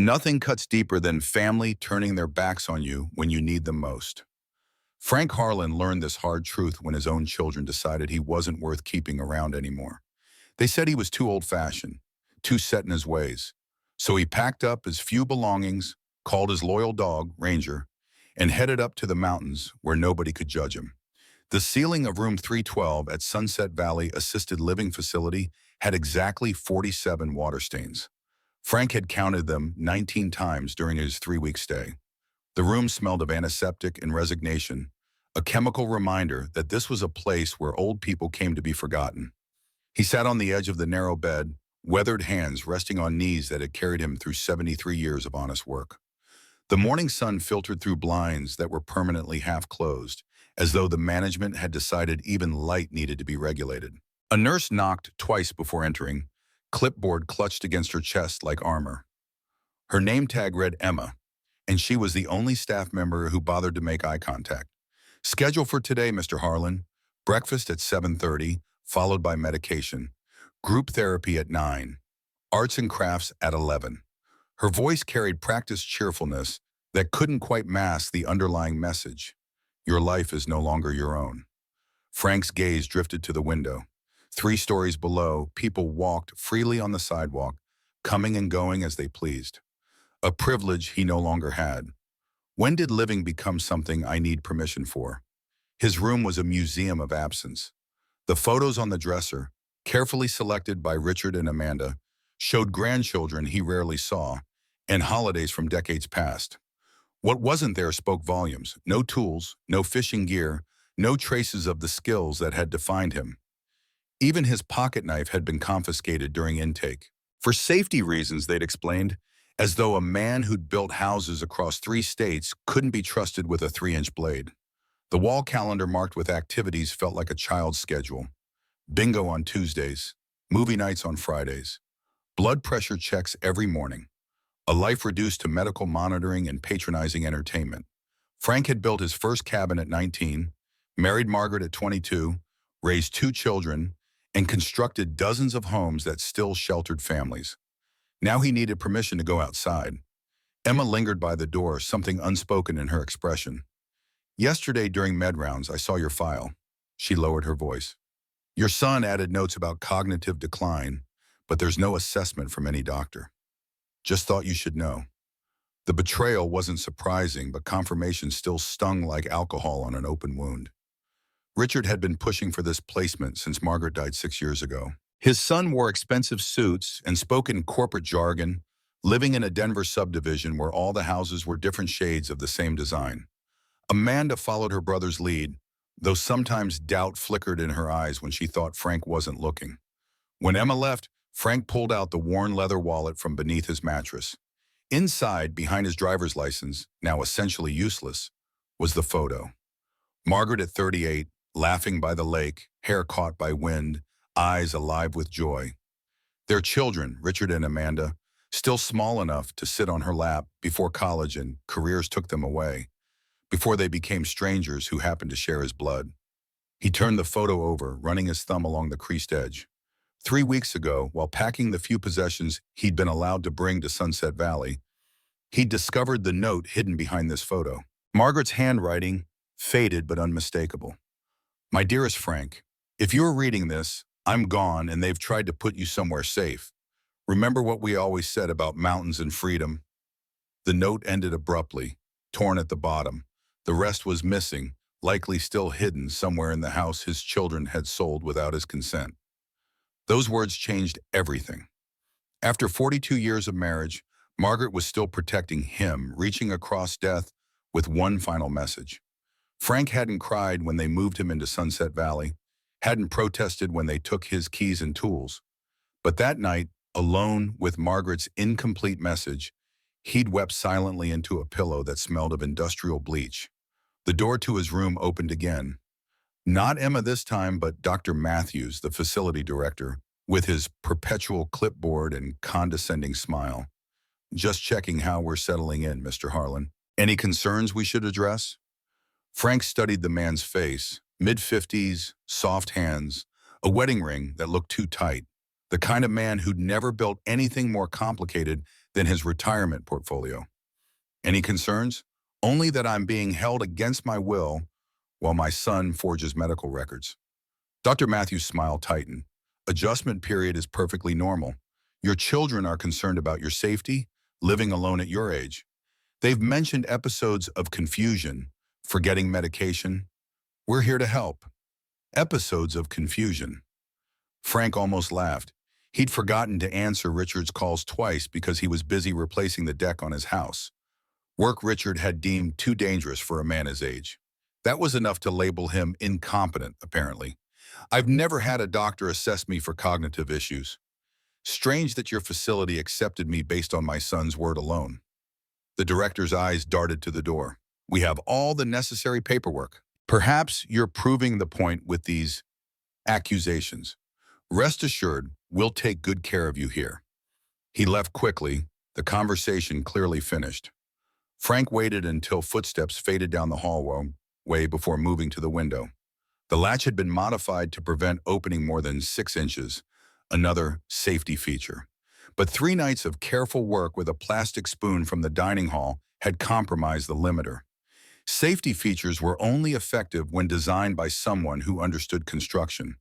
Nothing cuts deeper than family turning their backs on you when you need them most. Frank Harlan learned this hard truth when his own children decided he wasn't worth keeping around anymore. They said he was too old-fashioned, too set in his ways. So he packed up his few belongings, called his loyal dog, Ranger, and headed up to the mountains where nobody could judge him. The ceiling of room 312 at Sunset Valley Assisted Living Facility had exactly 47 water stains. Frank had counted them 19 times during his 3-week stay. The room smelled of antiseptic and resignation, a chemical reminder that this was a place where old people came to be forgotten. He sat on the edge of the narrow bed, weathered hands resting on knees that had carried him through 73 years of honest work. The morning sun filtered through blinds that were permanently half closed, as though the management had decided even light needed to be regulated. A nurse knocked twice before entering, clipboard clutched against her chest like armor. Her name tag read Emma, and she was the only staff member who bothered to make eye contact. Schedule for today, Mr. Harlan. Breakfast at 7:30, followed by medication. Group therapy at 9. Arts and crafts at 11. Her voice carried practiced cheerfulness that couldn't quite mask the underlying message. Your life is no longer your own. Frank's gaze drifted to the window. 3 stories below, people walked freely on the sidewalk, coming and going as they pleased. A privilege he no longer had. When did living become something I need permission for? His room was a museum of absence. The photos on the dresser, carefully selected by Richard and Amanda, showed grandchildren he rarely saw and holidays from decades past. What wasn't there spoke volumes. No tools, no fishing gear, no traces of the skills that had defined him. Even his pocket knife had been confiscated during intake. For safety reasons, they'd explained, as though a man who'd built houses across 3 states couldn't be trusted with a 3-inch blade. The wall calendar marked with activities felt like a child's schedule. Bingo on Tuesdays, movie nights on Fridays, blood pressure checks every morning, a life reduced to medical monitoring and patronizing entertainment. Frank had built his first cabin at 19, married Margaret at 22, raised 2 children, and constructed dozens of homes that still sheltered families. Now he needed permission to go outside. Emma lingered by the door, something unspoken in her expression. Yesterday during med rounds, I saw your file. She lowered her voice. Your son added notes about cognitive decline, but there's no assessment from any doctor. Just thought you should know. The betrayal wasn't surprising, but confirmation still stung like alcohol on an open wound. Richard had been pushing for this placement since Margaret died 6 years ago. His son wore expensive suits and spoke in corporate jargon, living in a Denver subdivision where all the houses were different shades of the same design. Amanda followed her brother's lead, though sometimes doubt flickered in her eyes when she thought Frank wasn't looking. When Emma left, Frank pulled out the worn leather wallet from beneath his mattress. Inside, behind his driver's license, now essentially useless, was the photo. Margaret at 38, laughing by the lake, hair caught by wind, eyes alive with joy. Their children, Richard and Amanda, still small enough to sit on her lap before college and careers took them away, before they became strangers who happened to share his blood. He turned the photo over, running his thumb along the creased edge. 3 weeks ago, while packing the few possessions he'd been allowed to bring to Sunset Valley, he'd discovered the note hidden behind this photo. Margaret's handwriting, faded but unmistakable. My dearest Frank, if you're reading this, I'm gone and they've tried to put you somewhere safe. Remember what we always said about mountains and freedom? The note ended abruptly, torn at the bottom. The rest was missing, likely still hidden somewhere in the house his children had sold without his consent. Those words changed everything. After 42 years of marriage, Margaret was still protecting him, reaching across death with one final message. Frank hadn't cried when they moved him into Sunset Valley, hadn't protested when they took his keys and tools. But that night, alone with Margaret's incomplete message, he'd wept silently into a pillow that smelled of industrial bleach. The door to his room opened again. Not Emma this time, but Dr. Matthews, the facility director, with his perpetual clipboard and condescending smile. Just checking how we're settling in, Mr. Harlan. Any concerns we should address? Frank studied the man's face, mid-50s, soft hands, a wedding ring that looked too tight, the kind of man who'd never built anything more complicated than his retirement portfolio. Any concerns? Only that I'm being held against my will while my son forges medical records. Dr. Matthews' smile tightened. Adjustment period is perfectly normal. Your children are concerned about your safety, living alone at your age. They've mentioned episodes of confusion, forgetting medication. We're here to help. Episodes of confusion. Frank almost laughed. He'd forgotten to answer Richard's calls twice because he was busy replacing the deck on his house. Work Richard had deemed too dangerous for a man his age. That was enough to label him incompetent, apparently. I've never had a doctor assess me for cognitive issues. Strange that your facility accepted me based on my son's word alone. The director's eyes darted to the door. We have all the necessary paperwork. Perhaps you're proving the point with these accusations. Rest assured, we'll take good care of you here. He left quickly, the conversation clearly finished. Frank waited until footsteps faded down the hallway before moving to the window. The latch had been modified to prevent opening more than 6 inches, another safety feature. But 3 nights of careful work with a plastic spoon from the dining hall had compromised the limiter. Safety features were only effective when designed by someone who understood construction.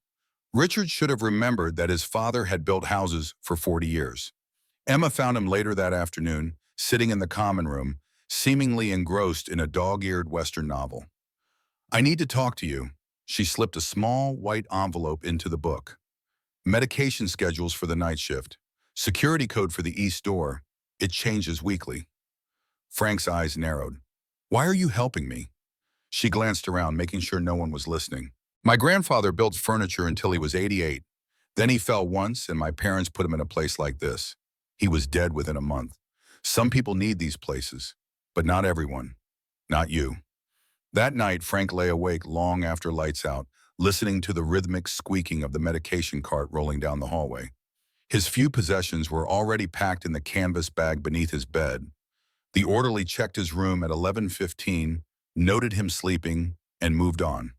Richard should have remembered that his father had built houses for 40 years. Emma found him later that afternoon, sitting in the common room, seemingly engrossed in a dog-eared Western novel. I need to talk to you. She slipped a small, white envelope into the book. Medication schedules for the night shift. Security code for the east door. It changes weekly. Frank's eyes narrowed. Why are you helping me? She glanced around, making sure no one was listening. My grandfather built furniture until he was 88. Then he fell once, and my parents put him in a place like this. He was dead within a month. Some people need these places, but not everyone. Not you. That night, Frank lay awake long after lights out, listening to the rhythmic squeaking of the medication cart rolling down the hallway. His few possessions were already packed in the canvas bag beneath his bed. The orderly checked his room at 11:15, noted him sleeping, and moved on.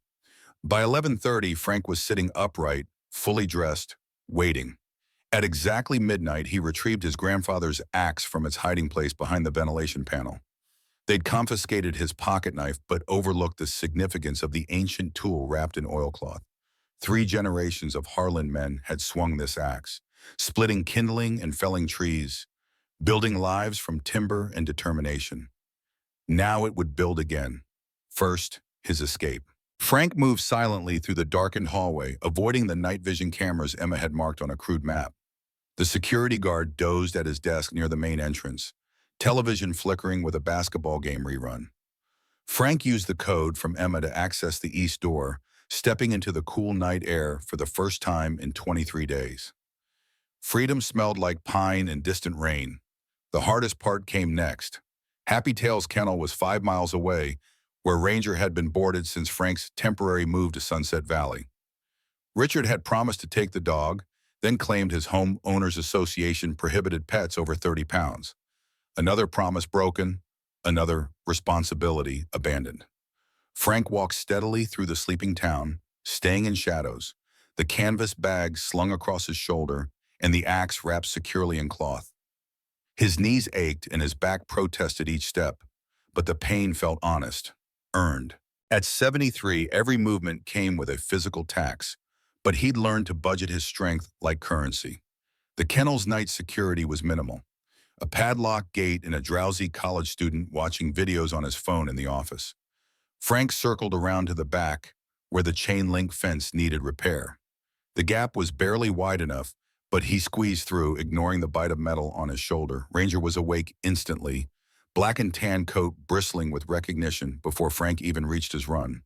By 11:30, Frank was sitting upright, fully dressed, waiting. At exactly midnight, he retrieved his grandfather's axe from its hiding place behind the ventilation panel. They'd confiscated his pocket knife but overlooked the significance of the ancient tool wrapped in oilcloth. 3 generations of Heartland men had swung this axe, splitting kindling and felling trees, building lives from timber and determination. Now it would build again. First, his escape. Frank moved silently through the darkened hallway, avoiding the night vision cameras Emma had marked on a crude map. The security guard dozed at his desk near the main entrance, television flickering with a basketball game rerun. Frank used the code from Emma to access the east door, stepping into the cool night air for the first time in 23 days. Freedom smelled like pine and distant rain. The hardest part came next. Happy Tail's kennel was 5 miles away, where Ranger had been boarded since Frank's temporary move to Sunset Valley. Richard had promised to take the dog, then claimed his homeowners association prohibited pets over 30 pounds. Another promise broken, another responsibility abandoned. Frank walked steadily through the sleeping town, staying in shadows, the canvas bag slung across his shoulder and the axe wrapped securely in cloth. His knees ached and his back protested each step, but the pain felt honest, earned. At 73, every movement came with a physical tax, but he'd learned to budget his strength like currency. The kennel's night security was minimal. A padlocked gate and a drowsy college student watching videos on his phone in the office. Frank circled around to the back, where the chain-link fence needed repair. The gap was barely wide enough, but he squeezed through, ignoring the bite of metal on his shoulder. Ranger was awake instantly, black and tan coat bristling with recognition before Frank even reached his run.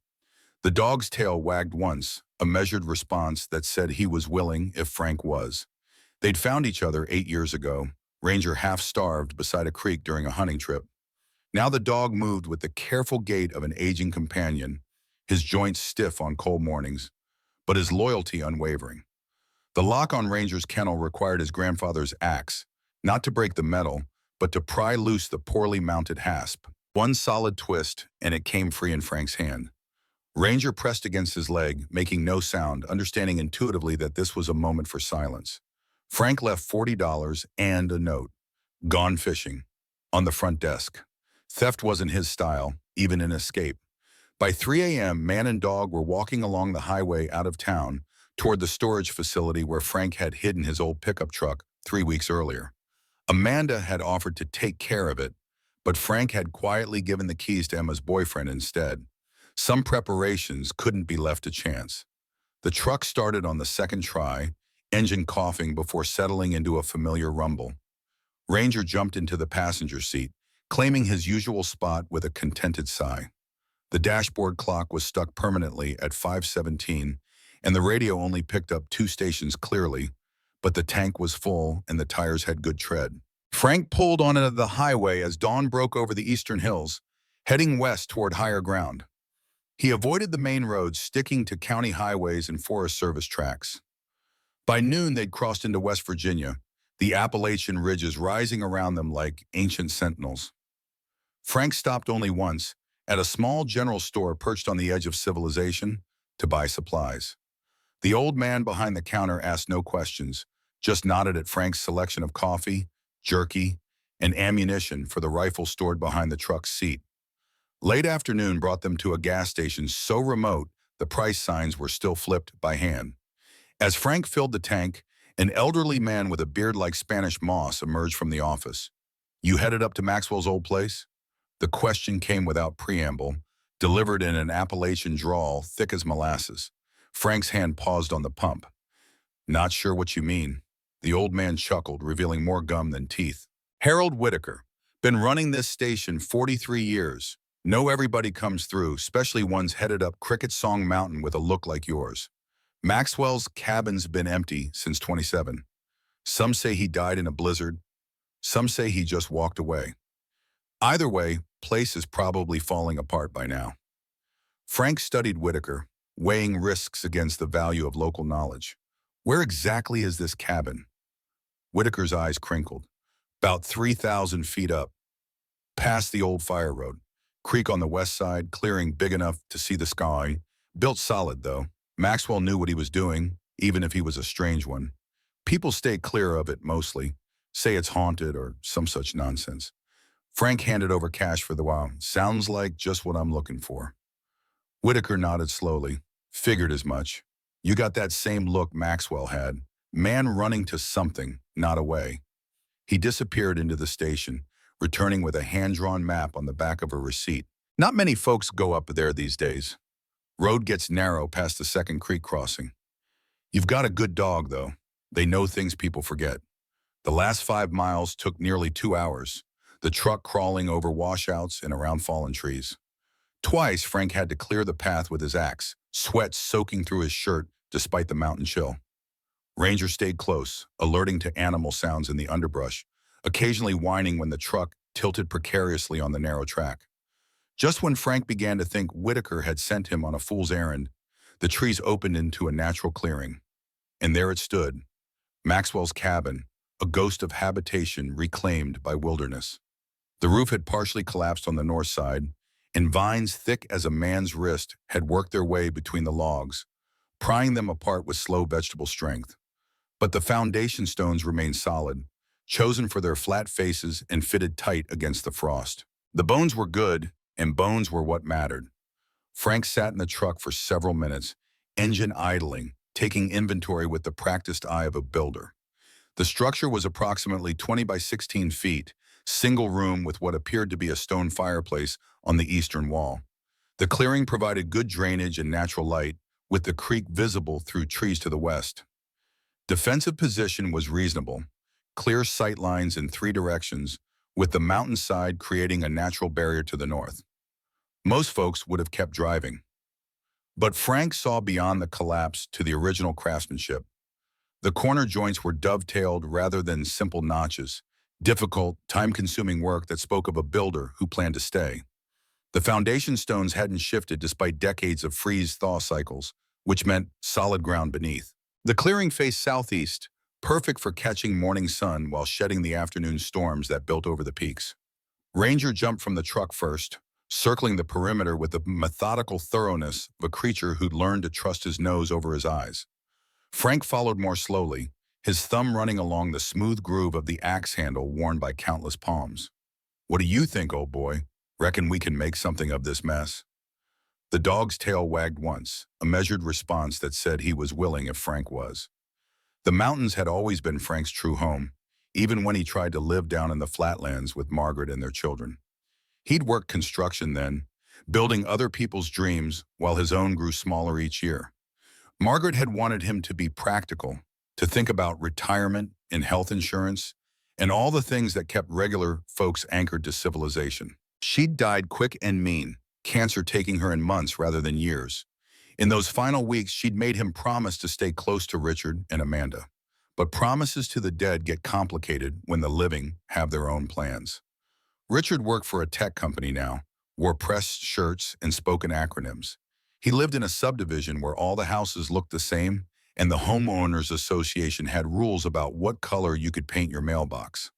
The dog's tail wagged once, a measured response that said he was willing if Frank was. They'd found each other 8 years ago, Ranger half-starved beside a creek during a hunting trip. Now the dog moved with the careful gait of an aging companion, his joints stiff on cold mornings, but his loyalty unwavering. The lock on Ranger's kennel required his grandfather's axe, not to break the metal, but to pry loose the poorly mounted hasp. One solid twist, and it came free in Frank's hand. Ranger pressed against his leg, making no sound, understanding intuitively that this was a moment for silence. Frank left $40 and a note. Gone fishing. On the front desk. Theft wasn't his style, even in Escape. By 3 a.m., man and dog were walking along the highway out of town toward the storage facility where Frank had hidden his old pickup truck 3 weeks earlier. Amanda had offered to take care of it, but Frank had quietly given the keys to Emma's boyfriend instead. Some preparations couldn't be left to chance. The truck started on the second try, engine coughing before settling into a familiar rumble. Ranger jumped into the passenger seat, claiming his usual spot with a contented sigh. The dashboard clock was stuck permanently at 5:17, and the radio only picked up 2 stations clearly, but the tank was full and the tires had good tread. Frank pulled onto the highway as dawn broke over the eastern hills, heading west toward higher ground. He avoided the main roads, sticking to county highways and Forest Service tracks. By noon, they'd crossed into West Virginia, the Appalachian ridges rising around them like ancient sentinels. Frank stopped only once, at a small general store perched on the edge of civilization, to buy supplies. The old man behind the counter asked no questions, just nodded at Frank's selection of coffee, jerky, and ammunition for the rifle stored behind the truck's seat. Late afternoon brought them to a gas station so remote the price signs were still flipped by hand. As Frank filled the tank, an elderly man with a beard like Spanish moss emerged from the office. "You headed up to Maxwell's old place?" The question came without preamble, delivered in an Appalachian drawl thick as molasses. Frank's hand paused on the pump. "Not sure what you mean." The old man chuckled, revealing more gum than teeth. "Harold Whitaker. Been running this station 43 years. Know everybody comes through, especially ones headed up Cricket Song Mountain with a look like yours. Maxwell's cabin's been empty since 27. Some say he died in a blizzard. Some say he just walked away. Either way, place is probably falling apart by now." Frank studied Whitaker, weighing risks against the value of local knowledge. "Where exactly is this cabin?" Whitaker's eyes crinkled. "About 3,000 feet up, past the old fire road. Creek on the west side, clearing big enough to see the sky. Built solid, though. Maxwell knew what he was doing, even if he was a strange one. People stay clear of it mostly, say it's haunted or some such nonsense." Frank handed over cash for the wow. "Sounds like just what I'm looking for." Whitaker nodded slowly. "Figured as much. You got that same look Maxwell had. Man running to something, not away." He disappeared into the station, returning with a hand-drawn map on the back of a receipt. "Not many folks go up there these days. Road gets narrow past the second creek crossing. You've got a good dog, though. They know things people forget. The last 5 miles took nearly 2 hours, the truck crawling over washouts and around fallen trees. Twice, Frank had to clear the path with his axe, sweat soaking through his shirt despite the mountain chill. Ranger stayed close, alerting to animal sounds in the underbrush, occasionally whining when the truck tilted precariously on the narrow track. Just when Frank began to think Whitaker had sent him on a fool's errand, the trees opened into a natural clearing. And there it stood, Maxwell's cabin, a ghost of habitation reclaimed by wilderness. The roof had partially collapsed on the north side, and vines thick as a man's wrist had worked their way between the logs, prying them apart with slow vegetable strength. But the foundation stones remained solid, chosen for their flat faces and fitted tight against the frost. The bones were good, and bones were what mattered. Frank sat in the truck for several minutes, engine idling, taking inventory with the practiced eye of a builder. The structure was approximately 20 by 16 feet, single room with what appeared to be a stone fireplace on the eastern wall. The clearing provided good drainage and natural light, with the creek visible through trees to the west. Defensive position was reasonable, clear sight lines in 3 directions, with the mountainside creating a natural barrier to the north. Most folks would have kept driving. But Frank saw beyond the collapse to the original craftsmanship. The corner joints were dovetailed rather than simple notches, difficult, time-consuming work that spoke of a builder who planned to stay. The foundation stones hadn't shifted despite decades of freeze-thaw cycles, which meant solid ground beneath. The clearing faced southeast, perfect for catching morning sun while shedding the afternoon storms that built over the peaks. Ranger jumped from the truck first, circling the perimeter with the methodical thoroughness of a creature who'd learned to trust his nose over his eyes. Frank followed more slowly, his thumb running along the smooth groove of the axe handle worn by countless palms. "What do you think, old boy? Reckon we can make something of this mess?" The dog's tail wagged once, a measured response that said he was willing if Frank was. The mountains had always been Frank's true home, even when he tried to live down in the flatlands with Margaret and their children. He'd worked construction then, building other people's dreams while his own grew smaller each year. Margaret had wanted him to be practical, to think about retirement and health insurance, and all the things that kept regular folks anchored to civilization. She'd died quick and mean, cancer taking her in months rather than years. In those final weeks, she'd made him promise to stay close to Richard and Amanda. But promises to the dead get complicated when the living have their own plans. Richard worked for a tech company now, wore pressed shirts and spoke in acronyms. He lived in a subdivision where all the houses looked the same, and the homeowners association had rules about what color you could paint your mailbox.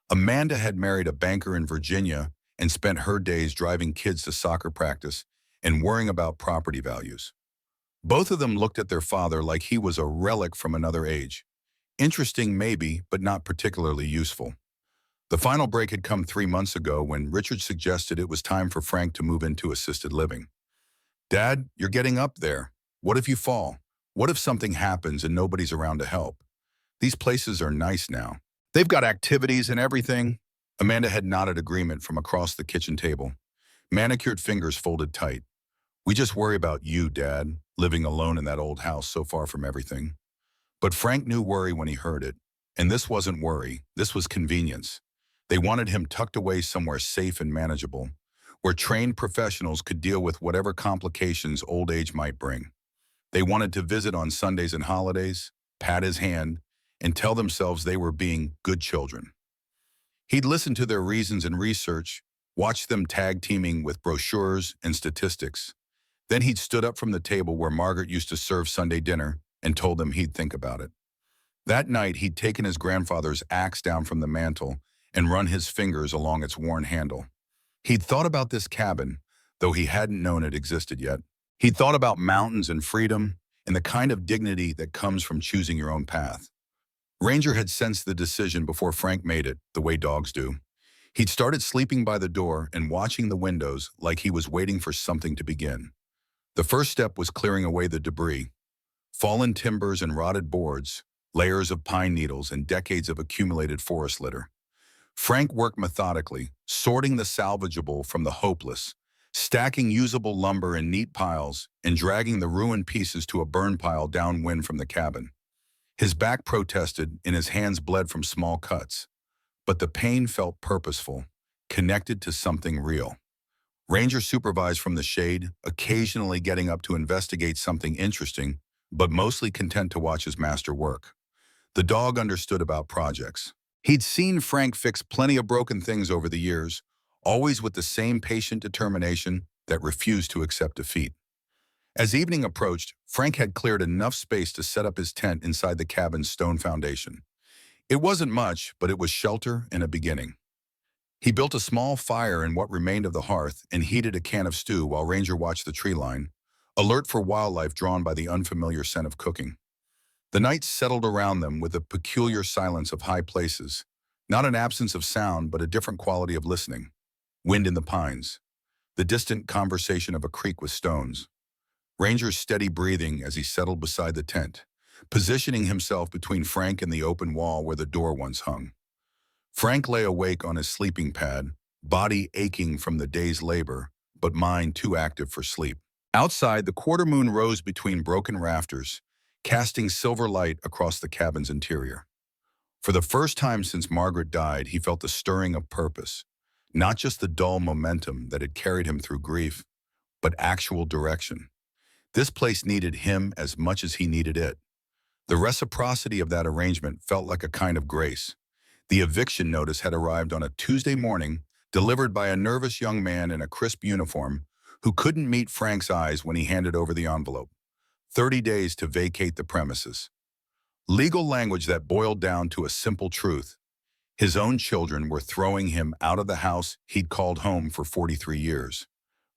Amanda had married a banker in Virginia and spent her days driving kids to soccer practice and worrying about property values. Both of them looked at their father like he was a relic from another age. Interesting maybe, but not particularly useful. The final break had come 3 months ago when Richard suggested it was time for Frank to move into assisted living. "Dad, you're getting up there. What if you fall? What if something happens and nobody's around to help? These places are nice now. They've got activities and everything." Amanda had nodded agreement from across the kitchen table. Manicured fingers folded tight. "We just worry about you, Dad, living alone in that old house so far from everything." But Frank knew worry when he heard it. And this wasn't worry, this was convenience. They wanted him tucked away somewhere safe and manageable, where trained professionals could deal with whatever complications old age might bring. They wanted to visit on Sundays and holidays, pat his hand, and tell themselves they were being good children. He'd listened to their reasons and research, watched them tag teaming with brochures and statistics. Then he'd stood up from the table where Margaret used to serve Sunday dinner and told them he'd think about it. That night, he'd taken his grandfather's axe down from the mantel and run his fingers along its worn handle. He'd thought about this cabin, though he hadn't known it existed yet. He'd thought about mountains and freedom and the kind of dignity that comes from choosing your own path. Ranger had sensed the decision before Frank made it, the way dogs do. He'd started sleeping by the door and watching the windows like he was waiting for something to begin. The first step was clearing away the debris. Fallen timbers and rotted boards, layers of pine needles and decades of accumulated forest litter. Frank worked methodically, sorting the salvageable from the hopeless, stacking usable lumber in neat piles and dragging the ruined pieces to a burn pile downwind from the cabin. His back protested and his hands bled from small cuts, but the pain felt purposeful, connected to something real. Ranger supervised from the shade, occasionally getting up to investigate something interesting, but mostly content to watch his master work. The dog understood about projects. He'd seen Frank fix plenty of broken things over the years, always with the same patient determination that refused to accept defeat. As evening approached, Frank had cleared enough space to set up his tent inside the cabin's stone foundation. It wasn't much, but it was shelter and a beginning. He built a small fire in what remained of the hearth and heated a can of stew while Ranger watched the tree line, alert for wildlife drawn by the unfamiliar scent of cooking. The night settled around them with a peculiar silence of high places, not an absence of sound, but a different quality of listening. Wind in the pines, the distant conversation of a creek with stones. Ranger's steady breathing as he settled beside the tent, positioning himself between Frank and the open wall where the door once hung. Frank lay awake on his sleeping pad, body aching from the day's labor, but mind too active for sleep. Outside, the quarter moon rose between broken rafters, casting silver light across the cabin's interior. For the first time since Margaret died, he felt the stirring of purpose, not just the dull momentum that had carried him through grief, but actual direction. This place needed him as much as he needed it. The reciprocity of that arrangement felt like a kind of grace. The eviction notice had arrived on a Tuesday morning, delivered by a nervous young man in a crisp uniform who couldn't meet Frank's eyes when he handed over the envelope. 30 days to vacate the premises. Legal language that boiled down to a simple truth. His own children were throwing him out of the house he'd called home for 43 years.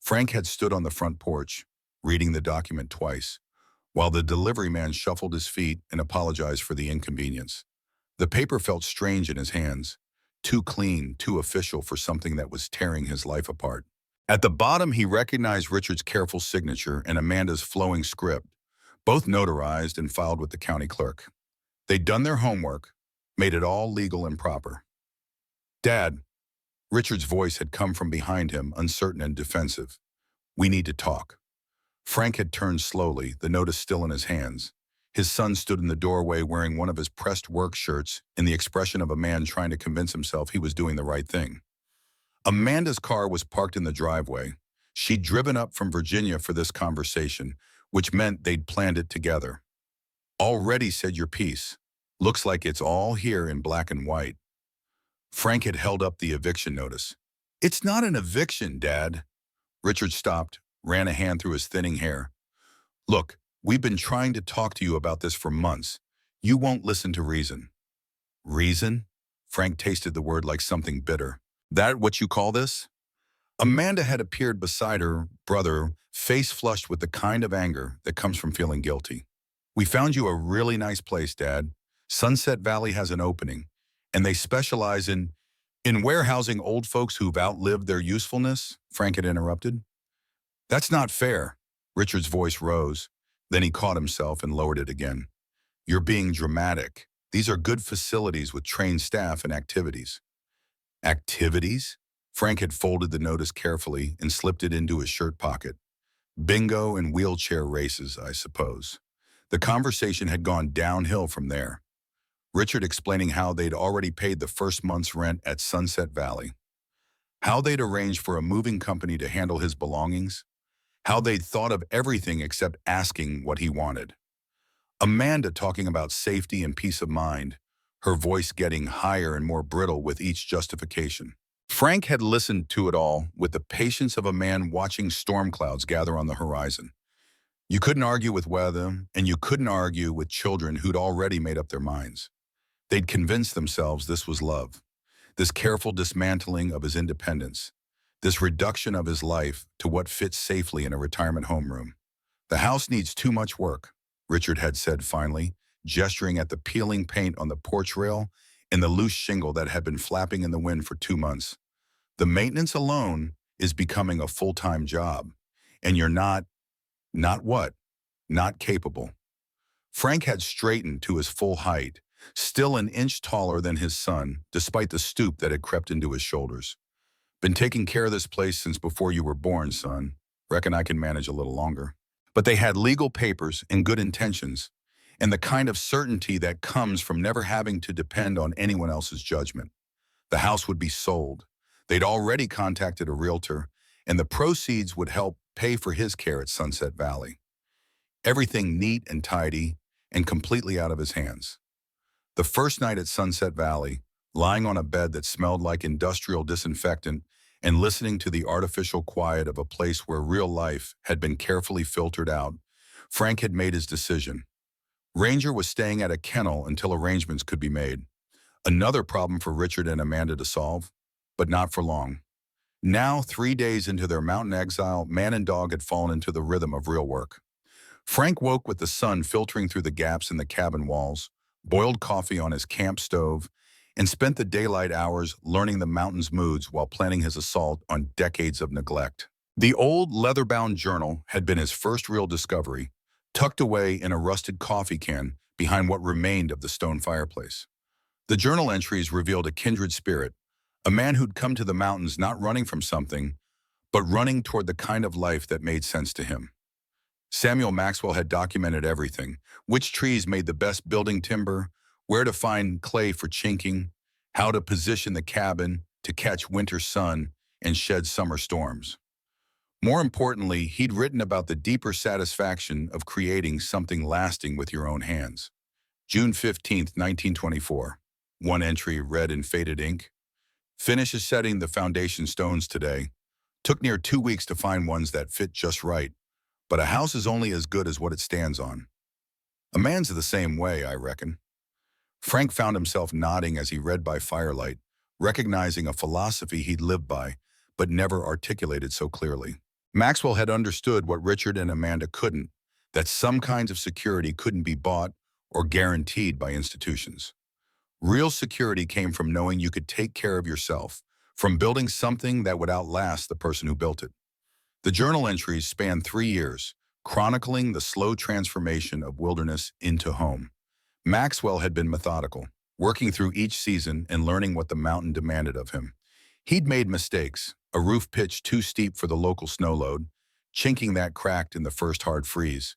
Frank had stood on the front porch, reading the document twice. while the delivery man shuffled his feet and apologized for the inconvenience. The paper felt strange in his hands, too clean, too official for something that was tearing his life apart. At the bottom, he recognized Richard's careful signature and Amanda's flowing script, both notarized and filed with the county clerk. They'd done their homework, made it all legal and proper. "Dad," Richard's voice had come from behind him, uncertain and defensive. "We need to talk." Frank had turned slowly, the notice still in his hands. His son stood in the doorway wearing one of his pressed work shirts in the expression of a man trying to convince himself he was doing the right thing. Amanda's car was parked in the driveway. She'd driven up from Virginia for this conversation, which meant they'd planned it together. "Already said your piece. Looks like it's all here in black and white." Frank had held up the eviction notice. "It's not an eviction, Dad." Richard stopped, ran a hand through his thinning hair. "Look, we've been trying to talk to you about this for months. You won't listen to reason." "Reason?" Frank tasted the word like something bitter. "That what you call this?" Amanda had appeared beside her brother, face flushed with the kind of anger that comes from feeling guilty. "We found you a really nice place, Dad. Sunset Valley has an opening, and they specialize in warehousing old folks who've outlived their usefulness," Frank had interrupted. "That's not fair." Richard's voice rose. Then he caught himself and lowered it again. "You're being dramatic. These are good facilities with trained staff and activities." "Activities?" Frank had folded the notice carefully and slipped it into his shirt pocket. "Bingo and wheelchair races, I suppose." The conversation had gone downhill from there. Richard explaining how they'd already paid the first month's rent at Sunset Valley, how they'd arranged for a moving company to handle his belongings, how they'd thought of everything except asking what he wanted. Amanda talking about safety and peace of mind, her voice getting higher and more brittle with each justification. Frank had listened to it all with the patience of a man watching storm clouds gather on the horizon. You couldn't argue with weather, and you couldn't argue with children who'd already made up their minds. They'd convinced themselves this was love, this careful dismantling of his independence, this reduction of his life to what fits safely in a retirement homeroom. "The house needs too much work," Richard had said finally, gesturing at the peeling paint on the porch rail and the loose shingle that had been flapping in the wind for 2 months. "The maintenance alone is becoming a full-time job, and you're not what? Not capable." Frank had straightened to his full height, still an inch taller than his son, despite the stoop that had crept into his shoulders. "Been taking care of this place since before you were born, son. Reckon I can manage a little longer." But they had legal papers and good intentions, and the kind of certainty that comes from never having to depend on anyone else's judgment. The house would be sold. They'd already contacted a realtor, and the proceeds would help pay for his care at Sunset Valley. Everything neat and tidy and completely out of his hands. The first night at Sunset Valley, lying on a bed that smelled like industrial disinfectant and listening to the artificial quiet of a place where real life had been carefully filtered out, Frank had made his decision. Ranger was staying at a kennel until arrangements could be made. Another problem for Richard and Amanda to solve, but not for long. Now, 3 days into their mountain exile, man and dog had fallen into the rhythm of real work. Frank woke with the sun filtering through the gaps in the cabin walls, boiled coffee on his camp stove, and spent the daylight hours learning the mountain's moods while planning his assault on decades of neglect. The old leather-bound journal had been his first real discovery, tucked away in a rusted coffee can behind what remained of the stone fireplace. The journal entries revealed a kindred spirit, a man who'd come to the mountains not running from something, but running toward the kind of life that made sense to him. Samuel Maxwell had documented everything: which trees made the best building timber, where to find clay for chinking, how to position the cabin to catch winter sun and shed summer storms. More importantly, he'd written about the deeper satisfaction of creating something lasting with your own hands. June 15th, 1924. One entry read in faded ink. "Finishes setting the foundation stones today. Took near 2 weeks to find ones that fit just right. But a house is only as good as what it stands on. A man's the same way, I reckon." Frank found himself nodding as he read by firelight, recognizing a philosophy he'd lived by, but never articulated so clearly. Maxwell had understood what Richard and Amanda couldn't, that some kinds of security couldn't be bought or guaranteed by institutions. Real security came from knowing you could take care of yourself, from building something that would outlast the person who built it. The journal entries spanned 3 years, chronicling the slow transformation of wilderness into home. Maxwell had been methodical, working through each season and learning what the mountain demanded of him. He'd made mistakes, a roof pitched too steep for the local snow load, chinking that cracked in the first hard freeze.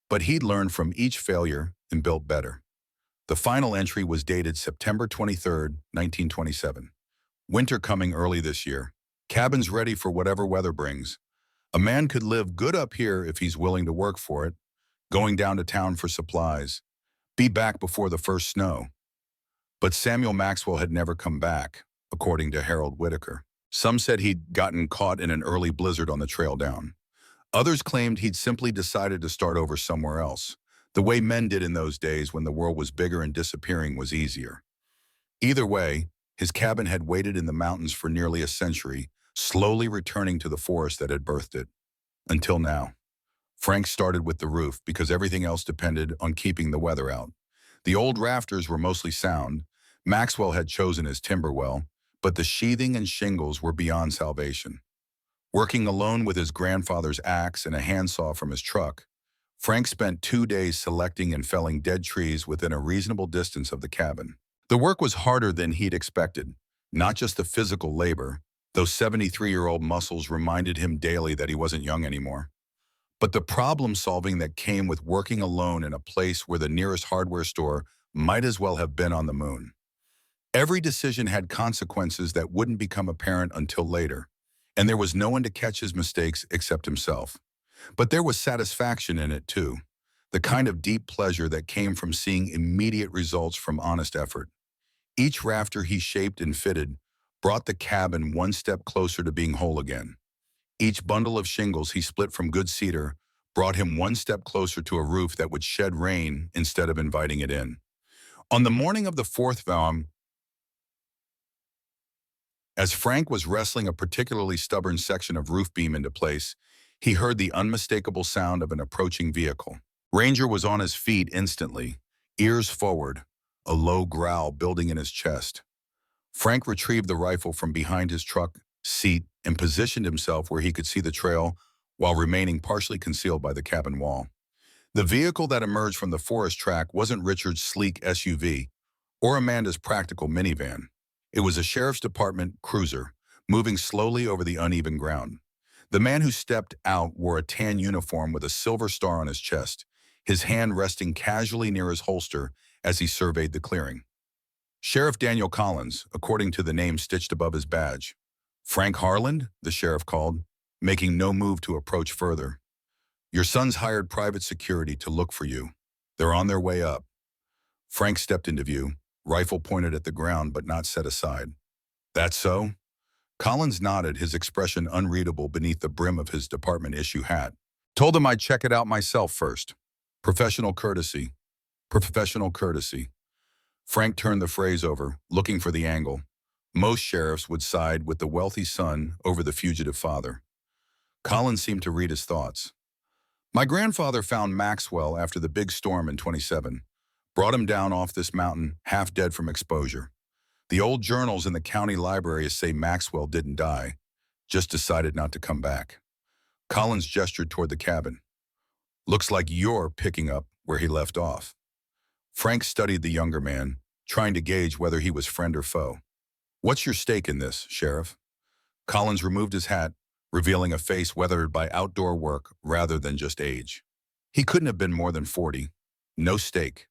But he'd learned from each failure and built better. The final entry was dated September 23, 1927. Winter coming early this year. Cabins ready for whatever weather brings. A man could live good up here if he's willing to work for it, going down to town for supplies, be back before the first snow. But Samuel Maxwell had never come back, according to Harold Whitaker. Some said he'd gotten caught in an early blizzard on the trail down. Others claimed he'd simply decided to start over somewhere else, the way men did in those days when the world was bigger and disappearing was easier. Either way, his cabin had waited in the mountains for nearly a century, slowly returning to the forest that had birthed it. Until now. Frank started with the roof because everything else depended on keeping the weather out. The old rafters were mostly sound. Maxwell had chosen his timber well, but the sheathing and shingles were beyond salvation. Working alone with his grandfather's axe and a handsaw from his truck, Frank spent 2 days selecting and felling dead trees within a reasonable distance of the cabin. The work was harder than he'd expected, not just the physical labor. Those 73-year-old muscles reminded him daily that he wasn't young anymore. But the problem-solving that came with working alone in a place where the nearest hardware store might as well have been on the moon. Every decision had consequences that wouldn't become apparent until later, and there was no one to catch his mistakes except himself. But there was satisfaction in it too, the kind of deep pleasure that came from seeing immediate results from honest effort. Each rafter he shaped and fitted brought the cabin one step closer to being whole again. Each bundle of shingles he split from good cedar brought him one step closer to a roof that would shed rain instead of inviting it in. On the morning of the fourth vow, as Frank was wrestling a particularly stubborn section of roof beam into place, he heard the unmistakable sound of an approaching vehicle. Ranger was on his feet instantly, ears forward, a low growl building in his chest. Frank retrieved the rifle from behind his truck seat and positioned himself where he could see the trail while remaining partially concealed by the cabin wall. The vehicle that emerged from the forest track wasn't Richard's sleek SUV or Amanda's practical minivan. It was a sheriff's department cruiser, moving slowly over the uneven ground. The man who stepped out wore a tan uniform with a silver star on his chest, his hand resting casually near his holster as he surveyed the clearing. Sheriff Daniel Collins, according to the name stitched above his badge. Frank Heartland, the sheriff called, making no move to approach further. Your son's hired private security to look for you. They're on their way up. Frank stepped into view, rifle pointed at the ground but not set aside. That so? Collins nodded, his expression unreadable beneath the brim of his department-issue hat. Told him I'd check it out myself first. Professional courtesy. Professional courtesy. Frank turned the phrase over, looking for the angle. Most sheriffs would side with the wealthy son over the fugitive father. Collins seemed to read his thoughts. My grandfather found Maxwell after the big storm in 27, brought him down off this mountain, half dead from exposure. The old journals in the county library say Maxwell didn't die, just decided not to come back. Collins gestured toward the cabin. Looks like you're picking up where he left off. Frank studied the younger man, trying to gauge whether he was friend or foe. What's your stake in this, Sheriff? Collins removed his hat, revealing a face weathered by outdoor work rather than just age. He couldn't have been more than 40. No stake.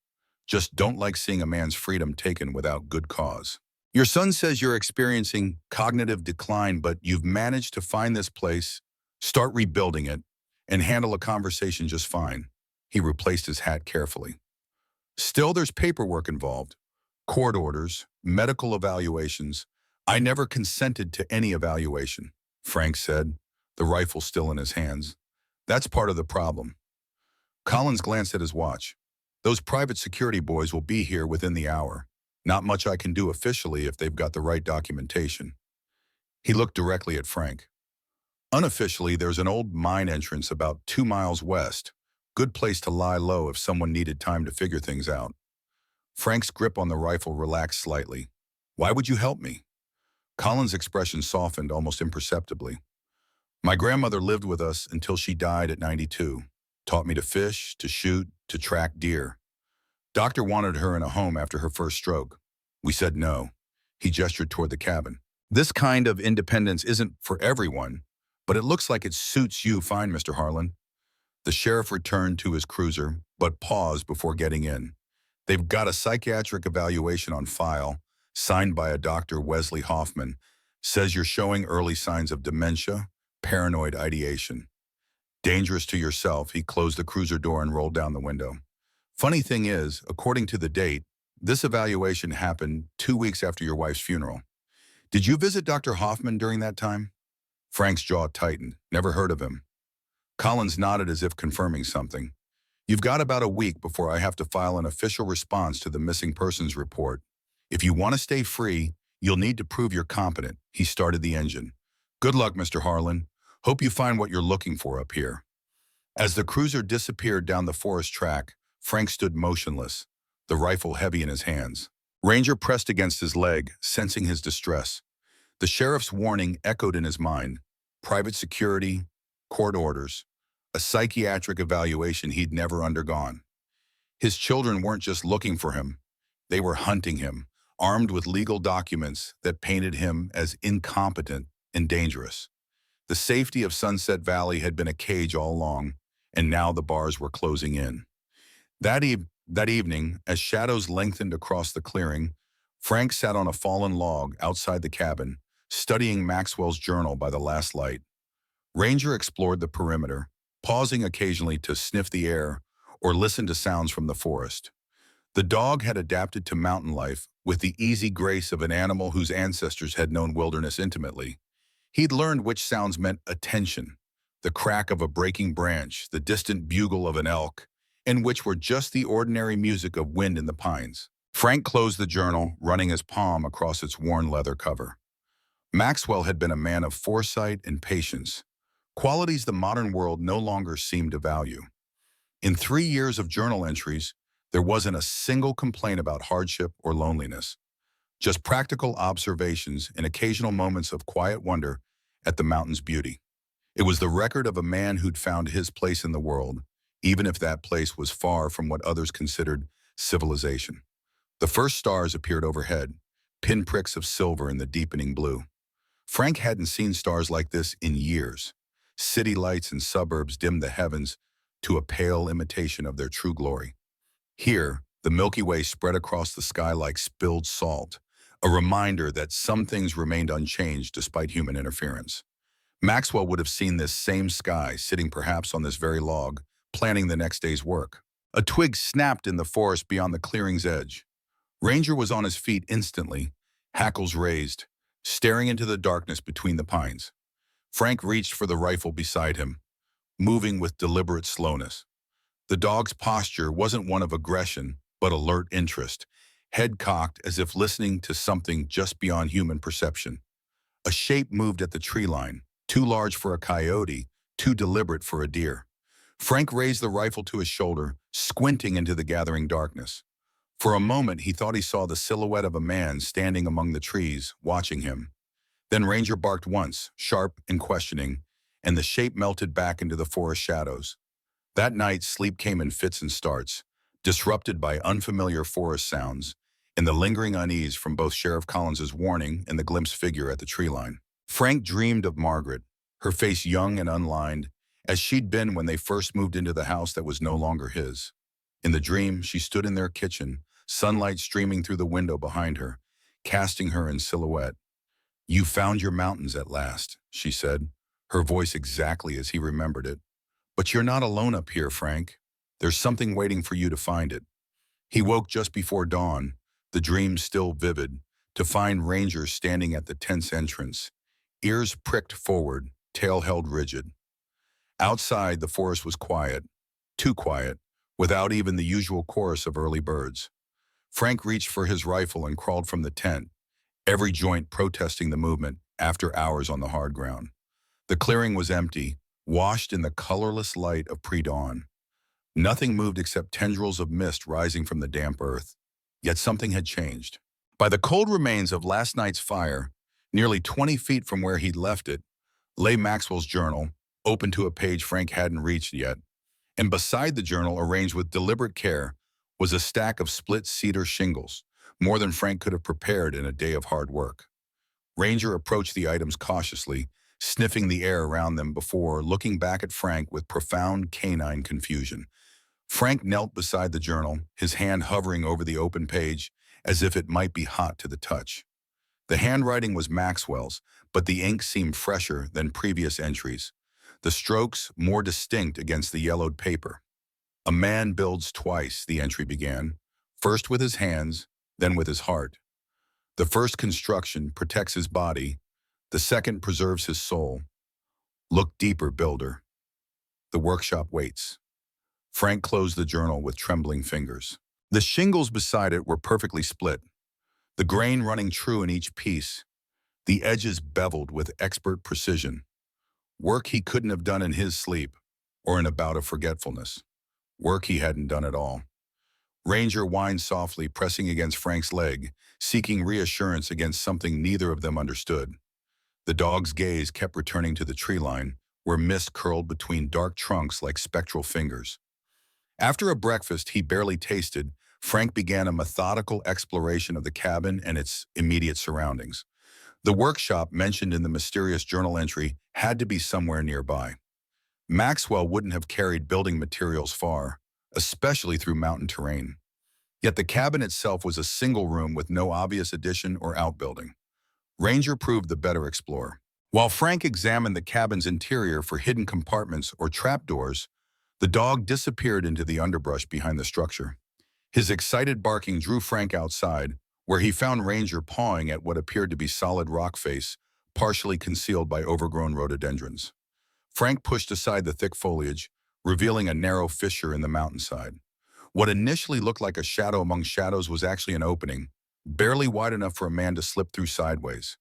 Just don't like seeing a man's freedom taken without good cause. Your son says you're experiencing cognitive decline, but you've managed to find this place, start rebuilding it, and handle a conversation just fine. He replaced his hat carefully. Still, there's paperwork involved. Court orders, medical evaluations. I never consented to any evaluation, Frank said, the rifle still in his hands. That's part of the problem. Collins glanced at his watch. Those private security boys will be here within the hour. Not much I can do officially if they've got the right documentation. He looked directly at Frank. Unofficially, there's an old mine entrance about 2 miles west, Good place to lie low if someone needed time to figure things out. Frank's grip on the rifle relaxed slightly. Why would you help me? Colin's expression softened almost imperceptibly. My grandmother lived with us until she died at 92. Taught me to fish, to shoot, to track deer. Doctor wanted her in a home after her first stroke. We said no. He gestured toward the cabin. This kind of independence isn't for everyone, but it looks like it suits you fine, Mr. Harlan. The sheriff returned to his cruiser, but paused before getting in. They've got a psychiatric evaluation on file, signed by a Dr. Wesley Hoffman. Says you're showing early signs of dementia, paranoid ideation. Dangerous to yourself, he closed the cruiser door and rolled down the window. Funny thing is, according to the date, this evaluation happened 2 weeks after your wife's funeral. Did you visit Dr. Hoffman during that time? Frank's jaw tightened. Never heard of him. Collins nodded as if confirming something. You've got about a week before I have to file an official response to the missing persons report. If you want to stay free, you'll need to prove you're competent. He started the engine. Good luck, Mr. Harlan. Hope you find what you're looking for up here. As the cruiser disappeared down the forest track, Frank stood motionless, the rifle heavy in his hands. Ranger pressed against his leg, sensing his distress. The sheriff's warning echoed in his mind. Private security, court orders, a psychiatric evaluation he'd never undergone. His children weren't just looking for him. They were hunting him, armed with legal documents that painted him as incompetent and dangerous. The safety of Sunset Valley had been a cage all along, and now the bars were closing in. That evening, as shadows lengthened across the clearing, Frank sat on a fallen log outside the cabin, studying Maxwell's journal by the last light. Ranger explored the perimeter, pausing occasionally to sniff the air or listen to sounds from the forest. The dog had adapted to mountain life with the easy grace of an animal whose ancestors had known wilderness intimately. He'd learned which sounds meant attention, the crack of a breaking branch, the distant bugle of an elk, and which were just the ordinary music of wind in the pines. Frank closed the journal, running his palm across its worn leather cover. Maxwell had been a man of foresight and patience, qualities the modern world no longer seemed to value. In 3 years of journal entries, there wasn't a single complaint about hardship or loneliness, just practical observations and occasional moments of quiet wonder at the mountain's beauty. It was the record of a man who'd found his place in the world, even if that place was far from what others considered civilization. The first stars appeared overhead, pinpricks of silver in the deepening blue. Frank hadn't seen stars like this in years. City lights and suburbs dimmed the heavens to a pale imitation of their true glory. Here, the Milky Way spread across the sky like spilled salt, a reminder that some things remained unchanged despite human interference. Maxwell would have seen this same sky sitting perhaps on this very log, planning the next day's work. A twig snapped in the forest beyond the clearing's edge. Ranger was on his feet instantly, hackles raised, staring into the darkness between the pines. Frank reached for the rifle beside him, moving with deliberate slowness. The dog's posture wasn't one of aggression, but alert interest, head cocked as if listening to something just beyond human perception. A shape moved at the tree line, too large for a coyote, too deliberate for a deer. Frank raised the rifle to his shoulder, squinting into the gathering darkness. For a moment, he thought he saw the silhouette of a man standing among the trees, watching him. Then Ranger barked once, sharp and questioning, and the shape melted back into the forest shadows. That night, sleep came in fits and starts, disrupted by unfamiliar forest sounds and the lingering unease from both Sheriff Collins's warning and the glimpsed figure at the tree line. Frank dreamed of Margaret, her face young and unlined, as she'd been when they first moved into the house that was no longer his. In the dream, she stood in their kitchen, sunlight streaming through the window behind her, casting her in silhouette. "You found your mountains at last," she said, her voice exactly as he remembered it. "But you're not alone up here, Frank. There's something waiting for you to find it." He woke just before dawn, the dream still vivid, to find Ranger standing at the tent's entrance, ears pricked forward, tail held rigid. Outside, the forest was quiet, too quiet, without even the usual chorus of early birds. Frank reached for his rifle and crawled from the tent, every joint protesting the movement after hours on the hard ground. The clearing was empty, washed in the colorless light of pre-dawn. Nothing moved except tendrils of mist rising from the damp earth. Yet something had changed. By the cold remains of last night's fire, nearly 20 feet from where he'd left it, lay Maxwell's journal, open to a page Frank hadn't reached yet. And beside the journal, arranged with deliberate care, was a stack of split cedar shingles, more than Frank could have prepared in a day of hard work. Ranger approached the items cautiously, sniffing the air around them before looking back at Frank with profound canine confusion. Frank knelt beside the journal, his hand hovering over the open page as if it might be hot to the touch. The handwriting was Maxwell's, but the ink seemed fresher than previous entries, the strokes more distinct against the yellowed paper. "A man builds twice," the entry began, first with his hands, then with his heart. "The first construction protects his body, the second preserves his soul. Look deeper, builder. The workshop waits." Frank closed the journal with trembling fingers. The shingles beside it were perfectly split, the grain running true in each piece, the edges beveled with expert precision. Work he couldn't have done in his sleep, or in a bout of forgetfulness. Work he hadn't done at all. Ranger whined softly, pressing against Frank's leg, seeking reassurance against something neither of them understood. The dog's gaze kept returning to the tree line, where mist curled between dark trunks like spectral fingers. After a breakfast he barely tasted, Frank began a methodical exploration of the cabin and its immediate surroundings. The workshop mentioned in the mysterious journal entry had to be somewhere nearby. Maxwell wouldn't have carried building materials far, especially through mountain terrain. Yet the cabin itself was a single room with no obvious addition or outbuilding. Ranger proved the better explorer. While Frank examined the cabin's interior for hidden compartments or trapdoors, the dog disappeared into the underbrush behind the structure. His excited barking drew Frank outside, where he found Ranger pawing at what appeared to be solid rock face, partially concealed by overgrown rhododendrons. Frank pushed aside the thick foliage, revealing a narrow fissure in the mountainside. What initially looked like a shadow among shadows was actually an opening, barely wide enough for a man to slip through sideways.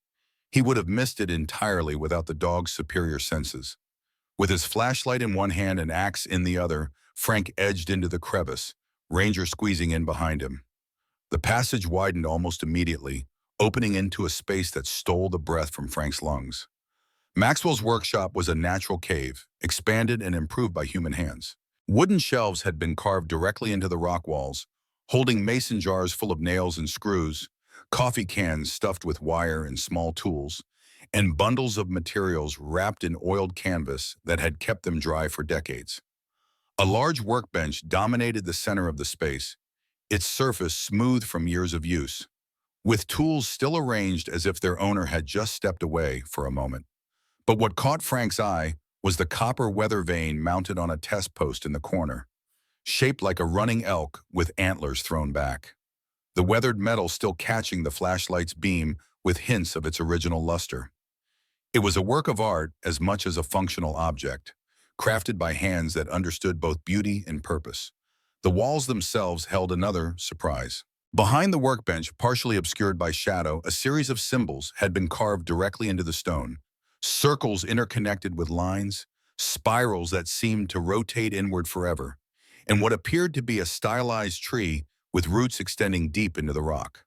He would have missed it entirely without the dog's superior senses. With his flashlight in one hand and axe in the other, Frank edged into the crevice, Ranger squeezing in behind him. The passage widened almost immediately, opening into a space that stole the breath from Frank's lungs. Maxwell's workshop was a natural cave, expanded and improved by human hands. Wooden shelves had been carved directly into the rock walls, holding mason jars full of nails and screws, coffee cans stuffed with wire and small tools, and bundles of materials wrapped in oiled canvas that had kept them dry for decades. A large workbench dominated the center of the space, its surface smooth from years of use, with tools still arranged as if their owner had just stepped away for a moment. But what caught Frank's eye was the copper weather vane mounted on a test post in the corner, shaped like a running elk with antlers thrown back. The weathered metal still catching the flashlight's beam with hints of its original luster. It was a work of art as much as a functional object, crafted by hands that understood both beauty and purpose. The walls themselves held another surprise. Behind the workbench, partially obscured by shadow, a series of symbols had been carved directly into the stone. Circles interconnected with lines, spirals that seemed to rotate inward forever, and what appeared to be a stylized tree with roots extending deep into the rock.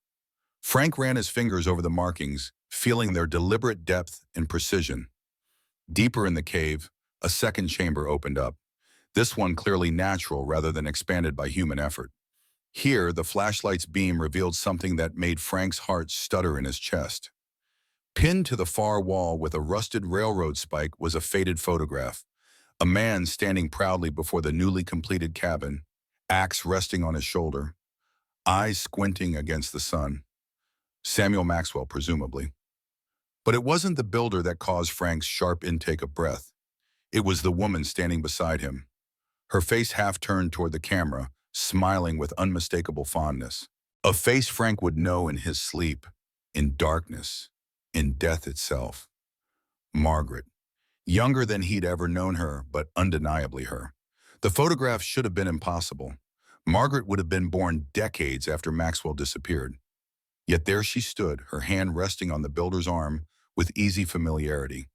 Frank ran his fingers over the markings, feeling their deliberate depth and precision. Deeper in the cave, a second chamber opened up, this one clearly natural rather than expanded by human effort. Here, the flashlight's beam revealed something that made Frank's heart stutter in his chest. Pinned to the far wall with a rusted railroad spike was a faded photograph, a man standing proudly before the newly completed cabin, axe resting on his shoulder, eyes squinting against the sun. Samuel Maxwell, presumably. But it wasn't the builder that caused Frank's sharp intake of breath. It was the woman standing beside him, her face half turned toward the camera, smiling with unmistakable fondness. A face Frank would know in his sleep, in darkness, in death itself. Margaret. Younger than he'd ever known her, but undeniably her. The photograph should have been impossible. Margaret would have been born decades after Maxwell disappeared. Yet there she stood, her hand resting on the builder's arm with easy familiarity.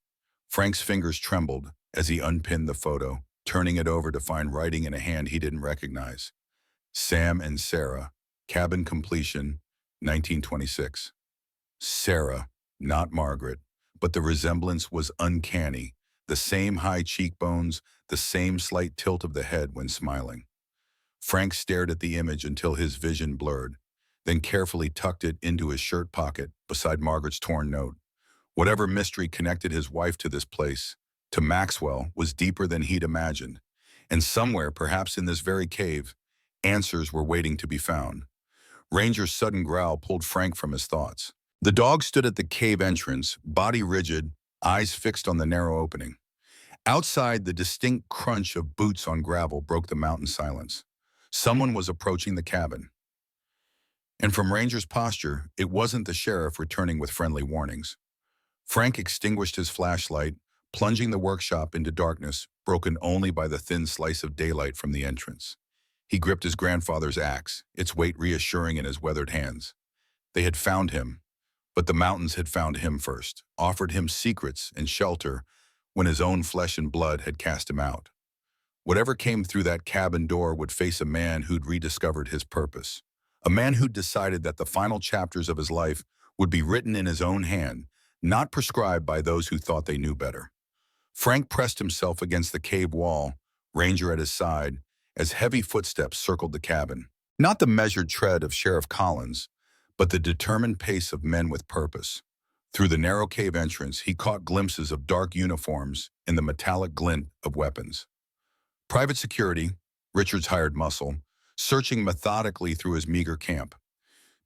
Frank's fingers trembled as he unpinned the photo, turning it over to find writing in a hand he didn't recognize. Sam and Sarah, cabin completion, 1926. Sarah, not Margaret, but the resemblance was uncanny. The same high cheekbones, the same slight tilt of the head when smiling. Frank stared at the image until his vision blurred, then carefully tucked it into his shirt pocket beside Margaret's torn note. Whatever mystery connected his wife to this place, to Maxwell, was deeper than he'd imagined. And somewhere, perhaps in this very cave, answers were waiting to be found. Ranger's sudden growl pulled Frank from his thoughts. The dog stood at the cave entrance, body rigid, eyes fixed on the narrow opening. Outside, the distinct crunch of boots on gravel broke the mountain silence. Someone was approaching the cabin. And from Ranger's posture, it wasn't the sheriff returning with friendly warnings. Frank extinguished his flashlight, plunging the workshop into darkness, broken only by the thin slice of daylight from the entrance. He gripped his grandfather's axe, its weight reassuring in his weathered hands. They had found him, but the mountains had found him first, offered him secrets and shelter when his own flesh and blood had cast him out. Whatever came through that cabin door would face a man who'd rediscovered his purpose, a man who'd decided that the final chapters of his life would be written in his own hand, not prescribed by those who thought they knew better. Frank pressed himself against the cave wall, Ranger at his side, as heavy footsteps circled the cabin. Not the measured tread of Sheriff Collins, but the determined pace of men with purpose. Through the narrow cave entrance, he caught glimpses of dark uniforms and the metallic glint of weapons. Private security, Richard's hired muscle, searching methodically through his meager camp.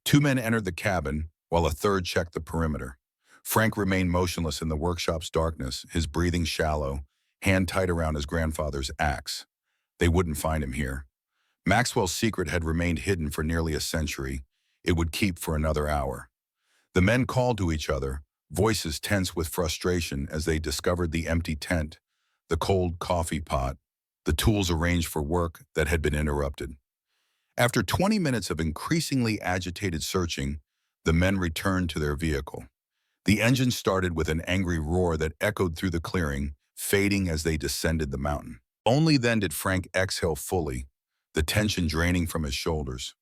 2 men entered the cabin, while a third checked the perimeter. Frank remained motionless in the workshop's darkness, his breathing shallow, hand tight around his grandfather's axe. They wouldn't find him here. Maxwell's secret had remained hidden for nearly a century. It would keep for another hour. The men called to each other, voices tense with frustration as they discovered the empty tent, the cold coffee pot, the tools arranged for work that had been interrupted. After 20 minutes of increasingly agitated searching, the men returned to their vehicle. The engine started with an angry roar that echoed through the clearing, fading as they descended the mountain. Only then did Frank exhale fully, the tension draining from his shoulders.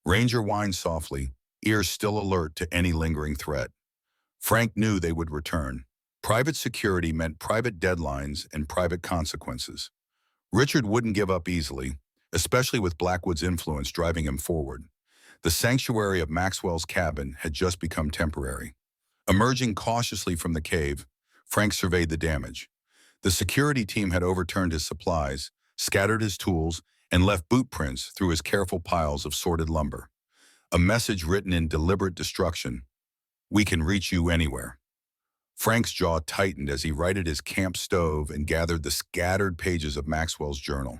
Ranger whined softly, ears still alert to any lingering threat. Frank knew they would return. Private security meant private deadlines and private consequences. Richard wouldn't give up easily, especially with Blackwood's influence driving him forward. The sanctuary of Maxwell's cabin had just become temporary. Emerging cautiously from the cave, Frank surveyed the damage. The security team had overturned his supplies, scattered his tools, and left boot prints through his careful piles of sorted lumber. A message written in deliberate destruction: "We can reach you anywhere." Frank's jaw tightened as he righted his camp stove and gathered the scattered pages of Maxwell's journal.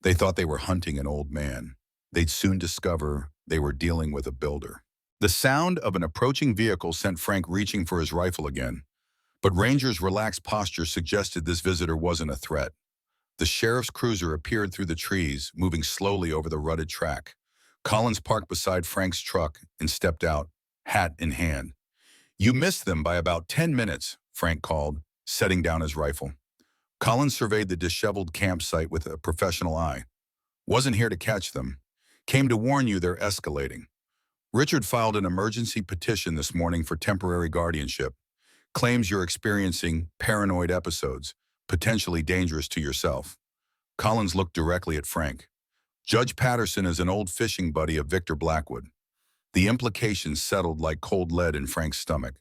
They thought they were hunting an old man. They'd soon discover they were dealing with a builder. The sound of an approaching vehicle sent Frank reaching for his rifle again, but Ranger's relaxed posture suggested this visitor wasn't a threat. The sheriff's cruiser appeared through the trees, moving slowly over the rutted track. Collins parked beside Frank's truck and stepped out, hat in hand. "You missed them by about 10 minutes, Frank called, setting down his rifle. Collins surveyed the disheveled campsite with a professional eye. "Wasn't here to catch them. Came to warn you they're escalating. Richard filed an emergency petition this morning for temporary guardianship. Claims you're experiencing paranoid episodes, potentially dangerous to yourself." Collins looked directly at Frank. "Judge Patterson is an old fishing buddy of Victor Blackwood." The implications settled like cold lead in Frank's stomach.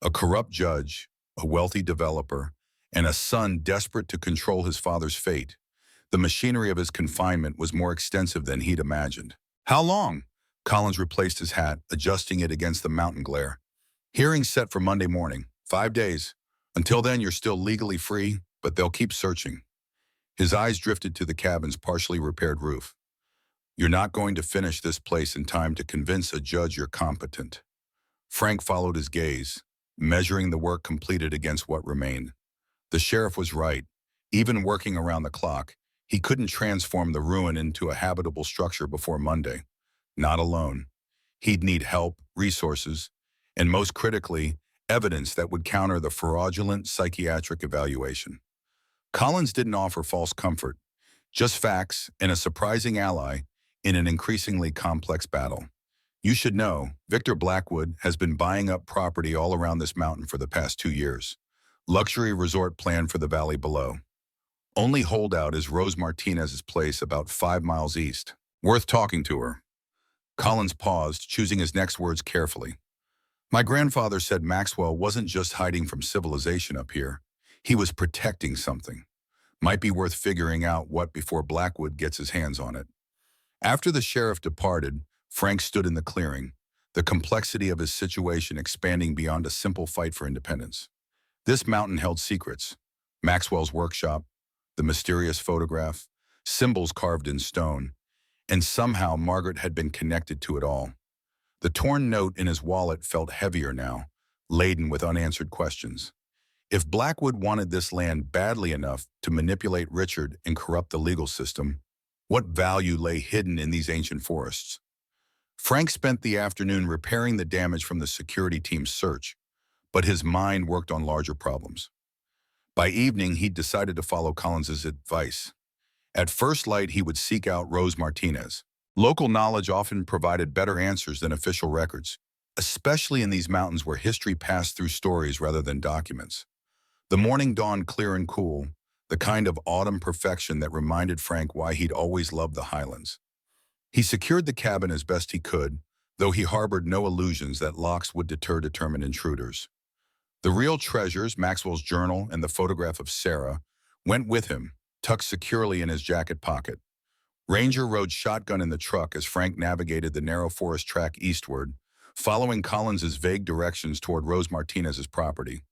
A corrupt judge, a wealthy developer, and a son desperate to control his father's fate. The machinery of his confinement was more extensive than he'd imagined. "How long?" Collins replaced his hat, adjusting it against the mountain glare. "Hearing set for Monday morning. 5 days. Until then, you're still legally free, but they'll keep searching." His eyes drifted to the cabin's partially repaired roof. "You're not going to finish this place in time to convince a judge you're competent." Frank followed his gaze, measuring the work completed against what remained. The sheriff was right. Even working around the clock, he couldn't transform the ruin into a habitable structure before Monday. Not alone. He'd need help, resources, and most critically, evidence that would counter the fraudulent psychiatric evaluation. Collins didn't offer false comfort, just facts and a surprising ally in an increasingly complex battle. You should know, Victor Blackwood has been buying up property all around this mountain for the past 2 years. Luxury resort plan for the valley below. Only holdout is Rose Martinez's place about 5 miles east. Worth talking to her. Collins paused, choosing his next words carefully. My grandfather said Maxwell wasn't just hiding from civilization up here. He was protecting something. Might be worth figuring out what before Blackwood gets his hands on it. After the sheriff departed, Frank stood in the clearing, the complexity of his situation expanding beyond a simple fight for independence. This mountain held secrets. Maxwell's workshop, the mysterious photograph, symbols carved in stone, and somehow Margaret had been connected to it all. The torn note in his wallet felt heavier now, laden with unanswered questions. If Blackwood wanted this land badly enough to manipulate Richard and corrupt the legal system, what value lay hidden in these ancient forests? Frank spent the afternoon repairing the damage from the security team's search, but his mind worked on larger problems. By evening, he'd decided to follow Collins's advice. At first light, he would seek out Rose Martinez. Local knowledge often provided better answers than official records, especially in these mountains where history passed through stories rather than documents. The morning dawned clear and cool, the kind of autumn perfection that reminded Frank why he'd always loved the highlands. He secured the cabin as best he could, though he harbored no illusions that locks would deter determined intruders. The real treasures, Maxwell's journal and the photograph of Sarah, went with him, tucked securely in his jacket pocket. Ranger rode shotgun in the truck as Frank navigated the narrow forest track eastward, following Collins's vague directions toward Rose Martinez's property.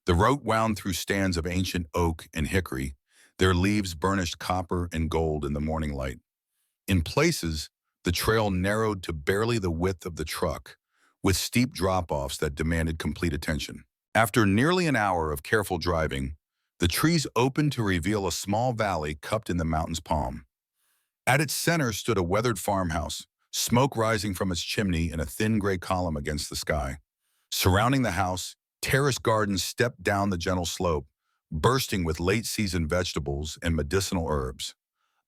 The route wound through stands of ancient oak and hickory, their leaves burnished copper and gold in the morning light. In places, the trail narrowed to barely the width of the truck, with steep drop-offs that demanded complete attention. After nearly an hour of careful driving, the trees opened to reveal a small valley cupped in the mountain's palm. At its center stood a weathered farmhouse, smoke rising from its chimney in a thin gray column against the sky. Surrounding the house, terraced gardens stepped down the gentle slope, bursting with late-season vegetables and medicinal herbs.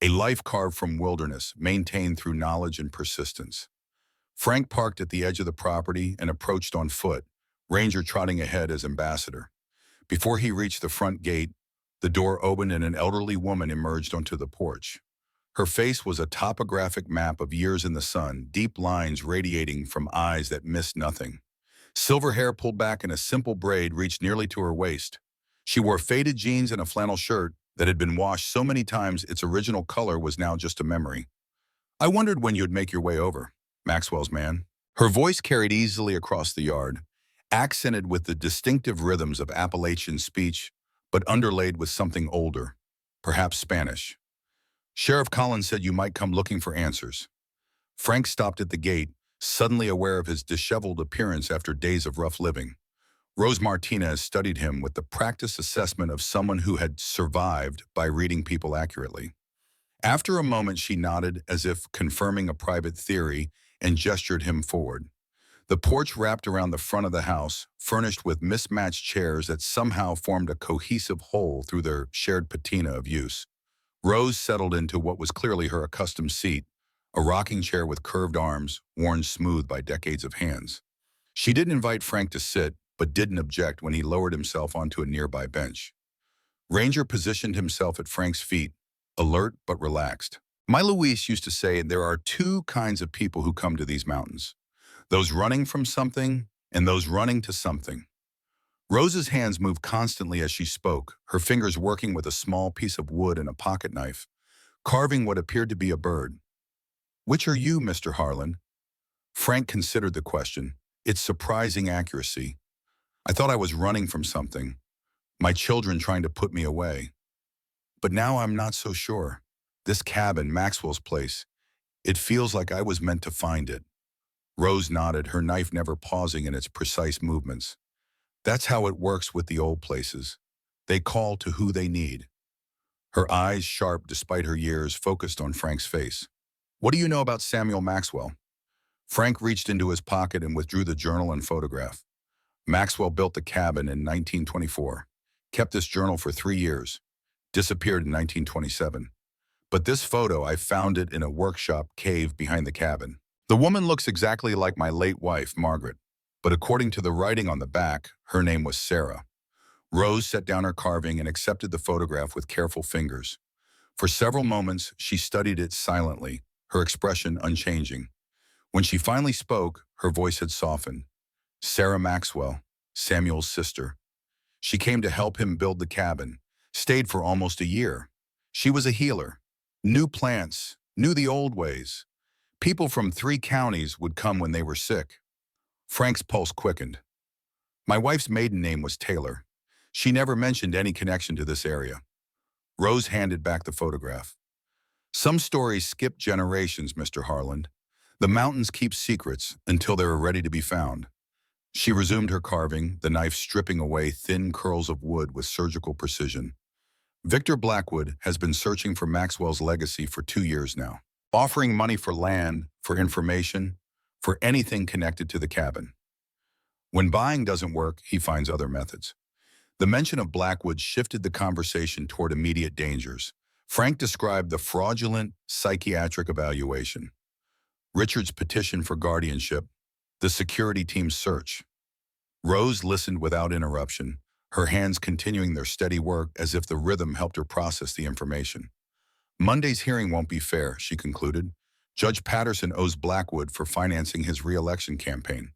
A life carved from wilderness, maintained through knowledge and persistence. Frank parked at the edge of the property and approached on foot, Ranger trotting ahead as ambassador. Before he reached the front gate, the door opened and an elderly woman emerged onto the porch. Her face was a topographic map of years in the sun, deep lines radiating from eyes that missed nothing. Silver hair pulled back in a simple braid reached nearly to her waist. She wore faded jeans and a flannel shirt that had been washed so many times its original color was now just a memory. I wondered when you'd make your way over, Maxwell's man. Her voice carried easily across the yard, accented with the distinctive rhythms of Appalachian speech, but underlaid with something older, perhaps Spanish. Sheriff Collins said you might come looking for answers. Frank stopped at the gate, suddenly aware of his disheveled appearance after days of rough living. Rose Martinez studied him with the practiced assessment of someone who had survived by reading people accurately. After a moment, she nodded as if confirming a private theory and gestured him forward. The porch wrapped around the front of the house, furnished with mismatched chairs that somehow formed a cohesive whole through their shared patina of use. Rose settled into what was clearly her accustomed seat, a rocking chair with curved arms, worn smooth by decades of hands. She didn't invite Frank to sit, but didn't object when he lowered himself onto a nearby bench. Ranger positioned himself at Frank's feet, alert but relaxed. My Luis used to say there are two kinds of people who come to these mountains, those running from something and those running to something. Rose's hands moved constantly as she spoke, her fingers working with a small piece of wood and a pocket knife, carving what appeared to be a bird. Which are you, Mr. Harlan? Frank considered the question, its surprising accuracy. I thought I was running from something, my children trying to put me away. But now I'm not so sure. This cabin, Maxwell's place, it feels like I was meant to find it. Rose nodded, her knife never pausing in its precise movements. That's how it works with the old places. They call to who they need. Her eyes, sharp despite her years, focused on Frank's face. What do you know about Samuel Maxwell? Frank reached into his pocket and withdrew the journal and photograph. Maxwell built the cabin in 1924, kept this journal for 3 years. disappeared in 1927. But this photo, I found it in a workshop cave behind the cabin. The woman looks exactly like my late wife, Margaret, but according to the writing on the back, her name was Sarah. Rose set down her carving and accepted the photograph with careful fingers. For several moments, she studied it silently, her expression unchanging. When she finally spoke, her voice had softened. Sarah Maxwell, Samuel's sister. She came to help him build the cabin, stayed for almost a year. She was a healer, knew plants, knew the old ways. People from 3 counties would come when they were sick. Frank's pulse quickened. My wife's maiden name was Taylor. She never mentioned any connection to this area. Rose handed back the photograph. Some stories skip generations, Mr. Harland. The mountains keep secrets until they are ready to be found. She resumed her carving, the knife stripping away thin curls of wood with surgical precision. Victor Blackwood has been searching for Maxwell's legacy for 2 years now, offering money for land, for information, for anything connected to the cabin. When buying doesn't work, he finds other methods. The mention of Blackwood shifted the conversation toward immediate dangers. Frank described the fraudulent psychiatric evaluation, Richard's petition for guardianship, the security team's search. Rose listened without interruption, her hands continuing their steady work as if the rhythm helped her process the information. Monday's hearing won't be fair, she concluded. Judge Patterson owes Blackwood for financing his re-election campaign.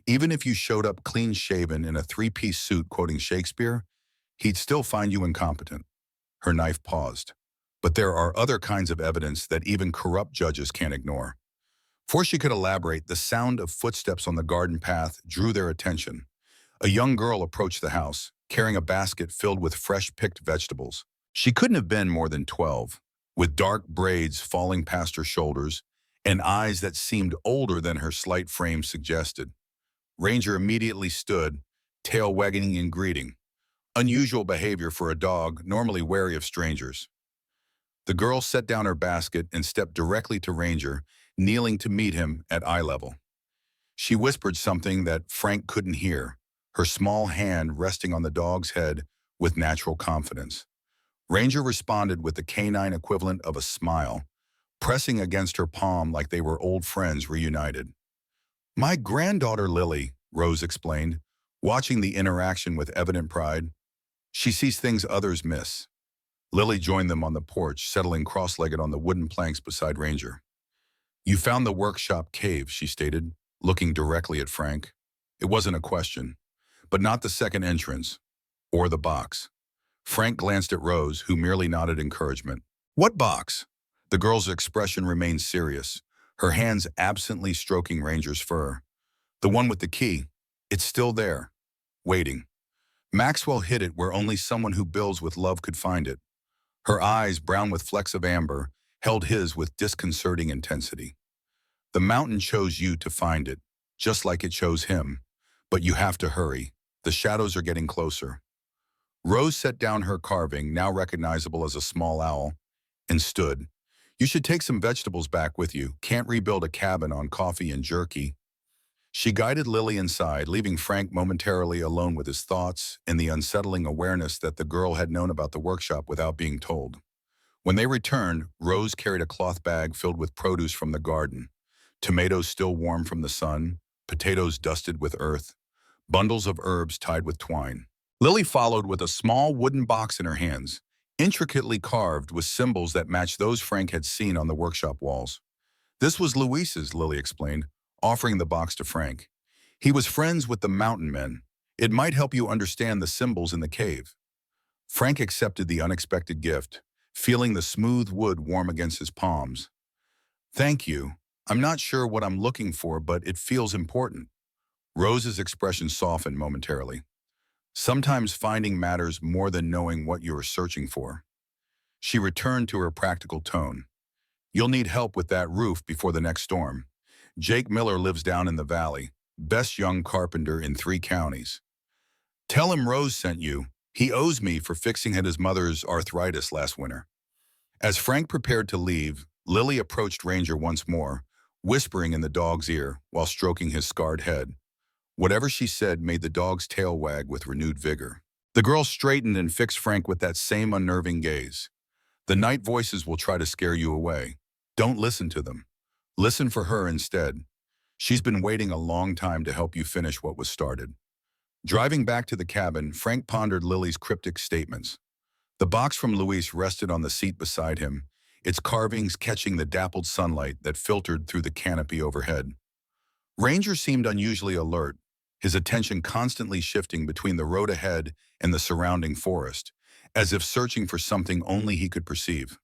Even if you showed up clean-shaven in a 3-piece suit quoting Shakespeare, he'd still find you incompetent. Her knife paused. But there are other kinds of evidence that even corrupt judges can't ignore. Before she could elaborate, the sound of footsteps on the garden path drew their attention. A young girl approached the house, carrying a basket filled with fresh-picked vegetables. She couldn't have been more than 12, with dark braids falling past her shoulders and eyes that seemed older than her slight frame suggested. Ranger immediately stood, tail wagging in greeting. Unusual behavior for a dog normally wary of strangers. The girl set down her basket and stepped directly to Ranger, kneeling to meet him at eye level. She whispered something that Frank couldn't hear, her small hand resting on the dog's head with natural confidence. Ranger responded with the canine equivalent of a smile, pressing against her palm like they were old friends reunited. My granddaughter Lily, Rose explained, watching the interaction with evident pride. She sees things others miss. Lily joined them on the porch, settling cross-legged on the wooden planks beside Ranger. You found the workshop cave, she stated, looking directly at Frank. It wasn't a question, but not the second entrance, or the box. Frank glanced at Rose, who merely nodded encouragement. What box? The girl's expression remained serious, her hands absently stroking Ranger's fur. The one with the key. It's still there, waiting. Maxwell hid it where only someone who builds with love could find it. Her eyes, brown with flecks of amber, held his with disconcerting intensity. The mountain chose you to find it, just like it chose him. But you have to hurry. The shadows are getting closer. Rose set down her carving, now recognizable as a small owl, and stood. You should take some vegetables back with you. Can't rebuild a cabin on coffee and jerky. She guided Lily inside, leaving Frank momentarily alone with his thoughts and the unsettling awareness that the girl had known about the workshop without being told. When they returned, Rose carried a cloth bag filled with produce from the garden, tomatoes still warm from the sun, potatoes dusted with earth, bundles of herbs tied with twine. Lily followed with a small wooden box in her hands, intricately carved with symbols that matched those Frank had seen on the workshop walls. This was Luis's, Lily explained, offering the box to Frank. He was friends with the mountain men. It might help you understand the symbols in the cave. Frank accepted the unexpected gift, feeling the smooth wood warm against his palms. Thank you. I'm not sure what I'm looking for, but it feels important. Rose's expression softened momentarily. Sometimes finding matters more than knowing what you are searching for. She returned to her practical tone. You'll need help with that roof before the next storm. Jake Miller lives down in the valley, best young carpenter in 3 counties. Tell him Rose sent you. He owes me for fixing his mother's arthritis last winter. As Frank prepared to leave, Lily approached Ranger once more, whispering in the dog's ear while stroking his scarred head. Whatever she said made the dog's tail wag with renewed vigor. The girl straightened and fixed Frank with that same unnerving gaze. The night voices will try to scare you away. Don't listen to them. Listen for her instead. She's been waiting a long time to help you finish what was started. Driving back to the cabin, Frank pondered Lily's cryptic statements. The box from Luis rested on the seat beside him, its carvings catching the dappled sunlight that filtered through the canopy overhead. Ranger seemed unusually alert, his attention constantly shifting between the road ahead and the surrounding forest, as if searching for something only he could perceive.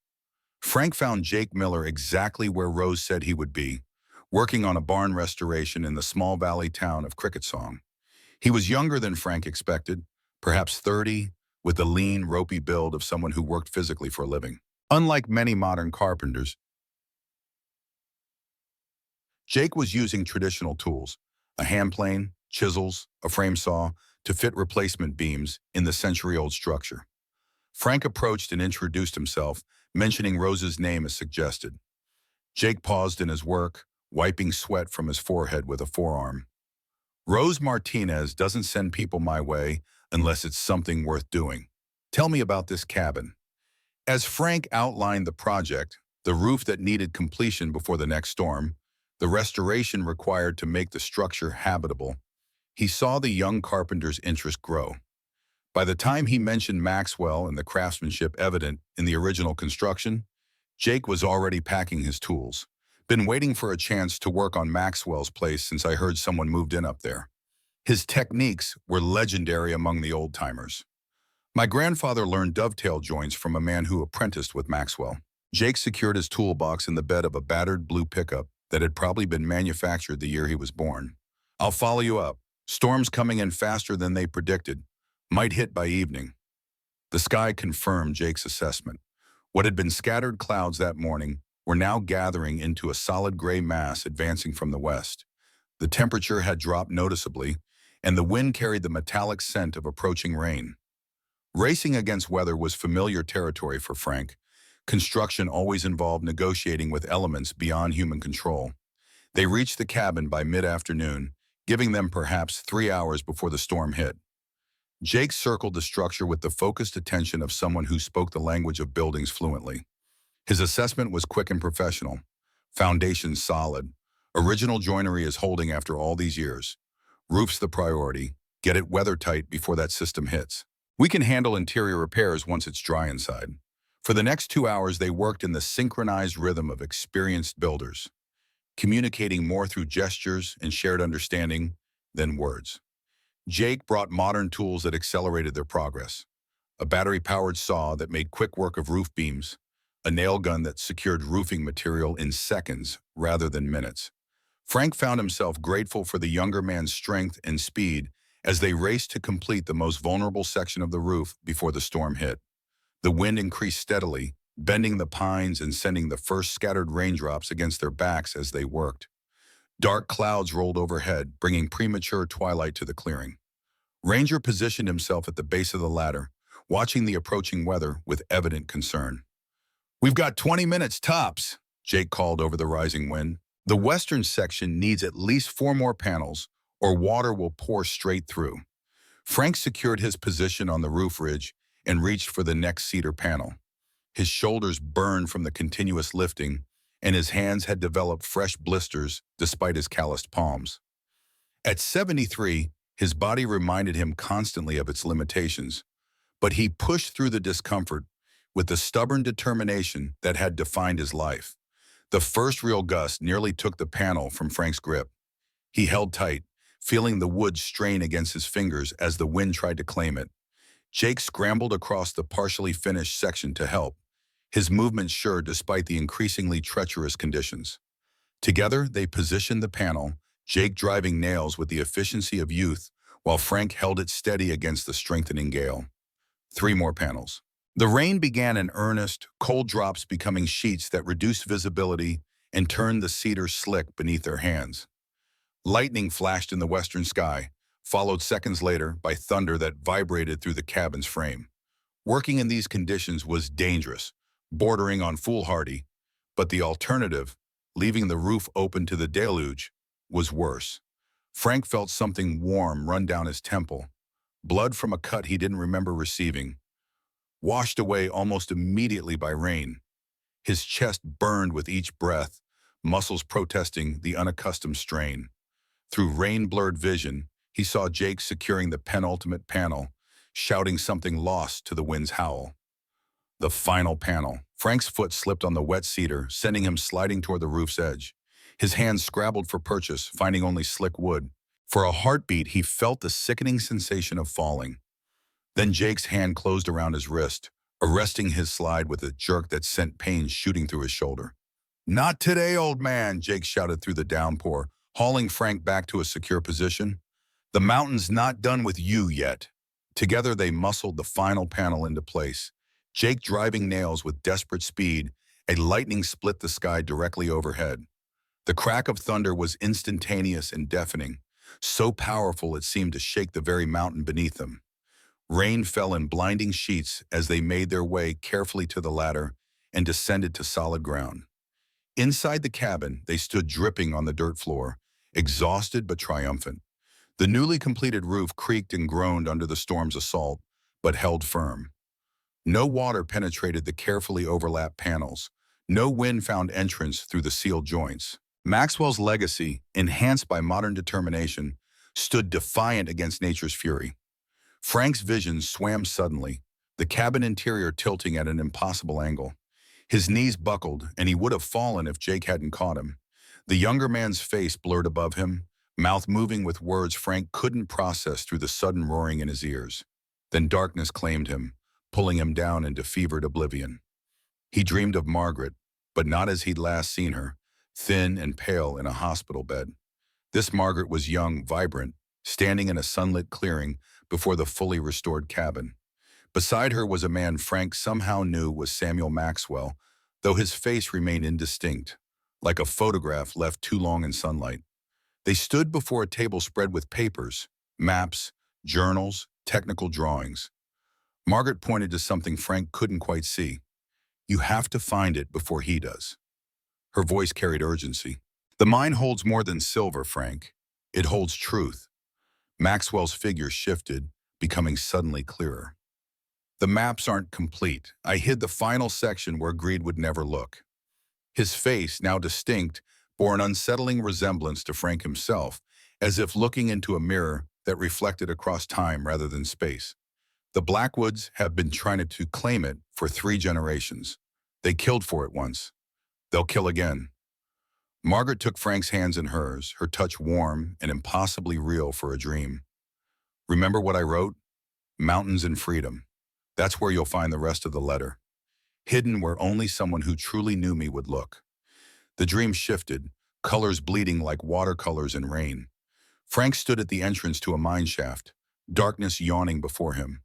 Frank found Jake Miller exactly where Rose said he would be, working on a barn restoration in the small valley town of Cricket Song. He was younger than Frank expected, perhaps 30, with the lean, ropey build of someone who worked physically for a living. Unlike many modern carpenters, Jake was using traditional tools, a hand plane, chisels, a frame saw, to fit replacement beams in the century-old structure. Frank approached and introduced himself, mentioning Rose's name as suggested. Jake paused in his work, wiping sweat from his forehead with a forearm. Rose Martinez doesn't send people my way unless it's something worth doing. Tell me about this cabin. As Frank outlined the project, the roof that needed completion before the next storm, the restoration required to make the structure habitable, he saw the young carpenter's interest grow. By the time he mentioned Maxwell and the craftsmanship evident in the original construction, Jake was already packing his tools. Been waiting for a chance to work on Maxwell's place since I heard someone moved in up there. His techniques were legendary among the old-timers. My grandfather learned dovetail joints from a man who apprenticed with Maxwell. Jake secured his toolbox in the bed of a battered blue pickup that had probably been manufactured the year he was born. I'll follow you up. Storms coming in faster than they predicted. Might hit by evening. The sky confirmed Jake's assessment. What had been scattered clouds that morning were now gathering into a solid gray mass advancing from the west. The temperature had dropped noticeably, and the wind carried the metallic scent of approaching rain. Racing against weather was familiar territory for Frank. Construction always involved negotiating with elements beyond human control. They reached the cabin by mid-afternoon, giving them perhaps 3 hours before the storm hit. Jake circled the structure with the focused attention of someone who spoke the language of buildings fluently. His assessment was quick and professional. Foundations solid. Original joinery is holding after all these years. Roof's the priority. Get it weather-tight before that system hits. We can handle interior repairs once it's dry inside. For the next 2 hours, they worked in the synchronized rhythm of experienced builders, communicating more through gestures and shared understanding than words. Jake brought modern tools that accelerated their progress. A battery-powered saw that made quick work of roof beams, a nail gun that secured roofing material in seconds rather than minutes. Frank found himself grateful for the younger man's strength and speed as they raced to complete the most vulnerable section of the roof before the storm hit. The wind increased steadily, bending the pines and sending the first scattered raindrops against their backs as they worked. Dark clouds rolled overhead, bringing premature twilight to the clearing. Ranger positioned himself at the base of the ladder, watching the approaching weather with evident concern. "We've got 20 minutes tops," Jake called over the rising wind. "The western section needs at least 4 more panels, or water will pour straight through." Frank secured his position on the roof ridge and reached for the next cedar panel. His shoulders burned from the continuous lifting, and his hands had developed fresh blisters despite his calloused palms. At 73, his body reminded him constantly of its limitations, but he pushed through the discomfort with the stubborn determination that had defined his life. The first real gust nearly took the panel from Frank's grip. He held tight, feeling the wood strain against his fingers as the wind tried to claim it. Jake scrambled across the partially finished section to help, his movement sure despite the increasingly treacherous conditions. Together, they positioned the panel, Jake driving nails with the efficiency of youth, while Frank held it steady against the strengthening gale. 3 more panels. The rain began in earnest, cold drops becoming sheets that reduced visibility and turned the cedar slick beneath their hands. Lightning flashed in the western sky, followed seconds later by thunder that vibrated through the cabin's frame. Working in these conditions was dangerous, bordering on foolhardy, but the alternative, leaving the roof open to the deluge, was worse. Frank felt something warm run down his temple, blood from a cut he didn't remember receiving, washed away almost immediately by rain. His chest burned with each breath, muscles protesting the unaccustomed strain. Through rain-blurred vision, he saw Jake securing the penultimate panel, shouting something lost to the wind's howl. The final panel. Frank's foot slipped on the wet cedar, sending him sliding toward the roof's edge. His hands scrabbled for purchase, finding only slick wood. For a heartbeat, he felt the sickening sensation of falling. Then Jake's hand closed around his wrist, arresting his slide with a jerk that sent pain shooting through his shoulder. "Not today, old man," Jake shouted through the downpour, hauling Frank back to a secure position. "The mountain's not done with you yet." Together they muscled the final panel into place. Jake driving nails with desperate speed, a lightning split the sky directly overhead. The crack of thunder was instantaneous and deafening, so powerful it seemed to shake the very mountain beneath them. Rain fell in blinding sheets as they made their way carefully to the ladder and descended to solid ground. Inside the cabin, they stood dripping on the dirt floor, exhausted but triumphant. The newly completed roof creaked and groaned under the storm's assault, but held firm. No water penetrated the carefully overlapped panels. No wind found entrance through the sealed joints. Maxwell's legacy, enhanced by modern determination, stood defiant against nature's fury. Frank's vision swam suddenly, the cabin interior tilting at an impossible angle. His knees buckled, and he would have fallen if Jake hadn't caught him. The younger man's face blurred above him, mouth moving with words Frank couldn't process through the sudden roaring in his ears. Then darkness claimed him, pulling him down into fevered oblivion. He dreamed of Margaret, but not as he'd last seen her, thin and pale in a hospital bed. This Margaret was young, vibrant, standing in a sunlit clearing before the fully restored cabin. Beside her was a man Frank somehow knew was Samuel Maxwell, though his face remained indistinct, like a photograph left too long in sunlight. They stood before a table spread with papers, maps, journals, technical drawings. Margaret pointed to something Frank couldn't quite see. "You have to find it before he does." Her voice carried urgency. "The mine holds more than silver, Frank. It holds truth." Maxwell's figure shifted, becoming suddenly clearer. "The maps aren't complete. I hid the final section where greed would never look." His face, now distinct, bore an unsettling resemblance to Frank himself, as if looking into a mirror that reflected across time rather than space. "The Blackwoods have been trying to claim it for 3 generations. They killed for it once. They'll kill again." Margaret took Frank's hands in hers, her touch warm and impossibly real for a dream. "Remember what I wrote? Mountains and freedom. That's where you'll find the rest of the letter. Hidden where only someone who truly knew me would look." The dream shifted, colors bleeding like watercolors in rain. Frank stood at the entrance to a mine shaft, darkness yawning before him.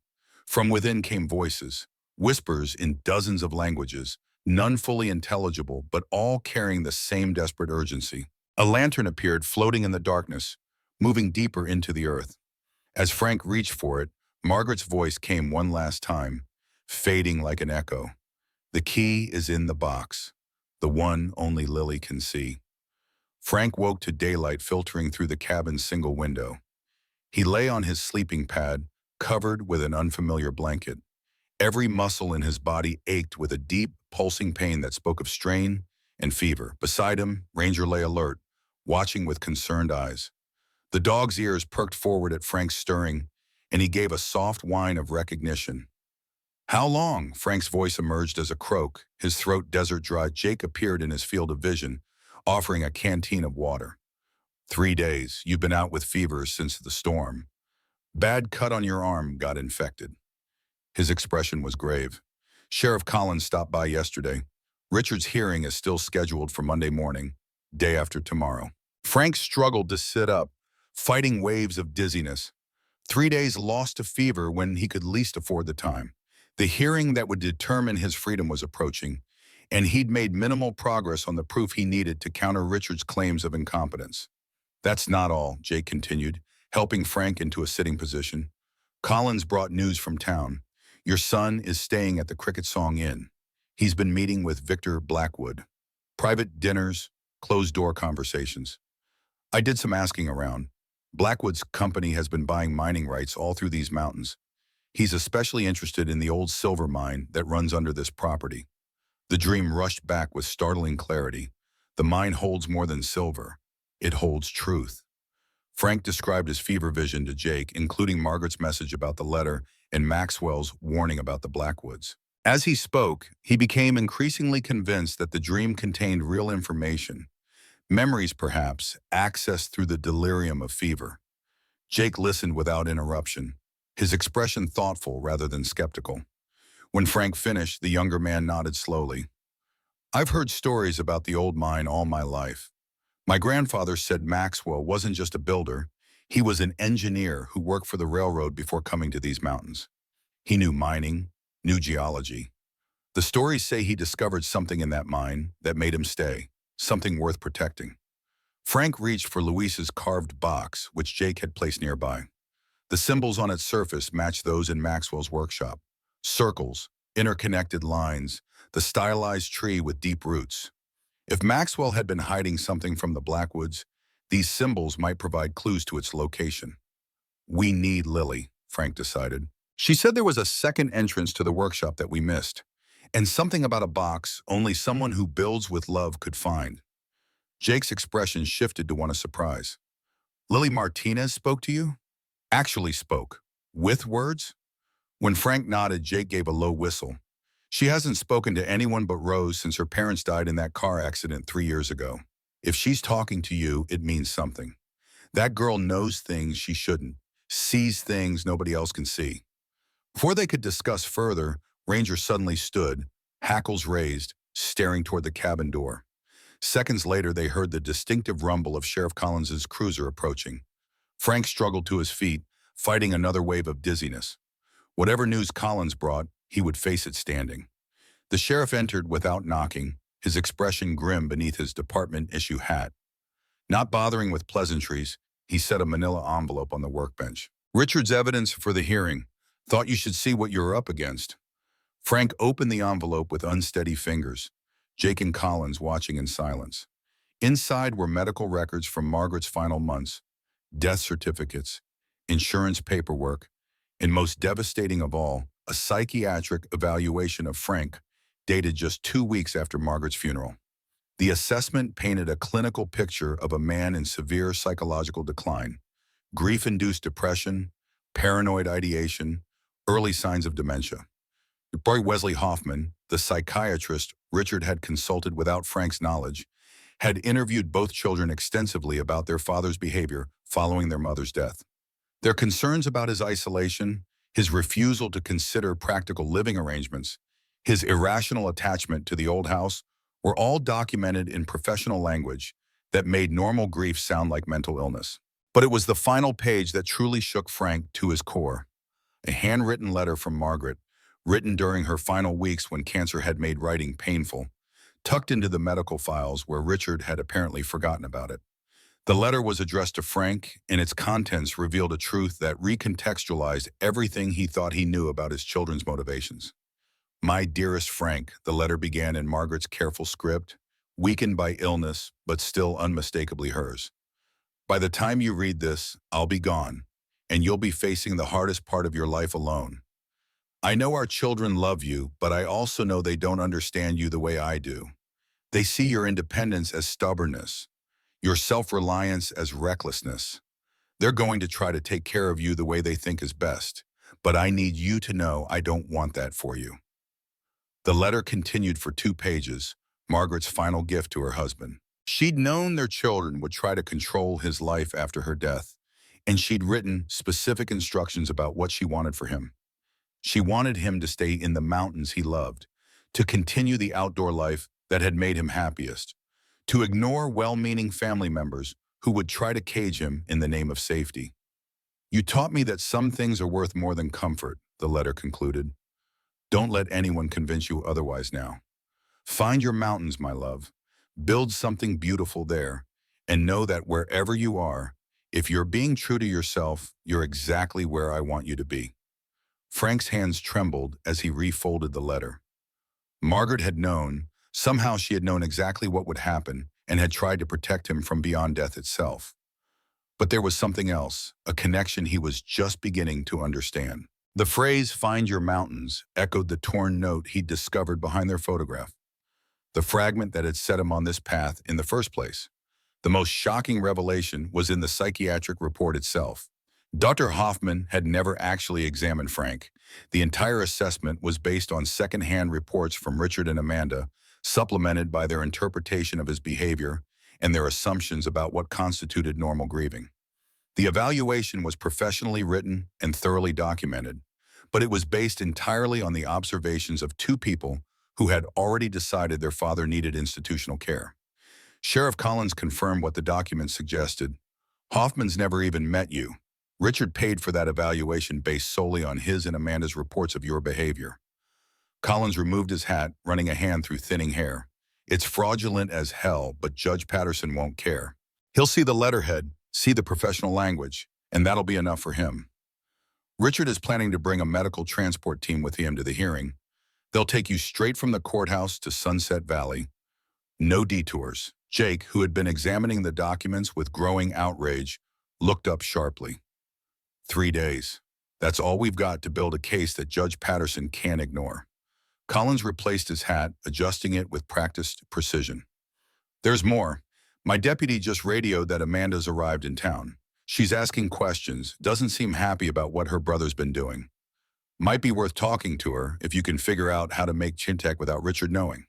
From within came voices, whispers in dozens of languages, none fully intelligible, but all carrying the same desperate urgency. A lantern appeared floating in the darkness, moving deeper into the earth. As Frank reached for it, Margaret's voice came one last time, fading like an echo. "The key is in the box, the one only Lily can see." Frank woke to daylight filtering through the cabin's single window. He lay on his sleeping pad, covered with an unfamiliar blanket. Every muscle in his body ached with a deep, pulsing pain that spoke of strain and fever. Beside him, Ranger lay alert, watching with concerned eyes. The dog's ears perked forward at Frank's stirring, and he gave a soft whine of recognition. "How long?" Frank's voice emerged as a croak, his throat desert dry. Jake appeared in his field of vision, offering a canteen of water. 3 days. You've been out with fever since the storm. Bad cut on your arm got infected." His expression was grave. "Sheriff Collins stopped by yesterday. Richard's hearing is still scheduled for Monday morning, day after tomorrow." Frank struggled to sit up, fighting waves of dizziness. 3 days lost to fever when he could least afford the time. The hearing that would determine his freedom was approaching, and he'd made minimal progress on the proof he needed to counter Richard's claims of incompetence. "That's not all," Jake continued, helping Frank into a sitting position. "Collins brought news from town. Your son is staying at the Cricket Song Inn. He's been meeting with Victor Blackwood. Private dinners, closed-door conversations. I did some asking around. Blackwood's company has been buying mining rights all through these mountains. He's especially interested in the old silver mine that runs under this property. The dream rushed back with startling clarity. The mine holds more than silver. It holds truth. Frank described his fever vision to Jake, including Margaret's message about the letter and Maxwell's warning about the Blackwoods. As he spoke, he became increasingly convinced that the dream contained real information. Memories, perhaps, accessed through the delirium of fever. Jake listened without interruption, his expression thoughtful rather than skeptical. When Frank finished, the younger man nodded slowly. "I've heard stories about the old mine all my life. My grandfather said Maxwell wasn't just a builder, he was an engineer who worked for the railroad before coming to these mountains. He knew mining, knew geology. The stories say he discovered something in that mine that made him stay, something worth protecting." Frank reached for Luis's carved box, which Jake had placed nearby. The symbols on its surface matched those in Maxwell's workshop. Circles, interconnected lines, the stylized tree with deep roots. If Maxwell had been hiding something from the Blackwoods, these symbols might provide clues to its location. "We need Lily," Frank decided. "She said there was a second entrance to the workshop that we missed, and something about a box only someone who builds with love could find." Jake's expression shifted to one of surprise. "Lily Martinez spoke to you?" "Actually spoke. With words?" When Frank nodded, Jake gave a low whistle. "She hasn't spoken to anyone but Rose since her parents died in that car accident 3 years ago. If she's talking to you, it means something. That girl knows things she shouldn't, sees things nobody else can see." Before they could discuss further, Ranger suddenly stood, hackles raised, staring toward the cabin door. Seconds later, they heard the distinctive rumble of Sheriff Collins's cruiser approaching. Frank struggled to his feet, fighting another wave of dizziness. Whatever news Collins brought, he would face it standing. The sheriff entered without knocking, his expression grim beneath his department-issue hat. Not bothering with pleasantries, he set a manila envelope on the workbench. "Richard's evidence for the hearing. Thought you should see what you're up against." Frank opened the envelope with unsteady fingers, Jake and Collins watching in silence. Inside were medical records from Margaret's final months, death certificates, insurance paperwork, and most devastating of all, a psychiatric evaluation of Frank, dated just 2 weeks after Margaret's funeral. The assessment painted a clinical picture of a man in severe psychological decline, grief-induced depression, paranoid ideation, early signs of dementia. Dr. Wesley Hoffman, the psychiatrist Richard had consulted without Frank's knowledge, had interviewed both children extensively about their father's behavior following their mother's death. Their concerns about his isolation, his refusal to consider practical living arrangements, his irrational attachment to the old house were all documented in professional language that made normal grief sound like mental illness. But it was the final page that truly shook Frank to his core. A handwritten letter from Margaret, written during her final weeks when cancer had made writing painful, tucked into the medical files where Richard had apparently forgotten about it. The letter was addressed to Frank, and its contents revealed a truth that recontextualized everything he thought he knew about his children's motivations. "My dearest Frank," the letter began in Margaret's careful script, weakened by illness, but still unmistakably hers. "By the time you read this, I'll be gone, and you'll be facing the hardest part of your life alone. I know our children love you, but I also know they don't understand you the way I do. They see your independence as stubbornness, your self-reliance as recklessness. They're going to try to take care of you the way they think is best, but I need you to know I don't want that for you." The letter continued for 2 pages, Margaret's final gift to her husband. She'd known their children would try to control his life after her death, and she'd written specific instructions about what she wanted for him. She wanted him to stay in the mountains he loved, to continue the outdoor life that had made him happiest, to ignore well-meaning family members who would try to cage him in the name of safety. "You taught me that some things are worth more than comfort," the letter concluded. "Don't let anyone convince you otherwise now. Find your mountains, my love. Build something beautiful there, and know that wherever you are, if you're being true to yourself, you're exactly where I want you to be." Frank's hands trembled as he refolded the letter. Margaret had known, somehow she had known exactly what would happen and had tried to protect him from beyond death itself. But there was something else, a connection he was just beginning to understand. The phrase, "find your mountains," echoed the torn note he'd discovered behind their photograph, the fragment that had set him on this path in the first place. The most shocking revelation was in the psychiatric report itself. Dr. Hoffman had never actually examined Frank. The entire assessment was based on second-hand reports from Richard and Amanda, supplemented by their interpretation of his behavior and their assumptions about what constituted normal grieving. The evaluation was professionally written and thoroughly documented, but it was based entirely on the observations of two people who had already decided their father needed institutional care. Sheriff Collins confirmed what the document suggested. "Hoffman's never even met you. Richard paid for that evaluation based solely on his and Amanda's reports of your behavior." Collins removed his hat, running a hand through thinning hair. "It's fraudulent as hell, but Judge Patterson won't care. He'll see the letterhead, see the professional language, and that'll be enough for him." Richard is planning to bring a medical transport team with him to the hearing. They'll take you straight from the courthouse to Sunset Valley. No detours. Jake, who had been examining the documents with growing outrage, looked up sharply. 3 days. That's all we've got to build a case that Judge Patterson can't ignore. Collins replaced his hat, adjusting it with practiced precision. "There's more. My deputy just radioed that Amanda's arrived in town. She's asking questions, doesn't seem happy about what her brother's been doing. Might be worth talking to her if you can figure out how to make Chintek without Richard knowing."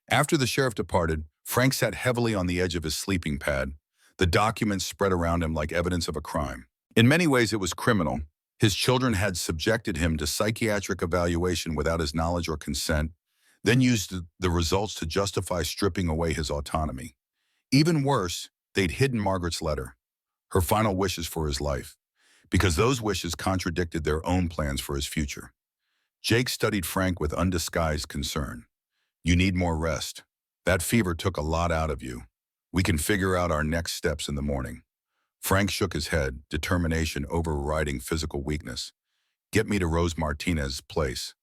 After the sheriff departed, Frank sat heavily on the edge of his sleeping pad. The documents spread around him like evidence of a crime. In many ways, it was criminal. His children had subjected him to psychiatric evaluation without his knowledge or consent, then used the results to justify stripping away his autonomy. Even worse, they'd hidden Margaret's letter, her final wishes for his life, because those wishes contradicted their own plans for his future. Jake studied Frank with undisguised concern. "You need more rest. That fever took a lot out of you. We can figure out our next steps in the morning." Frank shook his head, determination overriding physical weakness. "Get me to Rose Martinez's place.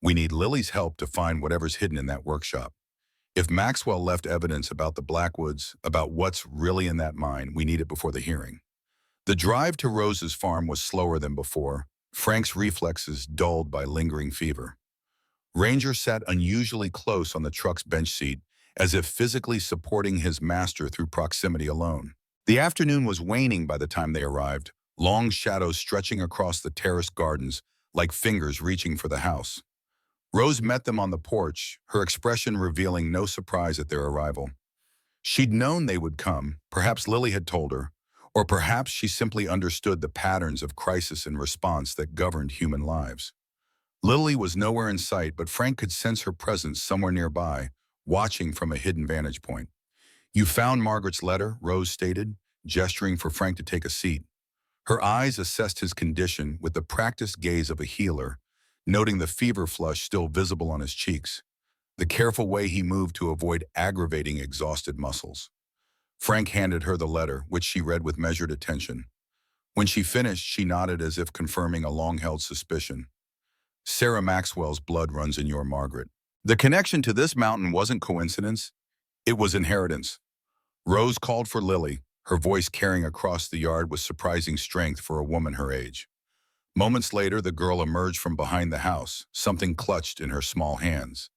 We need Lily's help to find whatever's hidden in that workshop. If Maxwell left evidence about the Blackwoods, about what's really in that mine, we need it before the hearing." The drive to Rose's farm was slower than before, Frank's reflexes dulled by lingering fever. Ranger sat unusually close on the truck's bench seat, as if physically supporting his master through proximity alone. The afternoon was waning by the time they arrived, long shadows stretching across the terraced gardens like fingers reaching for the house. Rose met them on the porch, her expression revealing no surprise at their arrival. She'd known they would come, perhaps Lily had told her, or perhaps she simply understood the patterns of crisis and response that governed human lives. Lily was nowhere in sight, but Frank could sense her presence somewhere nearby, watching from a hidden vantage point. "You found Margaret's letter," Rose stated, gesturing for Frank to take a seat. Her eyes assessed his condition with the practiced gaze of a healer, noting the fever flush still visible on his cheeks, the careful way he moved to avoid aggravating exhausted muscles. Frank handed her the letter, which she read with measured attention. When she finished, she nodded as if confirming a long-held suspicion. "Sarah Maxwell's blood runs in your Margaret." The connection to this mountain wasn't coincidence, it was inheritance. Rose called for Lily, her voice carrying across the yard with surprising strength for a woman her age. Moments later, the girl emerged from behind the house, something clutched in her small hands.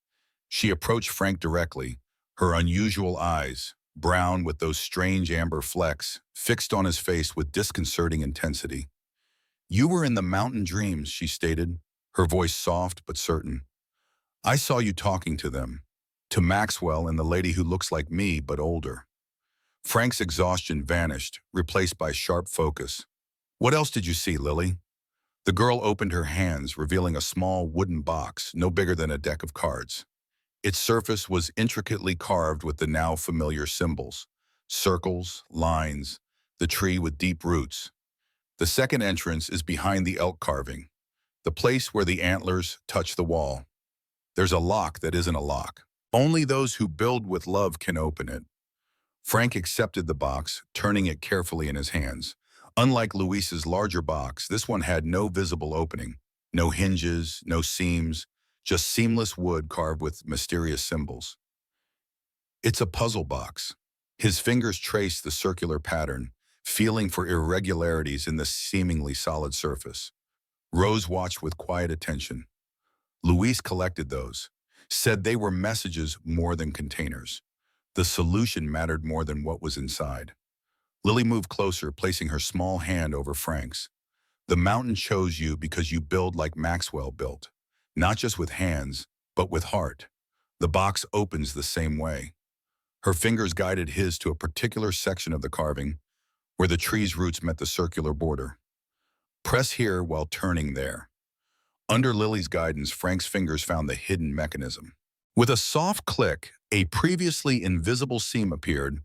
She approached Frank directly, her unusual eyes, brown with those strange amber flecks, fixed on his face with disconcerting intensity. "You were in the mountain dreams," she stated, her voice soft but certain. "I saw you talking to them, to Maxwell and the lady who looks like me but older." Frank's exhaustion vanished, replaced by sharp focus. "What else did you see, Lily?" The girl opened her hands, revealing a small wooden box, no bigger than a deck of cards. Its surface was intricately carved with the now familiar symbols: circles, lines, the tree with deep roots. "The second entrance is behind the elk carving, the place where the antlers touch the wall. There's a lock that isn't a lock. Only those who build with love can open it." Frank accepted the box, turning it carefully in his hands. Unlike Luis's larger box, this one had no visible opening, no hinges, no seams, just seamless wood carved with mysterious symbols. "It's a puzzle box." His fingers traced the circular pattern, feeling for irregularities in the seemingly solid surface. Rose watched with quiet attention. Luis collected those, said they were messages more than containers. The solution mattered more than what was inside. Lily moved closer, placing her small hand over Frank's. The mountain chose you because you build like Maxwell built, not just with hands, but with heart. The box opens the same way. Her fingers guided his to a particular section of the carving, where the tree's roots met the circular border. Press here while turning there. Under Lily's guidance, Frank's fingers found the hidden mechanism. With a soft click, a previously invisible seam appeared,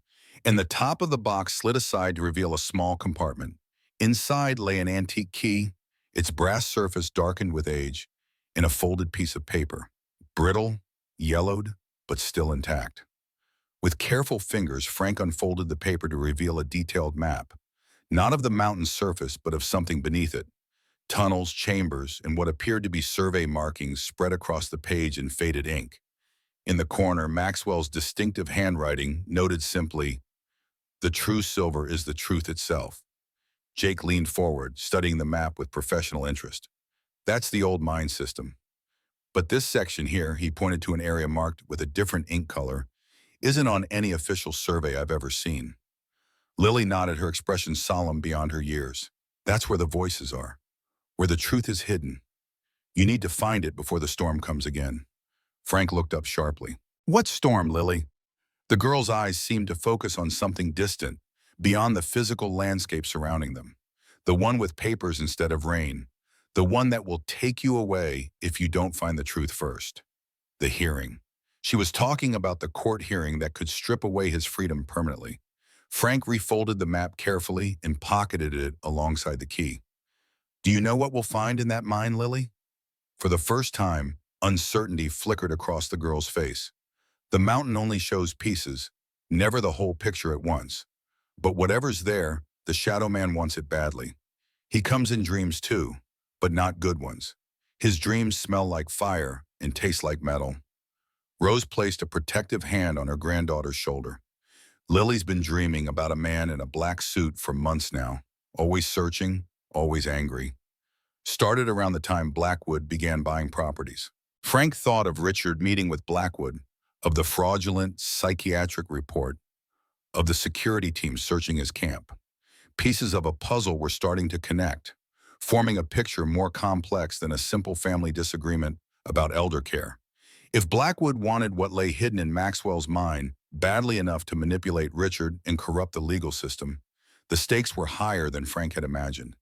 and the top of the box slid aside to reveal a small compartment. Inside lay an antique key, its brass surface darkened with age, and a folded piece of paper. Brittle, yellowed, but still intact. With careful fingers, Frank unfolded the paper to reveal a detailed map, not of the mountain's surface, but of something beneath it. Tunnels, chambers, and what appeared to be survey markings spread across the page in faded ink. In the corner, Maxwell's distinctive handwriting noted simply, "The true silver is the truth itself." Jake leaned forward, studying the map with professional interest. "That's the old mine system. But this section here," he pointed to an area marked with a different ink color, "isn't on any official survey I've ever seen." Lily nodded, her expression solemn beyond her years. "That's where the voices are, where the truth is hidden. You need to find it before the storm comes again." Frank looked up sharply. "What storm, Lily?" The girl's eyes seemed to focus on something distant, beyond the physical landscape surrounding them. The one with papers instead of rain. The one that will take you away if you don't find the truth first. The hearing. She was talking about the court hearing that could strip away his freedom permanently. Frank refolded the map carefully and pocketed it alongside the key. "Do you know what we'll find in that mine, Lily?" For the first time, uncertainty flickered across the girl's face. The mountain only shows pieces, never the whole picture at once. But whatever's there, the Shadow Man wants it badly. He comes in dreams too, but not good ones. His dreams smell like fire and taste like metal. Rose placed a protective hand on her granddaughter's shoulder. "Lily's been dreaming about a man in a black suit for months now, always searching, always angry. Started around the time Blackwood began buying properties." Frank thought of Richard meeting with Blackwood, of the fraudulent psychiatric report, of the security team searching his camp. Pieces of a puzzle were starting to connect, forming a picture more complex than a simple family disagreement about elder care. If Blackwood wanted what lay hidden in Maxwell's mind badly enough to manipulate Richard and corrupt the legal system, the stakes were higher than Frank had imagined.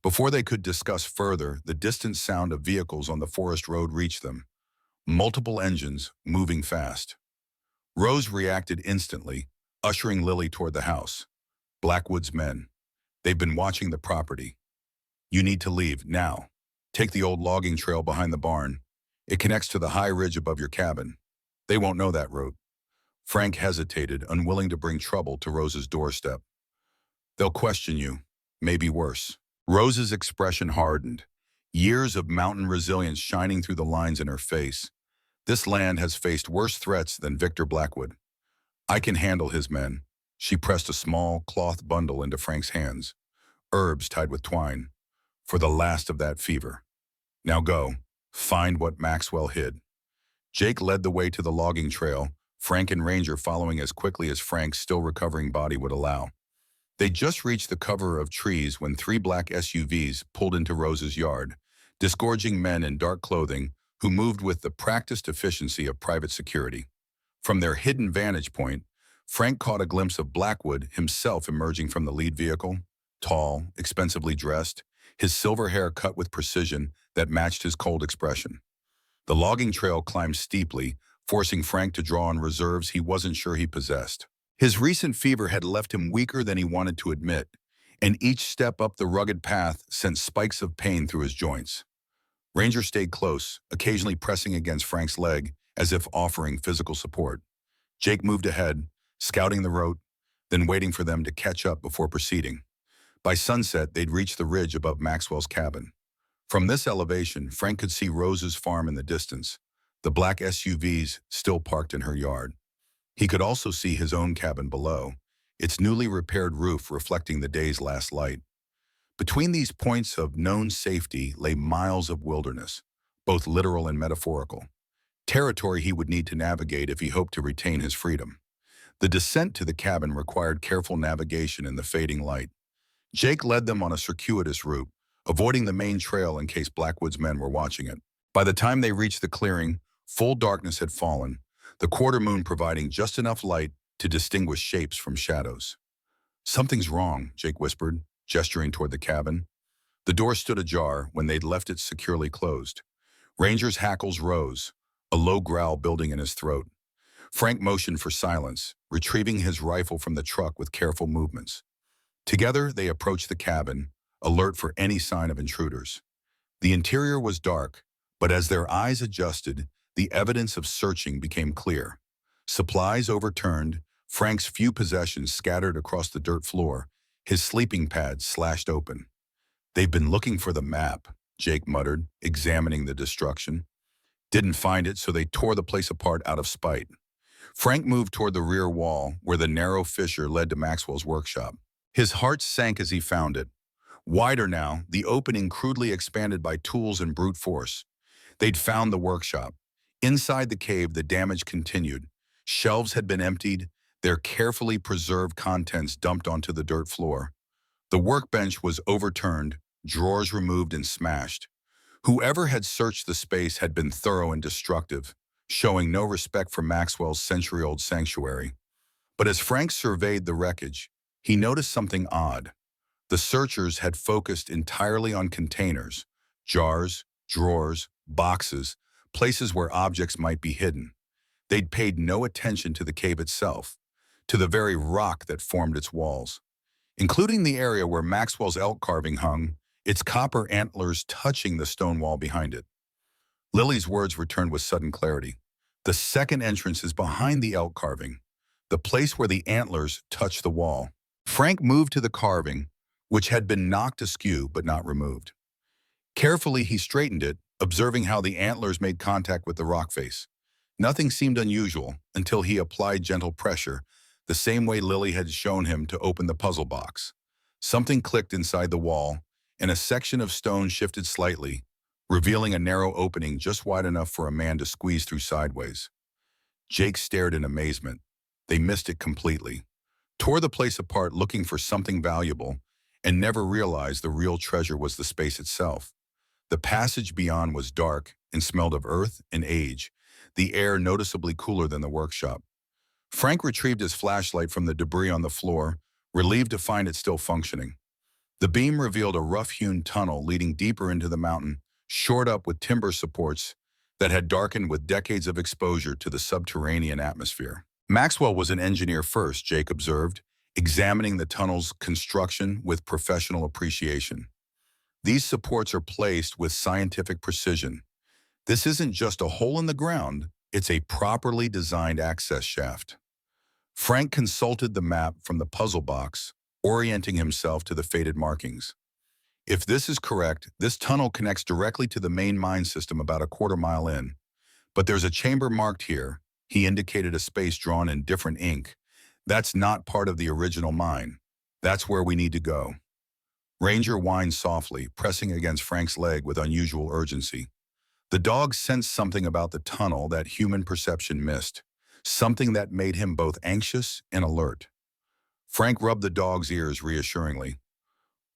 Before they could discuss further, the distant sound of vehicles on the forest road reached them. Multiple engines, moving fast. Rose reacted instantly, ushering Lily toward the house. "Blackwood's men. They've been watching the property. You need to leave, now. Take the old logging trail behind the barn. It connects to the high ridge above your cabin. They won't know that route." Frank hesitated, unwilling to bring trouble to Rose's doorstep. "They'll question you, maybe worse." Rose's expression hardened, years of mountain resilience shining through the lines in her face. "This land has faced worse threats than Victor Blackwood. I can handle his men." She pressed a small cloth bundle into Frank's hands, herbs tied with twine, "for the last of that fever. Now go, find what Maxwell hid." Jake led the way to the logging trail, Frank and Ranger following as quickly as Frank's still recovering body would allow. They just reached the cover of trees when 3 black SUVs pulled into Rose's yard, disgorging men in dark clothing who moved with the practiced efficiency of private security. From their hidden vantage point, Frank caught a glimpse of Blackwood himself emerging from the lead vehicle, tall, expensively dressed, his silver hair cut with precision that matched his cold expression. The logging trail climbed steeply, forcing Frank to draw on reserves he wasn't sure he possessed. His recent fever had left him weaker than he wanted to admit, and each step up the rugged path sent spikes of pain through his joints. Ranger stayed close, occasionally pressing against Frank's leg as if offering physical support. Jake moved ahead, scouting the route, then waiting for them to catch up before proceeding. By sunset, they'd reached the ridge above Maxwell's cabin. From this elevation, Frank could see Rose's farm in the distance, the black SUVs still parked in her yard. He could also see his own cabin below, its newly repaired roof reflecting the day's last light. Between these points of known safety lay miles of wilderness, both literal and metaphorical, territory he would need to navigate if he hoped to retain his freedom. The descent to the cabin required careful navigation in the fading light. Jake led them on a circuitous route, avoiding the main trail in case Blackwood's men were watching it. By the time they reached the clearing, full darkness had fallen, the quarter moon providing just enough light to distinguish shapes from shadows. "Something's wrong," Jake whispered, gesturing toward the cabin. The door stood ajar when they'd left it securely closed. Ranger's hackles rose, a low growl building in his throat. Frank motioned for silence, retrieving his rifle from the truck with careful movements. Together, they approached the cabin, alert for any sign of intruders. The interior was dark, but as their eyes adjusted, the evidence of searching became clear. Supplies overturned, Frank's few possessions scattered across the dirt floor, his sleeping pad slashed open. "They've been looking for the map," Jake muttered, examining the destruction. "Didn't find it, so they tore the place apart out of spite." Frank moved toward the rear wall, where the narrow fissure led to Maxwell's workshop. His heart sank as he found it. Wider now, the opening crudely expanded by tools and brute force. They'd found the workshop. Inside the cave, the damage continued. Shelves had been emptied, their carefully preserved contents dumped onto the dirt floor. The workbench was overturned, drawers removed and smashed. Whoever had searched the space had been thorough and destructive, showing no respect for Maxwell's century-old sanctuary. But as Frank surveyed the wreckage, he noticed something odd. The searchers had focused entirely on containers, jars, drawers, boxes, places where objects might be hidden. They'd paid no attention to the cave itself, to the very rock that formed its walls, including the area where Maxwell's elk carving hung, its copper antlers touching the stone wall behind it. Lily's words returned with sudden clarity. "The second entrance is behind the elk carving, the place where the antlers touch the wall." Frank moved to the carving, which had been knocked askew but not removed. Carefully, he straightened it, observing how the antlers made contact with the rock face. Nothing seemed unusual until he applied gentle pressure, the same way Lily had shown him to open the puzzle box. Something clicked inside the wall, and a section of stone shifted slightly, revealing a narrow opening just wide enough for a man to squeeze through sideways. Jake stared in amazement. They missed it completely, tore the place apart looking for something valuable, and never realized the real treasure was the space itself. The passage beyond was dark and smelled of earth and age, the air noticeably cooler than the workshop. Frank retrieved his flashlight from the debris on the floor, relieved to find it still functioning. The beam revealed a rough-hewn tunnel leading deeper into the mountain, shored up with timber supports that had darkened with decades of exposure to the subterranean atmosphere. Maxwell was an engineer first, Jake observed, examining the tunnel's construction with professional appreciation. "These supports are placed with scientific precision. This isn't just a hole in the ground, it's a properly designed access shaft." Frank consulted the map from the puzzle box, orienting himself to the faded markings. "If this is correct, this tunnel connects directly to the main mine system about a quarter-mile in. But there's a chamber marked here." He indicated a space drawn in different ink. "That's not part of the original mine. That's where we need to go." Ranger whined softly, pressing against Frank's leg with unusual urgency. The dog sensed something about the tunnel that human perception missed, something that made him both anxious and alert. Frank rubbed the dog's ears reassuringly.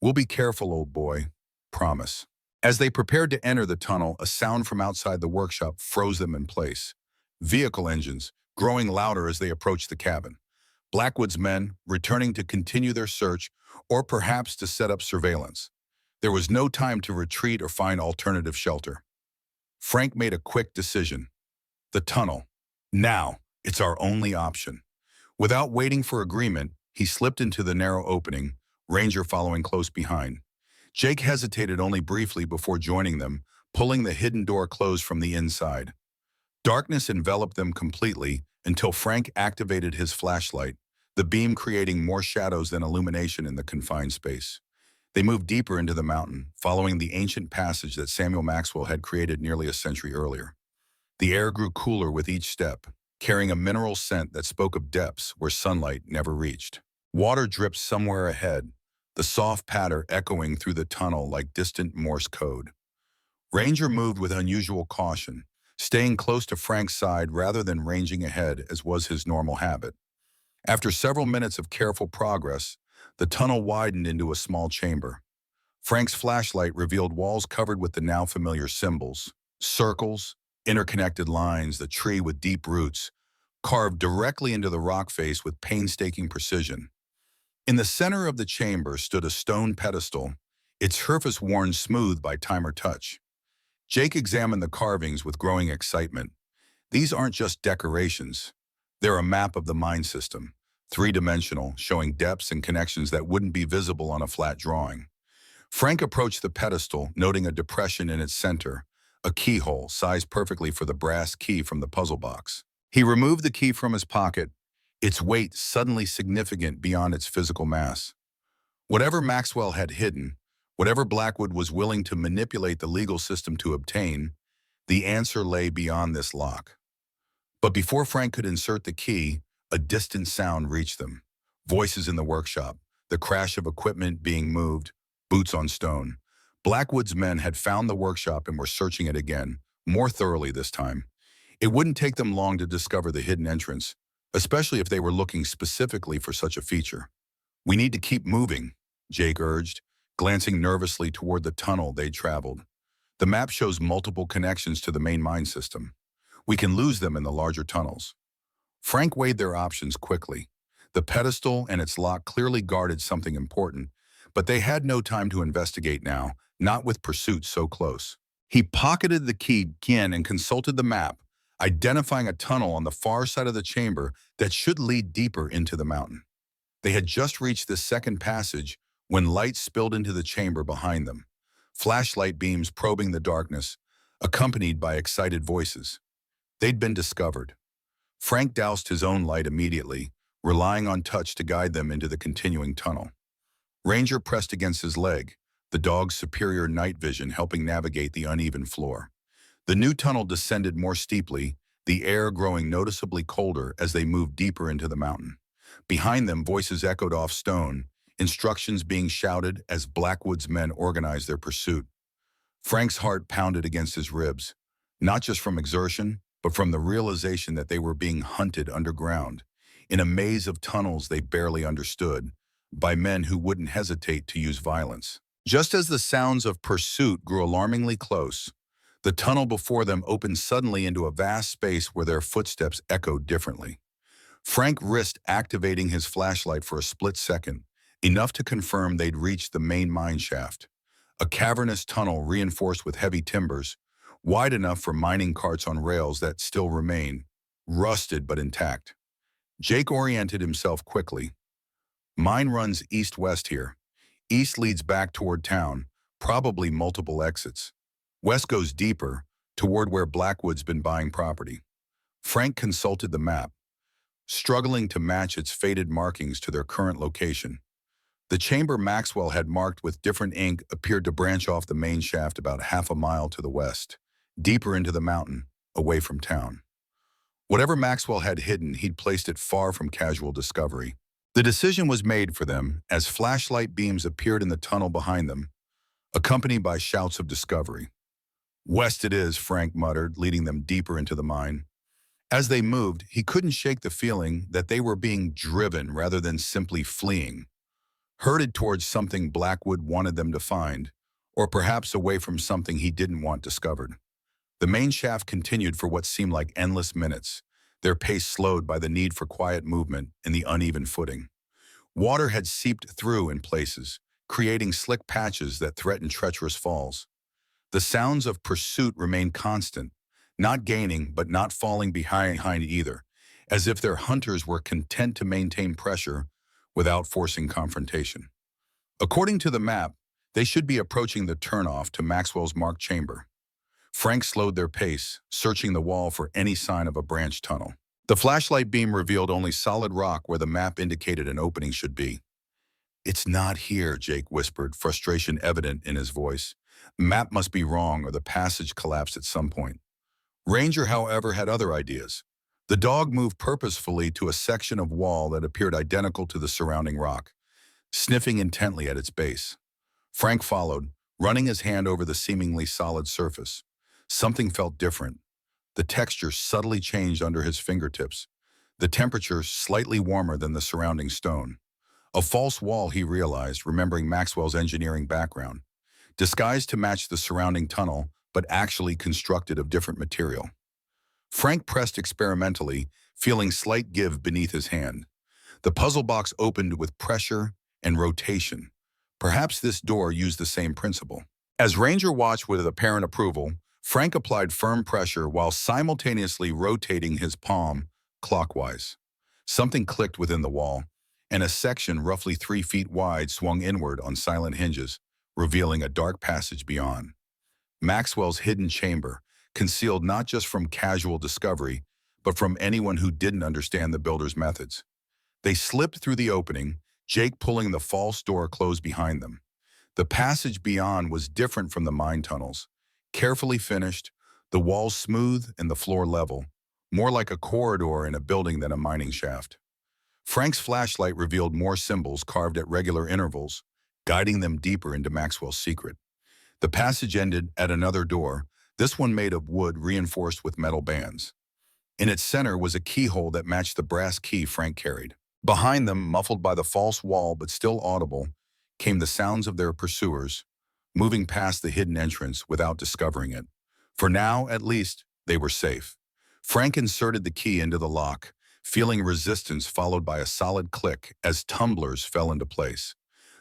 "We'll be careful, old boy. Promise." As they prepared to enter the tunnel, a sound from outside the workshop froze them in place. Vehicle engines, growing louder as they approached the cabin. Blackwood's men, returning to continue their search, or perhaps to set up surveillance. There was no time to retreat or find alternative shelter. Frank made a quick decision. The tunnel. Now, it's our only option. Without waiting for agreement, he slipped into the narrow opening, Ranger following close behind. Jake hesitated only briefly before joining them, pulling the hidden door closed from the inside. Darkness enveloped them completely until Frank activated his flashlight, the beam creating more shadows than illumination in the confined space. They moved deeper into the mountain, following the ancient passage that Samuel Maxwell had created nearly a century earlier. The air grew cooler with each step, carrying a mineral scent that spoke of depths where sunlight never reached. Water dripped somewhere ahead, the soft patter echoing through the tunnel like distant Morse code. Ranger moved with unusual caution, staying close to Frank's side rather than ranging ahead as was his normal habit. After several minutes of careful progress, the tunnel widened into a small chamber. Frank's flashlight revealed walls covered with the now familiar symbols, circles, interconnected lines, the tree with deep roots, carved directly into the rock face with painstaking precision. In the center of the chamber stood a stone pedestal, its surface worn smooth by time or touch. Jake examined the carvings with growing excitement. These aren't just decorations. They're a map of the mind system, three-dimensional, showing depths and connections that wouldn't be visible on a flat drawing. Frank approached the pedestal, noting a depression in its center, a keyhole sized perfectly for the brass key from the puzzle box. He removed the key from his pocket, its weight suddenly significant beyond its physical mass. Whatever Maxwell had hidden, whatever Blackwood was willing to manipulate the legal system to obtain, the answer lay beyond this lock. But before Frank could insert the key, a distant sound reached them. Voices in the workshop, the crash of equipment being moved, boots on stone. Blackwood's men had found the workshop and were searching it again, more thoroughly this time. It wouldn't take them long to discover the hidden entrance, especially if they were looking specifically for such a feature. "We need to keep moving," Jake urged, glancing nervously toward the tunnel they'd traveled. "The map shows multiple connections to the main mine system. We can lose them in the larger tunnels." Frank weighed their options quickly. The pedestal and its lock clearly guarded something important, but they had no time to investigate now, not with pursuit so close. He pocketed the key again and consulted the map, identifying a tunnel on the far side of the chamber that should lead deeper into the mountain. They had just reached this second passage when light spilled into the chamber behind them, flashlight beams probing the darkness, accompanied by excited voices. They'd been discovered. Frank doused his own light immediately, relying on touch to guide them into the continuing tunnel. Ranger pressed against his leg, the dog's superior night vision helping navigate the uneven floor. The new tunnel descended more steeply, the air growing noticeably colder as they moved deeper into the mountain. Behind them, voices echoed off stone, instructions being shouted as Blackwood's men organized their pursuit. Frank's heart pounded against his ribs, not just from exertion, but from the realization that they were being hunted underground, in a maze of tunnels they barely understood, by men who wouldn't hesitate to use violence. Just as the sounds of pursuit grew alarmingly close, the tunnel before them opened suddenly into a vast space where their footsteps echoed differently. Frank risked activating his flashlight for a split second, enough to confirm they'd reached the main mine shaft, a cavernous tunnel reinforced with heavy timbers, wide enough for mining carts on rails that still remain, rusted but intact. Jake oriented himself quickly. "Mine runs east-west here. East leads back toward town, probably multiple exits. West goes deeper, toward where Blackwood's been buying property." Frank consulted the map, struggling to match its faded markings to their current location. The chamber Maxwell had marked with different ink appeared to branch off the main shaft about half a mile to the west, deeper into the mountain, away from town. Whatever Maxwell had hidden, he'd placed it far from casual discovery. The decision was made for them as flashlight beams appeared in the tunnel behind them, accompanied by shouts of discovery. "West it is," Frank muttered, leading them deeper into the mine. As they moved, he couldn't shake the feeling that they were being driven rather than simply fleeing, herded towards something Blackwood wanted them to find, or perhaps away from something he didn't want discovered. The main shaft continued for what seemed like endless minutes, their pace slowed by the need for quiet movement and the uneven footing. Water had seeped through in places, creating slick patches that threatened treacherous falls. The sounds of pursuit remained constant, not gaining but not falling behind either, as if their hunters were content to maintain pressure without forcing confrontation. According to the map, they should be approaching the turnoff to Maxwell's marked chamber. Frank slowed their pace, searching the wall for any sign of a branch tunnel. The flashlight beam revealed only solid rock where the map indicated an opening should be. "It's not here," Jake whispered, frustration evident in his voice. "Map must be wrong or the passage collapsed at some point." Ranger, however, had other ideas. The dog moved purposefully to a section of wall that appeared identical to the surrounding rock, sniffing intently at its base. Frank followed, running his hand over the seemingly solid surface. Something felt different. The texture subtly changed under his fingertips, the temperature slightly warmer than the surrounding stone. A false wall, he realized, remembering Maxwell's engineering background, disguised to match the surrounding tunnel, but actually constructed of different material. Frank pressed experimentally, feeling slight give beneath his hand. The puzzle box opened with pressure and rotation. Perhaps this door used the same principle. As Ranger watched with apparent approval, Frank applied firm pressure while simultaneously rotating his palm clockwise. Something clicked within the wall, and a section roughly 3 feet wide swung inward on silent hinges, revealing a dark passage beyond. Maxwell's hidden chamber, concealed not just from casual discovery, but from anyone who didn't understand the builder's methods. They slipped through the opening, Jake pulling the false door closed behind them. The passage beyond was different from the mine tunnels. Carefully finished, the walls smooth and the floor level, more like a corridor in a building than a mining shaft. Frank's flashlight revealed more symbols carved at regular intervals, guiding them deeper into Maxwell's secret. The passage ended at another door, this one made of wood reinforced with metal bands. In its center was a keyhole that matched the brass key Frank carried. Behind them, muffled by the false wall but still audible, came the sounds of their pursuers, moving past the hidden entrance without discovering it. For now, at least, they were safe. Frank inserted the key into the lock, feeling resistance followed by a solid click as tumblers fell into place.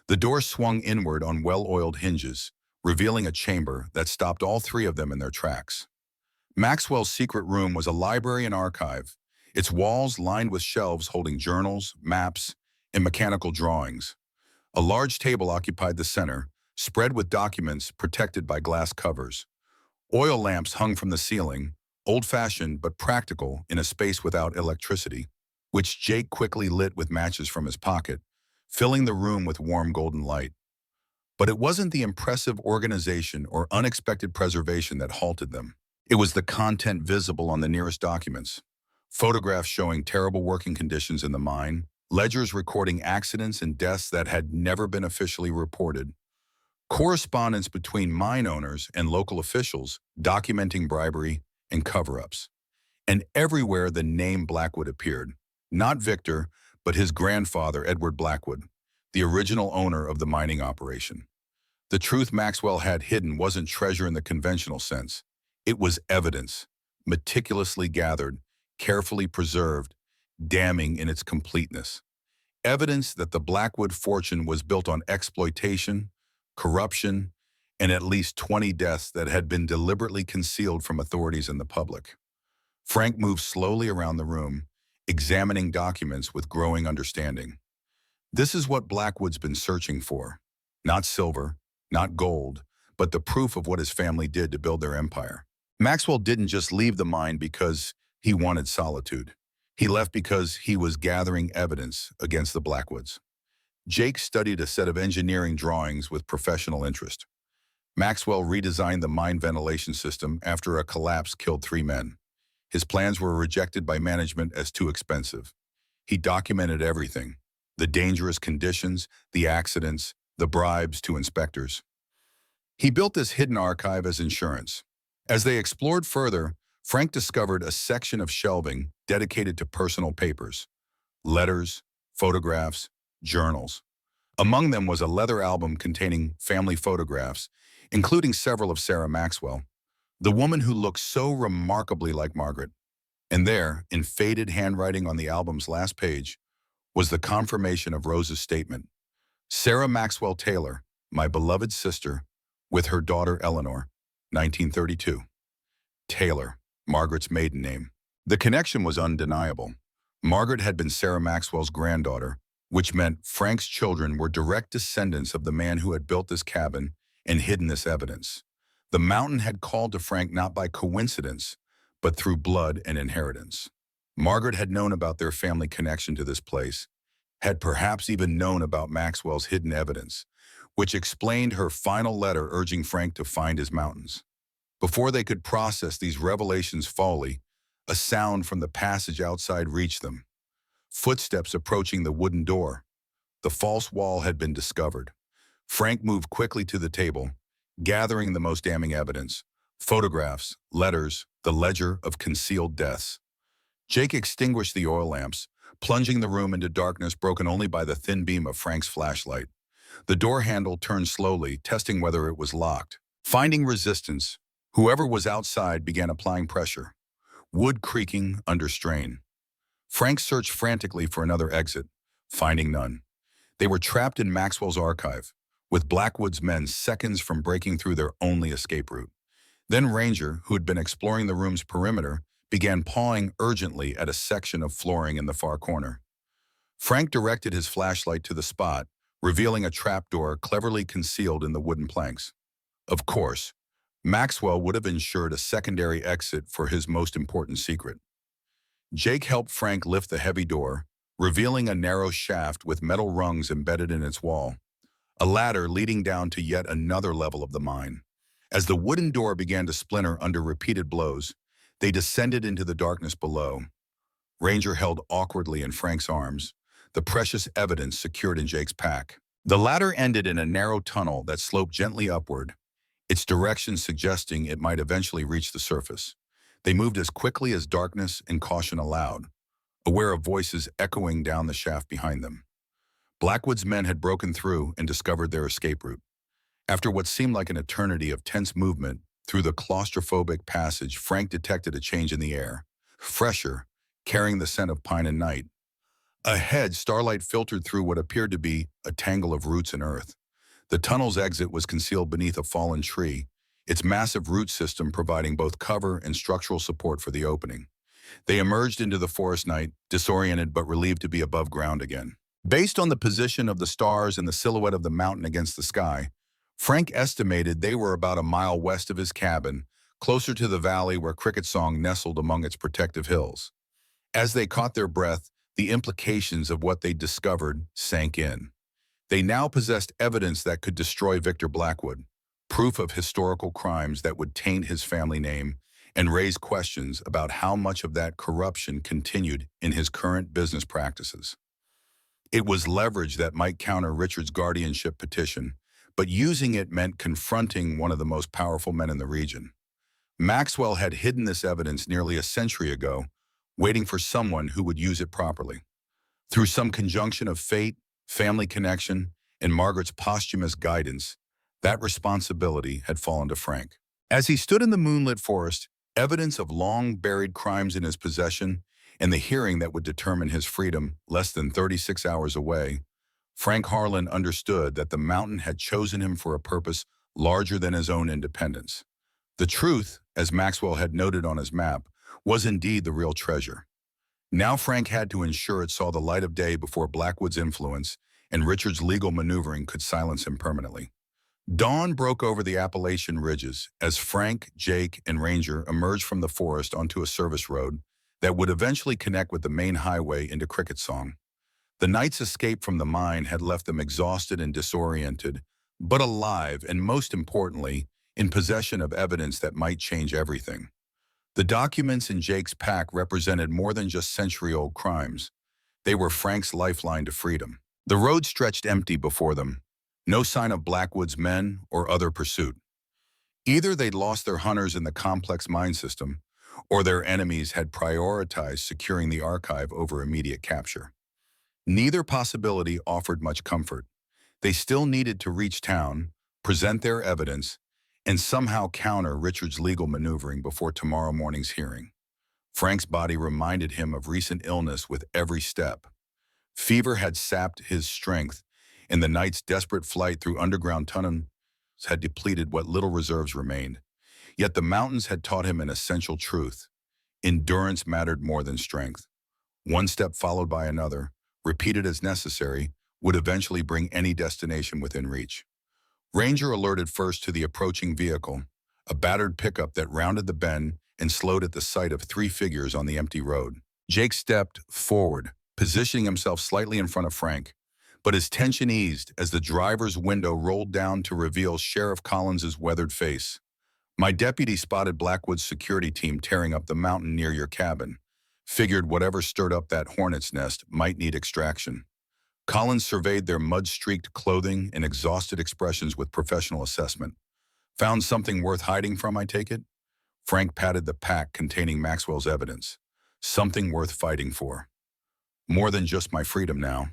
The door swung inward on well-oiled hinges, revealing a chamber that stopped all three of them in their tracks. Maxwell's secret room was a library and archive, its walls lined with shelves holding journals, maps, and mechanical drawings. A large table occupied the center, spread with documents protected by glass covers. Oil lamps hung from the ceiling, old-fashioned but practical in a space without electricity, which Jake quickly lit with matches from his pocket, filling the room with warm golden light. But it wasn't the impressive organization or unexpected preservation that halted them. It was the content visible on the nearest documents. Photographs showing terrible working conditions in the mine, ledgers recording accidents and deaths that had never been officially reported, correspondence between mine owners and local officials documenting bribery and cover-ups. And everywhere the name Blackwood appeared, not Victor, but his grandfather, Edward Blackwood, the original owner of the mining operation. The truth Maxwell had hidden wasn't treasure in the conventional sense. It was evidence, meticulously gathered, carefully preserved, damning in its completeness. Evidence that the Blackwood fortune was built on exploitation, corruption, and at least 20 deaths that had been deliberately concealed from authorities and the public. Frank moved slowly around the room, examining documents with growing understanding. This is what Blackwood's been searching for. Not silver, not gold, but the proof of what his family did to build their empire. Maxwell didn't just leave the mine because he wanted solitude. He left because he was gathering evidence against the Blackwoods. Jake studied a set of engineering drawings with professional interest. Maxwell redesigned the mine ventilation system after a collapse killed 3 men. His plans were rejected by management as too expensive. He documented everything: the dangerous conditions, the accidents, the bribes to inspectors. He built this hidden archive as insurance. As they explored further, Frank discovered a section of shelving dedicated to personal papers, letters, photographs, journals. Among them was a leather album containing family photographs, including several of Sarah Maxwell, the woman who looked so remarkably like Margaret. And there, in faded handwriting on the album's last page, was the confirmation of Rose's statement: Sarah Maxwell Taylor, my beloved sister, with her daughter Eleanor, 1932. Taylor, Margaret's maiden name. The connection was undeniable. Margaret had been Sarah Maxwell's granddaughter, which meant Frank's children were direct descendants of the man who had built this cabin and hidden this evidence. The mountain had called to Frank not by coincidence, but through blood and inheritance. Margaret had known about their family connection to this place, had perhaps even known about Maxwell's hidden evidence, which explained her final letter urging Frank to find his mountains. Before they could process these revelations fully, A sound from the passage outside reached them. Footsteps approaching the wooden door. The false wall had been discovered. Frank moved quickly to the table, gathering the most damning evidence: photographs, letters, the ledger of concealed deaths. Jake extinguished the oil lamps, plunging the room into darkness broken only by the thin beam of Frank's flashlight. The door handle turned slowly, testing whether it was locked. Finding resistance, whoever was outside began applying pressure, wood creaking under strain. Frank searched frantically for another exit, finding none. They were trapped in Maxwell's archive, with Blackwood's men seconds from breaking through their only escape route. Then Ranger, who had been exploring the room's perimeter, began pawing urgently at a section of flooring in the far corner. Frank directed his flashlight to the spot, revealing a trapdoor cleverly concealed in the wooden planks. Of course, Maxwell would have ensured a secondary exit for his most important secret. Jake helped Frank lift the heavy door, revealing a narrow shaft with metal rungs embedded in its wall, a ladder leading down to yet another level of the mine. As the wooden door began to splinter under repeated blows, they descended into the darkness below. Ranger held awkwardly in Frank's arms, the precious evidence secured in Jake's pack. The ladder ended in a narrow tunnel that sloped gently upward, its direction suggesting it might eventually reach the surface. They moved as quickly as darkness and caution allowed, aware of voices echoing down the shaft behind them. Blackwood's men had broken through and discovered their escape route. After what seemed like an eternity of tense movement through the claustrophobic passage, Frank detected a change in the air, fresher, carrying the scent of pine and night. Ahead, starlight filtered through what appeared to be a tangle of roots and earth. The tunnel's exit was concealed beneath a fallen tree, its massive root system providing both cover and structural support for the opening. They emerged into the forest night, disoriented but relieved to be above ground again. Based on the position of the stars and the silhouette of the mountain against the sky, Frank estimated they were about a mile west of his cabin, closer to the valley where Cricket Song nestled among its protective hills. As they caught their breath, the implications of what they'd discovered sank in. They now possessed evidence that could destroy Victor Blackwood, proof of historical crimes that would taint his family name and raise questions about how much of that corruption continued in his current business practices. It was leverage that might counter Richard's guardianship petition, but using it meant confronting one of the most powerful men in the region. Maxwell had hidden this evidence nearly a century ago, waiting for someone who would use it properly. Through some conjunction of fate, family connection, and Margaret's posthumous guidance, that responsibility had fallen to Frank. As he stood in the moonlit forest, evidence of long-buried crimes in his possession and the hearing that would determine his freedom less than 36 hours away, Frank Heartland understood that the mountain had chosen him for a purpose larger than his own independence. The truth, as Maxwell had noted on his map, was indeed the real treasure. Now Frank had to ensure it saw the light of day before Blackwood's influence and Richard's legal maneuvering could silence him permanently. Dawn broke over the Appalachian ridges as Frank, Jake, and Ranger emerged from the forest onto a service road that would eventually connect with the main highway into Cricket Song. The night's escape from the mine had left them exhausted and disoriented, but alive and, most importantly, in possession of evidence that might change everything. The documents in Jake's pack represented more than just century-old crimes. They were Frank's lifeline to freedom. The road stretched empty before them, no sign of Blackwood's men or other pursuit. Either they'd lost their hunters in the complex mine system, or their enemies had prioritized securing the archive over immediate capture. Neither possibility offered much comfort. They still needed to reach town, present their evidence, and somehow counter Richard's legal maneuvering before tomorrow morning's hearing. Frank's body reminded him of recent illness with every step. Fever had sapped his strength, and the night's desperate flight through underground tunnels had depleted what little reserves remained. Yet the mountains had taught him an essential truth. Endurance mattered more than strength. One step followed by another, repeated as necessary, would eventually bring any destination within reach. Ranger alerted first to the approaching vehicle, a battered pickup that rounded the bend and slowed at the sight of three figures on the empty road. Jake stepped forward, positioning himself slightly in front of Frank, but his tension eased as the driver's window rolled down to reveal Sheriff Collins's weathered face. My deputy spotted Blackwood's security team tearing up the mountain near your cabin. Figured whatever stirred up that hornet's nest might need extraction. Collins surveyed their mud-streaked clothing and exhausted expressions with professional assessment. Found something worth hiding from, I take it? Frank patted the pack containing Maxwell's evidence. Something worth fighting for. More than just my freedom now.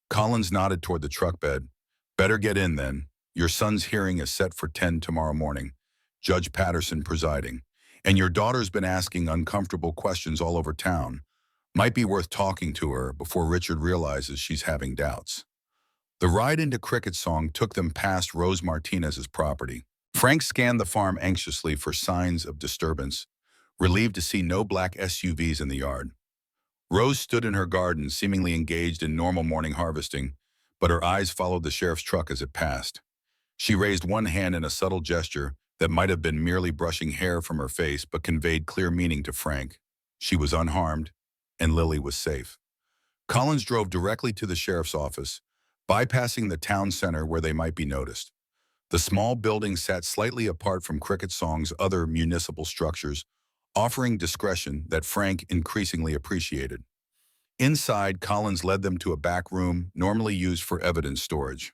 Collins nodded toward the truck bed. Better get in then. Your son's hearing is set for 10 tomorrow morning. Judge Patterson presiding. And your daughter's been asking uncomfortable questions all over town. Might be worth talking to her before Richard realizes she's having doubts. The ride into Cricket Song took them past Rose Martinez's property. Frank scanned the farm anxiously for signs of disturbance, relieved to see no black SUVs in the yard. Rose stood in her garden, seemingly engaged in normal morning harvesting, but her eyes followed the sheriff's truck as it passed. She raised one hand in a subtle gesture that might have been merely brushing hair from her face but conveyed clear meaning to Frank. She was unharmed, and Lily was safe. Collins drove directly to the sheriff's office, bypassing the town center where they might be noticed. The small building sat slightly apart from Cricket Song's other municipal structures, offering discretion that Frank increasingly appreciated. Inside, Collins led them to a back room normally used for evidence storage.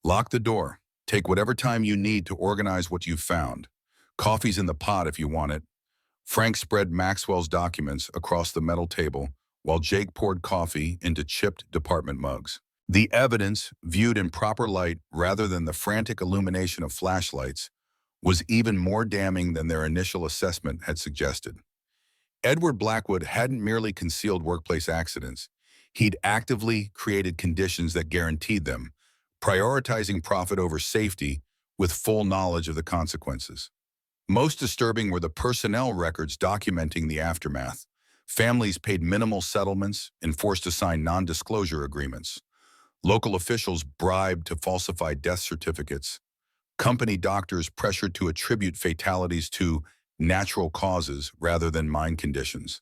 Lock the door. Take whatever time you need to organize what you've found. Coffee's in the pot if you want it. Frank spread Maxwell's documents across the metal table while Jake poured coffee into chipped department mugs. The evidence, viewed in proper light rather than the frantic illumination of flashlights, was even more damning than their initial assessment had suggested. Edward Blackwood hadn't merely concealed workplace accidents. He'd actively created conditions that guaranteed them, prioritizing profit over safety with full knowledge of the consequences. Most disturbing were the personnel records documenting the aftermath. Families paid minimal settlements and forced to sign non-disclosure agreements. Local officials bribed to falsify death certificates. Company doctors pressured to attribute fatalities to natural causes rather than mine conditions.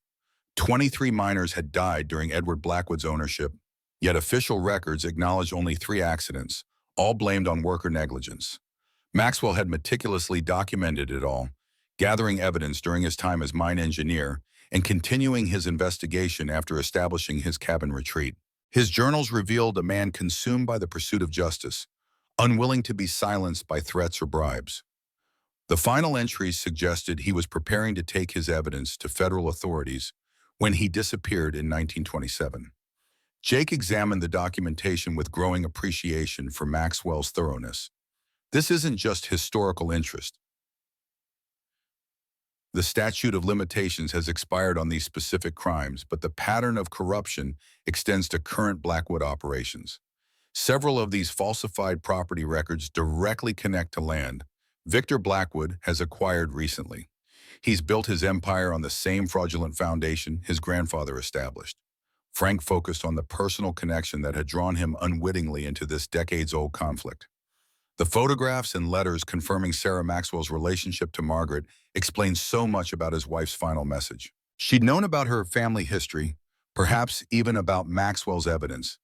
23 miners had died during Edward Blackwood's ownership, yet official records acknowledged only 3 accidents, all blamed on worker negligence. Maxwell had meticulously documented it all, gathering evidence during his time as mine engineer and continuing his investigation after establishing his cabin retreat. His journals revealed a man consumed by the pursuit of justice, unwilling to be silenced by threats or bribes. The final entries suggested he was preparing to take his evidence to federal authorities when he disappeared in 1927. Jake examined the documentation with growing appreciation for Maxwell's thoroughness. This isn't just historical interest. The statute of limitations has expired on these specific crimes, but the pattern of corruption extends to current Blackwood operations. Several of these falsified property records directly connect to land Victor Blackwood has acquired recently. He's built his empire on the same fraudulent foundation his grandfather established. Frank focused on the personal connection that had drawn him unwittingly into this decades-old conflict. The photographs and letters confirming Sarah Maxwell's relationship to Margaret explained so much about his wife's final message. She'd known about her family history, perhaps even about Maxwell's evidence,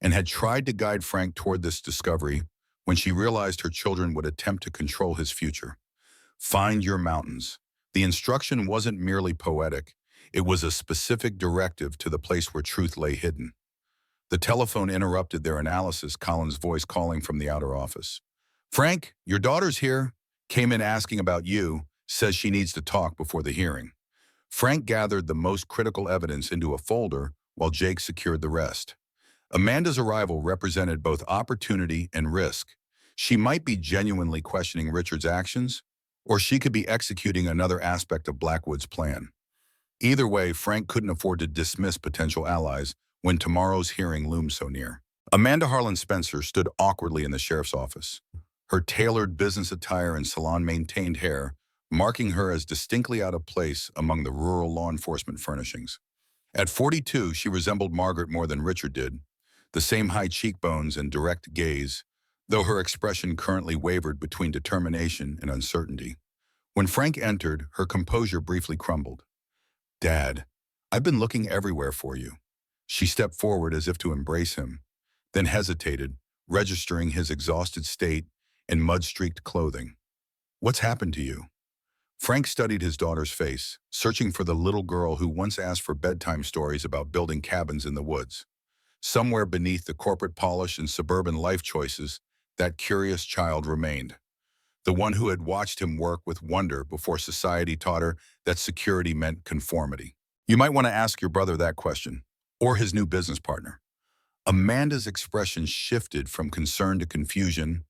and had tried to guide Frank toward this discovery when she realized her children would attempt to control his future. Find your mountains. The instruction wasn't merely poetic. It was a specific directive to the place where truth lay hidden. The telephone interrupted their analysis, Colin's voice calling from the outer office. Frank, your daughter's here. Came in asking about you. Says she needs to talk before the hearing. Frank gathered the most critical evidence into a folder while Jake secured the rest. Amanda's arrival represented both opportunity and risk. She might be genuinely questioning Richard's actions, or she could be executing another aspect of Blackwood's plan. Either way, Frank couldn't afford to dismiss potential allies when tomorrow's hearing loomed so near. Amanda Harlan Spencer stood awkwardly in the sheriff's office, her tailored business attire and salon-maintained hair marking her as distinctly out of place among the rural law enforcement furnishings. At 42, she resembled Margaret more than Richard did, the same high cheekbones and direct gaze, though her expression currently wavered between determination and uncertainty. When Frank entered, her composure briefly crumbled. Dad, I've been looking everywhere for you. She stepped forward as if to embrace him, then hesitated, registering his exhausted state and mud-streaked clothing. What's happened to you? Frank studied his daughter's face, searching for the little girl who once asked for bedtime stories about building cabins in the woods. Somewhere beneath the corporate polish and suburban life choices, that curious child remained. The one who had watched him work with wonder before society taught her that security meant conformity. You might want to ask your brother that question, or his new business partner. Amanda's expression shifted from concern to confusion,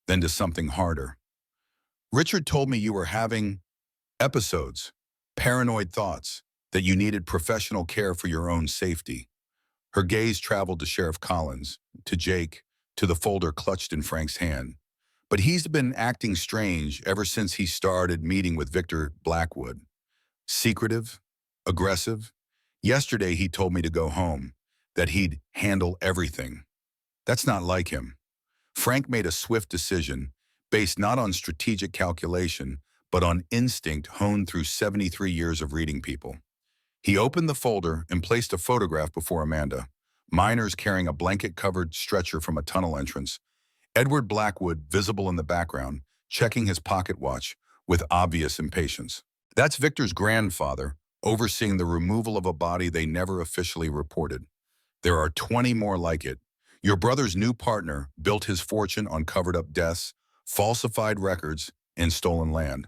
then to something harder. Richard told me you were having episodes, paranoid thoughts, that you needed professional care for your own safety. Her gaze traveled to Sheriff Collins, to Jake, to the folder clutched in Frank's hand. But he's been acting strange ever since he started meeting with Victor Blackwood. Secretive, aggressive. Yesterday he told me to go home, that he'd handle everything. That's not like him. Frank made a swift decision, based not on strategic calculation, but on instinct honed through 73 years of reading people. He opened the folder and placed a photograph before Amanda. Miners carrying a blanket-covered stretcher from a tunnel entrance. Edward Blackwood, visible in the background, checking his pocket watch with obvious impatience. That's Victor's grandfather, overseeing the removal of a body they never officially reported. There are 20 more like it. Your brother's new partner built his fortune on covered-up deaths, falsified records, and stolen land.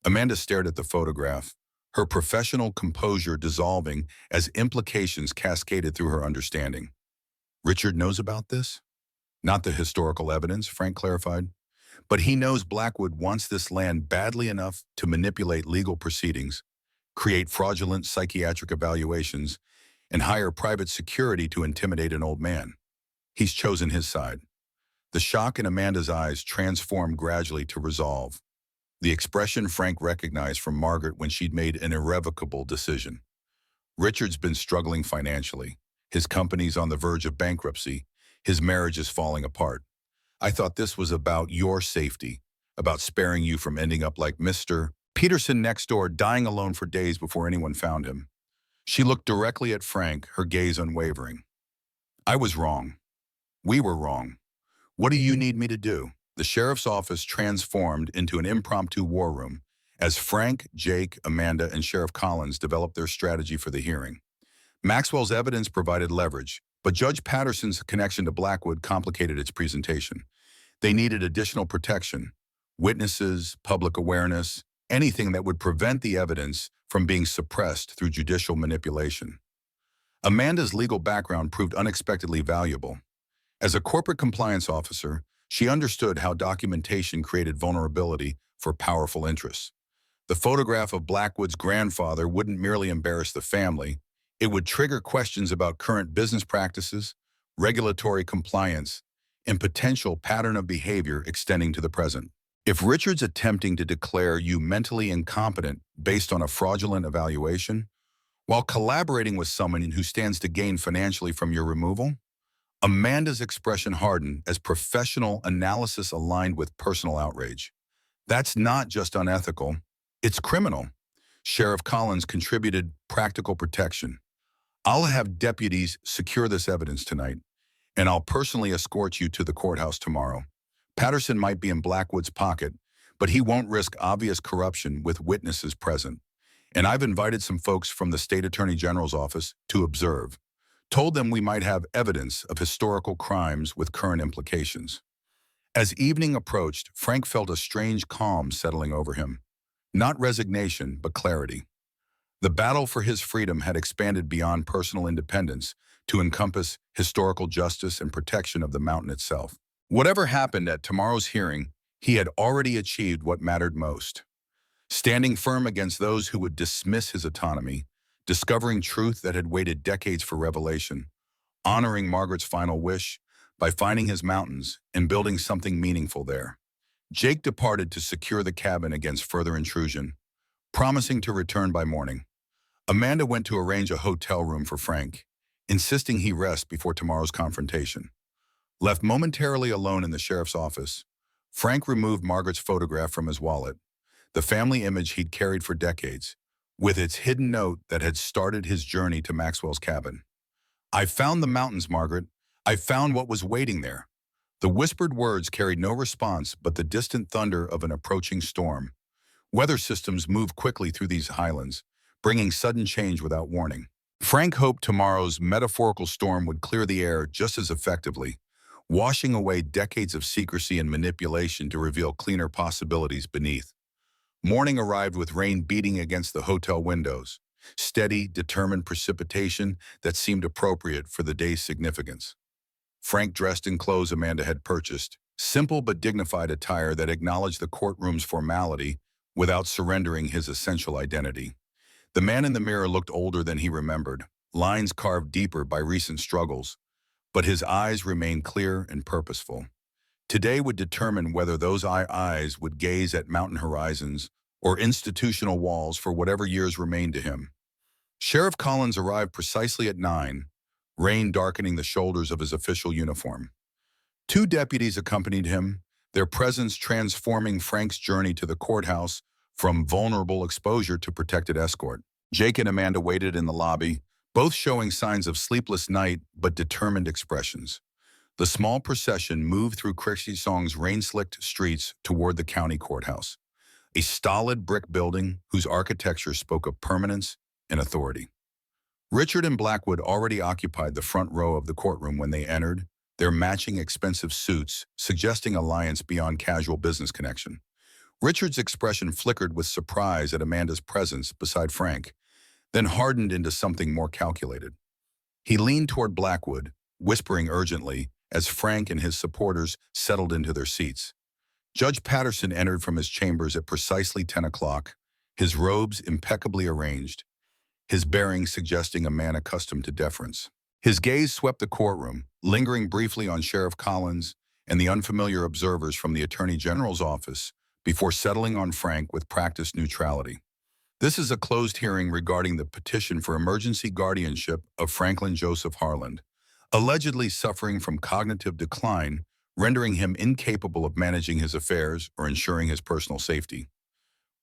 Amanda stared at the photograph, her professional composure dissolving as implications cascaded through her understanding. Richard knows about this? Not the historical evidence, Frank clarified. But he knows Blackwood wants this land badly enough to manipulate legal proceedings, create fraudulent psychiatric evaluations, and hire private security to intimidate an old man. He's chosen his side. The shock in Amanda's eyes transformed gradually to resolve. The expression Frank recognized from Margaret when she'd made an irrevocable decision. Richard's been struggling financially. His company's on the verge of bankruptcy. His marriage is falling apart. I thought this was about your safety, about sparing you from ending up like Mr. Peterson next door, dying alone for days before anyone found him. She looked directly at Frank, her gaze unwavering. I was wrong. We were wrong. What do you need me to do? The sheriff's office transformed into an impromptu war room as Frank, Jake, Amanda, and Sheriff Collins developed their strategy for the hearing. Maxwell's evidence provided leverage, but Judge Patterson's connection to Blackwood complicated its presentation. They needed additional protection, witnesses, public awareness, anything that would prevent the evidence from being suppressed through judicial manipulation. Amanda's legal background proved unexpectedly valuable. As a corporate compliance officer, she understood how documentation created vulnerability for powerful interests. The photograph of Blackwood's grandfather wouldn't merely embarrass the family, it would trigger questions about current business practices, regulatory compliance, and potential pattern of behavior extending to the present. If Richard's attempting to declare you mentally incompetent based on a fraudulent evaluation, while collaborating with someone who stands to gain financially from your removal, Amanda's expression hardened as professional analysis aligned with personal outrage. That's not just unethical, it's criminal. Sheriff Collins contributed practical protection. I'll have deputies secure this evidence tonight, and I'll personally escort you to the courthouse tomorrow. Patterson might be in Blackwood's pocket, but he won't risk obvious corruption with witnesses present. And I've invited some folks from the State Attorney General's office to observe. Told them we might have evidence of historical crimes with current implications. As evening approached, Frank felt a strange calm settling over him. Not resignation, but clarity. The battle for his freedom had expanded beyond personal independence to encompass historical justice and protection of the mountain itself. Whatever happened at tomorrow's hearing, he had already achieved what mattered most. Standing firm against those who would dismiss his autonomy, discovering truth that had waited decades for revelation, honoring Margaret's final wish by finding his mountains and building something meaningful there. Jake departed to secure the cabin against further intrusion, promising to return by morning. Amanda went to arrange a hotel room for Frank, insisting he rest before tomorrow's confrontation. Left momentarily alone in the sheriff's office, Frank removed Margaret's photograph from his wallet, the family image he'd carried for decades, with its hidden note that had started his journey to Maxwell's cabin. I found the mountains, Margaret. I found what was waiting there. The whispered words carried no response but the distant thunder of an approaching storm. Weather systems move quickly through these highlands, bringing sudden change without warning. Frank hoped tomorrow's metaphorical storm would clear the air just as effectively, washing away decades of secrecy and manipulation to reveal cleaner possibilities beneath. Morning arrived with rain beating against the hotel windows, steady, determined precipitation that seemed appropriate for the day's significance. Frank dressed in clothes Amanda had purchased, simple but dignified attire that acknowledged the courtroom's formality without surrendering his essential identity. The man in the mirror looked older than he remembered, lines carved deeper by recent struggles, but his eyes remained clear and purposeful. Today would determine whether those eyes would gaze at mountain horizons or institutional walls for whatever years remained to him. Sheriff Collins arrived precisely at 9, rain darkening the shoulders of his official uniform. Two deputies accompanied him, their presence transforming Frank's journey to the courthouse from vulnerable exposure to protected escort. Jake and Amanda waited in the lobby, both showing signs of sleepless night but determined expressions. The small procession moved through Song's rain-slicked streets toward the county courthouse, a stolid brick building whose architecture spoke of permanence and authority. Richard and Blackwood already occupied the front row of the courtroom when they entered, their matching expensive suits suggesting alliance beyond casual business connection. Richard's expression flickered with surprise at Amanda's presence beside Frank, then hardened into something more calculated. He leaned toward Blackwood, whispering urgently as Frank and his supporters settled into their seats. Judge Patterson entered from his chambers at precisely 10 o'clock, his robes impeccably arranged, his bearing suggesting a man accustomed to deference. His gaze swept the courtroom, lingering briefly on Sheriff Collins and the unfamiliar observers from the Attorney General's office before settling on Frank with practiced neutrality. This is a closed hearing regarding the petition for emergency guardianship of Franklin Joseph Heartland, allegedly suffering from cognitive decline, rendering him incapable of managing his affairs or ensuring his personal safety.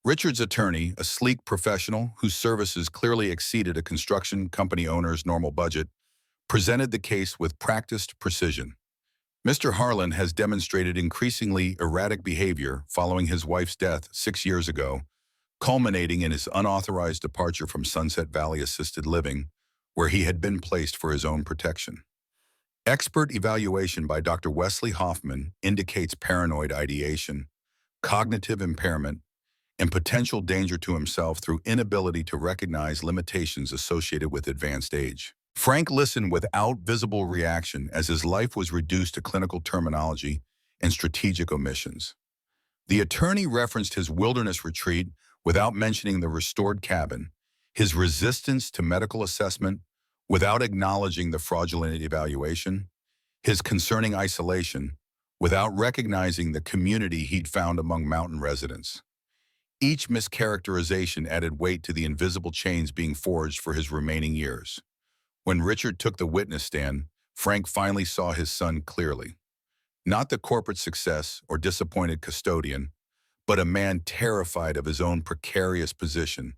Richard's attorney, a sleek professional whose services clearly exceeded a construction company owner's normal budget, presented the case with practiced precision. Mr. Heartland has demonstrated increasingly erratic behavior following his wife's death 6 years ago, culminating in his unauthorized departure from Sunset Valley Assisted Living, where he had been placed for his own protection. Expert evaluation by Dr. Wesley Hoffman indicates paranoid ideation, cognitive impairment, and potential danger to himself through inability to recognize limitations associated with advanced age. Frank listened without visible reaction as his life was reduced to clinical terminology and strategic omissions. The attorney referenced his wilderness retreat without mentioning the restored cabin, his resistance to medical assessment without acknowledging the fraudulent evaluation, his concerning isolation without recognizing the community he'd found among mountain residents. Each mischaracterization added weight to the invisible chains being forged for his remaining years. When Richard took the witness stand, Frank finally saw his son clearly. Not the corporate success or disappointed custodian, but a man terrified of his own precarious position,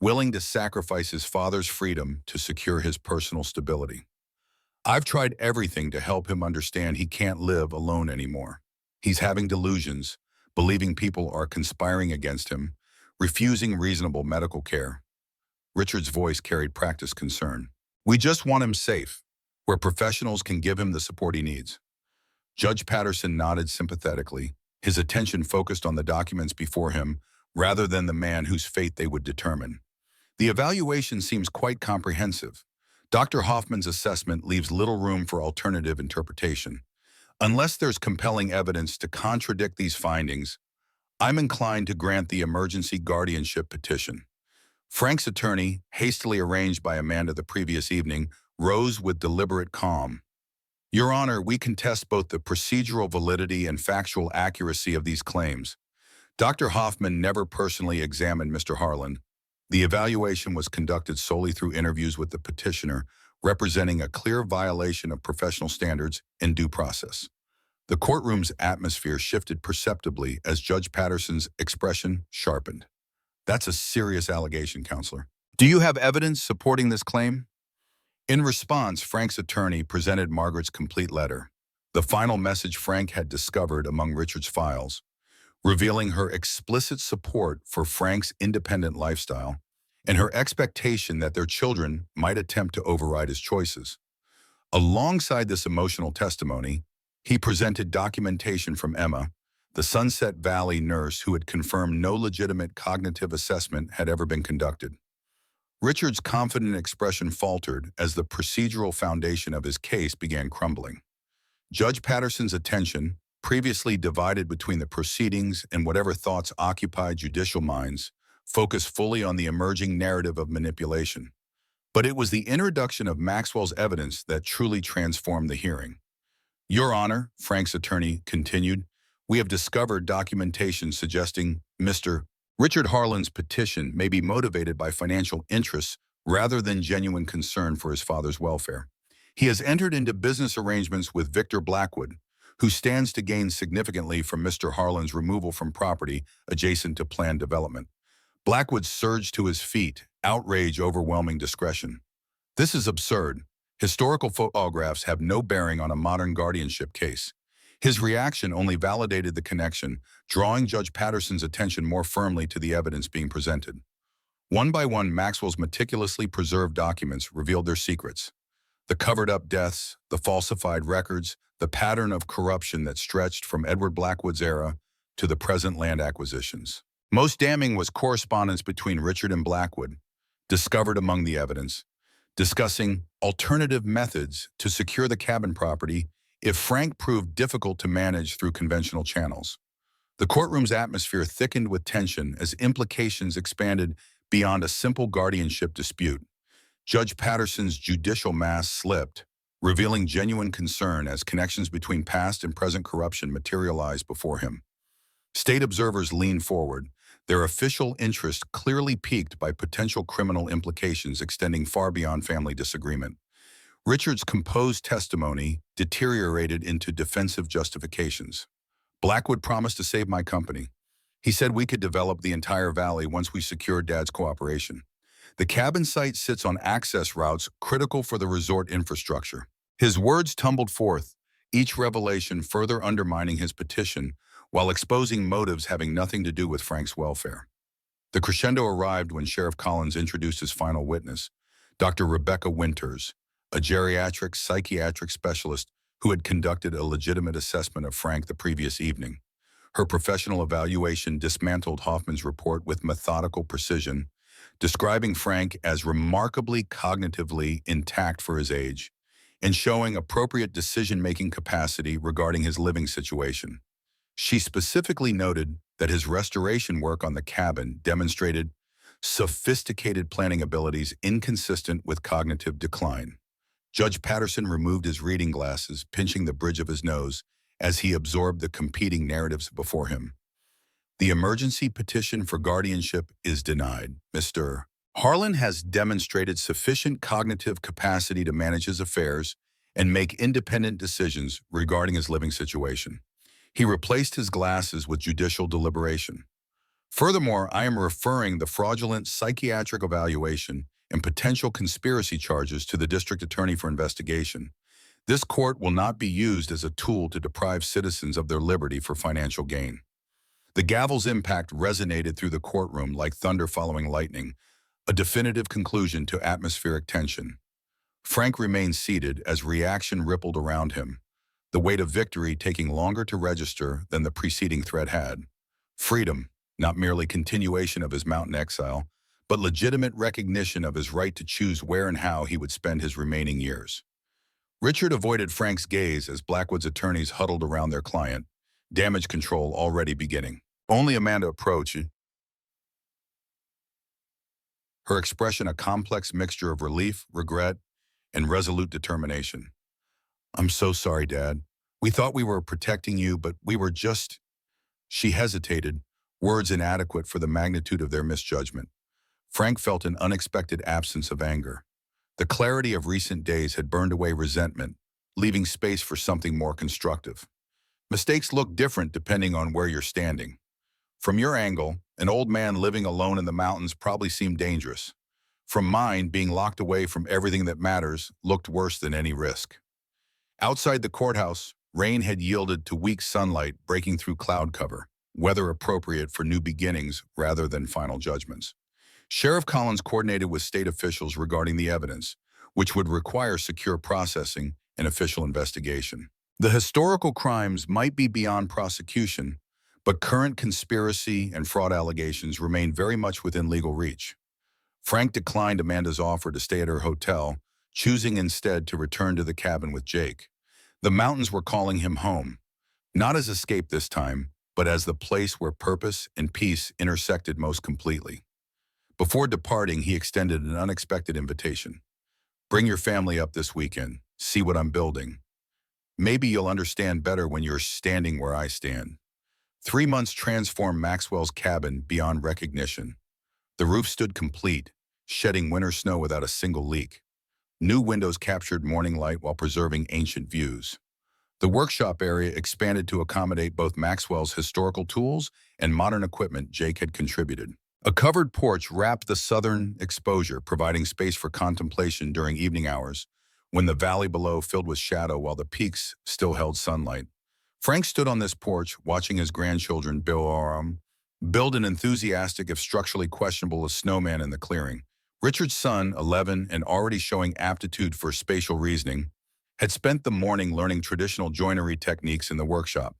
willing to sacrifice his father's freedom to secure his personal stability. I've tried everything to help him understand he can't live alone anymore. He's having delusions, believing people are conspiring against him, refusing reasonable medical care. Richard's voice carried practiced concern. We just want him safe, where professionals can give him the support he needs. Judge Patterson nodded sympathetically, his attention focused on the documents before him rather than the man whose fate they would determine. The evaluation seems quite comprehensive. Dr. Hoffman's assessment leaves little room for alternative interpretation. Unless there's compelling evidence to contradict these findings, I'm inclined to grant the emergency guardianship petition. Frank's attorney, hastily arranged by Amanda the previous evening, rose with deliberate calm. Your Honor, we contest both the procedural validity and factual accuracy of these claims. Dr. Hoffman never personally examined Mr. Heartland. The evaluation was conducted solely through interviews with the petitioner, representing a clear violation of professional standards and due process. The courtroom's atmosphere shifted perceptibly as Judge Patterson's expression sharpened. That's a serious allegation, Counselor. Do you have evidence supporting this claim? In response, Frank's attorney presented Margaret's complete letter, the final message Frank had discovered among Richard's files. revealing her explicit support for Frank's independent lifestyle and her expectation that their children might attempt to override his choices. Alongside this emotional testimony, he presented documentation from Emma, the Sunset Valley nurse who had confirmed no legitimate cognitive assessment had ever been conducted. Richard's confident expression faltered as the procedural foundation of his case began crumbling. Judge Patterson's attention, previously divided between the proceedings and whatever thoughts occupied judicial minds, focused fully on the emerging narrative of manipulation. But it was the introduction of Maxwell's evidence that truly transformed the hearing. Your Honor, Frank's attorney continued, we have discovered documentation suggesting Mr. Richard Harlan's petition may be motivated by financial interests rather than genuine concern for his father's welfare. He has entered into business arrangements with Victor Blackwood, who stands to gain significantly from Mr. Harlan's removal from property adjacent to planned development. Blackwood surged to his feet, outrage overwhelming discretion. This is absurd. Historical photographs have no bearing on a modern guardianship case. His reaction only validated the connection, drawing Judge Patterson's attention more firmly to the evidence being presented. One by one, Maxwell's meticulously preserved documents revealed their secrets. The covered-up deaths, the falsified records, the pattern of corruption that stretched from Edward Blackwood's era to the present land acquisitions. Most damning was correspondence between Richard and Blackwood, discovered among the evidence, discussing alternative methods to secure the cabin property if Frank proved difficult to manage through conventional channels. The courtroom's atmosphere thickened with tension as implications expanded beyond a simple guardianship dispute. Judge Patterson's judicial mask slipped, revealing genuine concern as connections between past and present corruption materialized before him. State observers leaned forward, their official interest clearly piqued by potential criminal implications extending far beyond family disagreement. Richard's composed testimony deteriorated into defensive justifications. Blackwood promised to save my company. He said we could develop the entire valley once we secured Dad's cooperation. The cabin site sits on access routes critical for the resort infrastructure. His words tumbled forth, each revelation further undermining his petition while exposing motives having nothing to do with Frank's welfare. The crescendo arrived when Sheriff Collins introduced his final witness, Dr. Rebecca Winters, a geriatric psychiatric specialist who had conducted a legitimate assessment of Frank the previous evening. Her professional evaluation dismantled Hoffman's report with methodical precision, describing Frank as remarkably cognitively intact for his age and showing appropriate decision-making capacity regarding his living situation. She specifically noted that his restoration work on the cabin demonstrated sophisticated planning abilities inconsistent with cognitive decline. Judge Patterson removed his reading glasses, pinching the bridge of his nose as he absorbed the competing narratives before him. The emergency petition for guardianship is denied. Mr. Harlan has demonstrated sufficient cognitive capacity to manage his affairs and make independent decisions regarding his living situation. He replaced his glasses with judicial deliberation. Furthermore, I am referring the fraudulent psychiatric evaluation and potential conspiracy charges to the district attorney for investigation. This court will not be used as a tool to deprive citizens of their liberty for financial gain. The gavel's impact resonated through the courtroom like thunder following lightning, a definitive conclusion to atmospheric tension. Frank remained seated as reaction rippled around him, the weight of victory taking longer to register than the preceding threat had. Freedom, not merely continuation of his mountain exile, but legitimate recognition of his right to choose where and how he would spend his remaining years. Richard avoided Frank's gaze as Blackwood's attorneys huddled around their client, damage control already beginning. Only Amanda approached, her expression a complex mixture of relief, regret, and resolute determination. I'm so sorry, Dad. We thought we were protecting you, but we were just... She hesitated, words inadequate for the magnitude of their misjudgment. Frank felt an unexpected absence of anger. The clarity of recent days had burned away resentment, leaving space for something more constructive. Mistakes look different depending on where you're standing. From your angle, an old man living alone in the mountains probably seemed dangerous. From mine, being locked away from everything that matters looked worse than any risk. Outside the courthouse, rain had yielded to weak sunlight breaking through cloud cover. weather appropriate for new beginnings rather than final judgments. Sheriff Collins coordinated with state officials regarding the evidence, which would require secure processing and official investigation. The historical crimes might be beyond prosecution, but current conspiracy and fraud allegations remain very much within legal reach. Frank declined Amanda's offer to stay at her hotel, choosing instead to return to the cabin with Jake. The mountains were calling him home, not as escape this time, but as the place where purpose and peace intersected most completely. Before departing, he extended an unexpected invitation. Bring your family up this weekend. See what I'm building. Maybe you'll understand better when you're standing where I stand. 3 months transformed Maxwell's cabin beyond recognition. The roof stood complete, shedding winter snow without a single leak. New windows captured morning light while preserving ancient views. The workshop area expanded to accommodate both Maxwell's historical tools and modern equipment Jake had contributed. A covered porch wrapped the southern exposure, providing space for contemplation during evening hours, when the valley below filled with shadow while the peaks still held sunlight. Frank stood on this porch, watching his grandchildren build an enthusiastic, if structurally questionable, a snowman in the clearing. Richard's son, 11 and already showing aptitude for spatial reasoning, had spent the morning learning traditional joinery techniques in the workshop,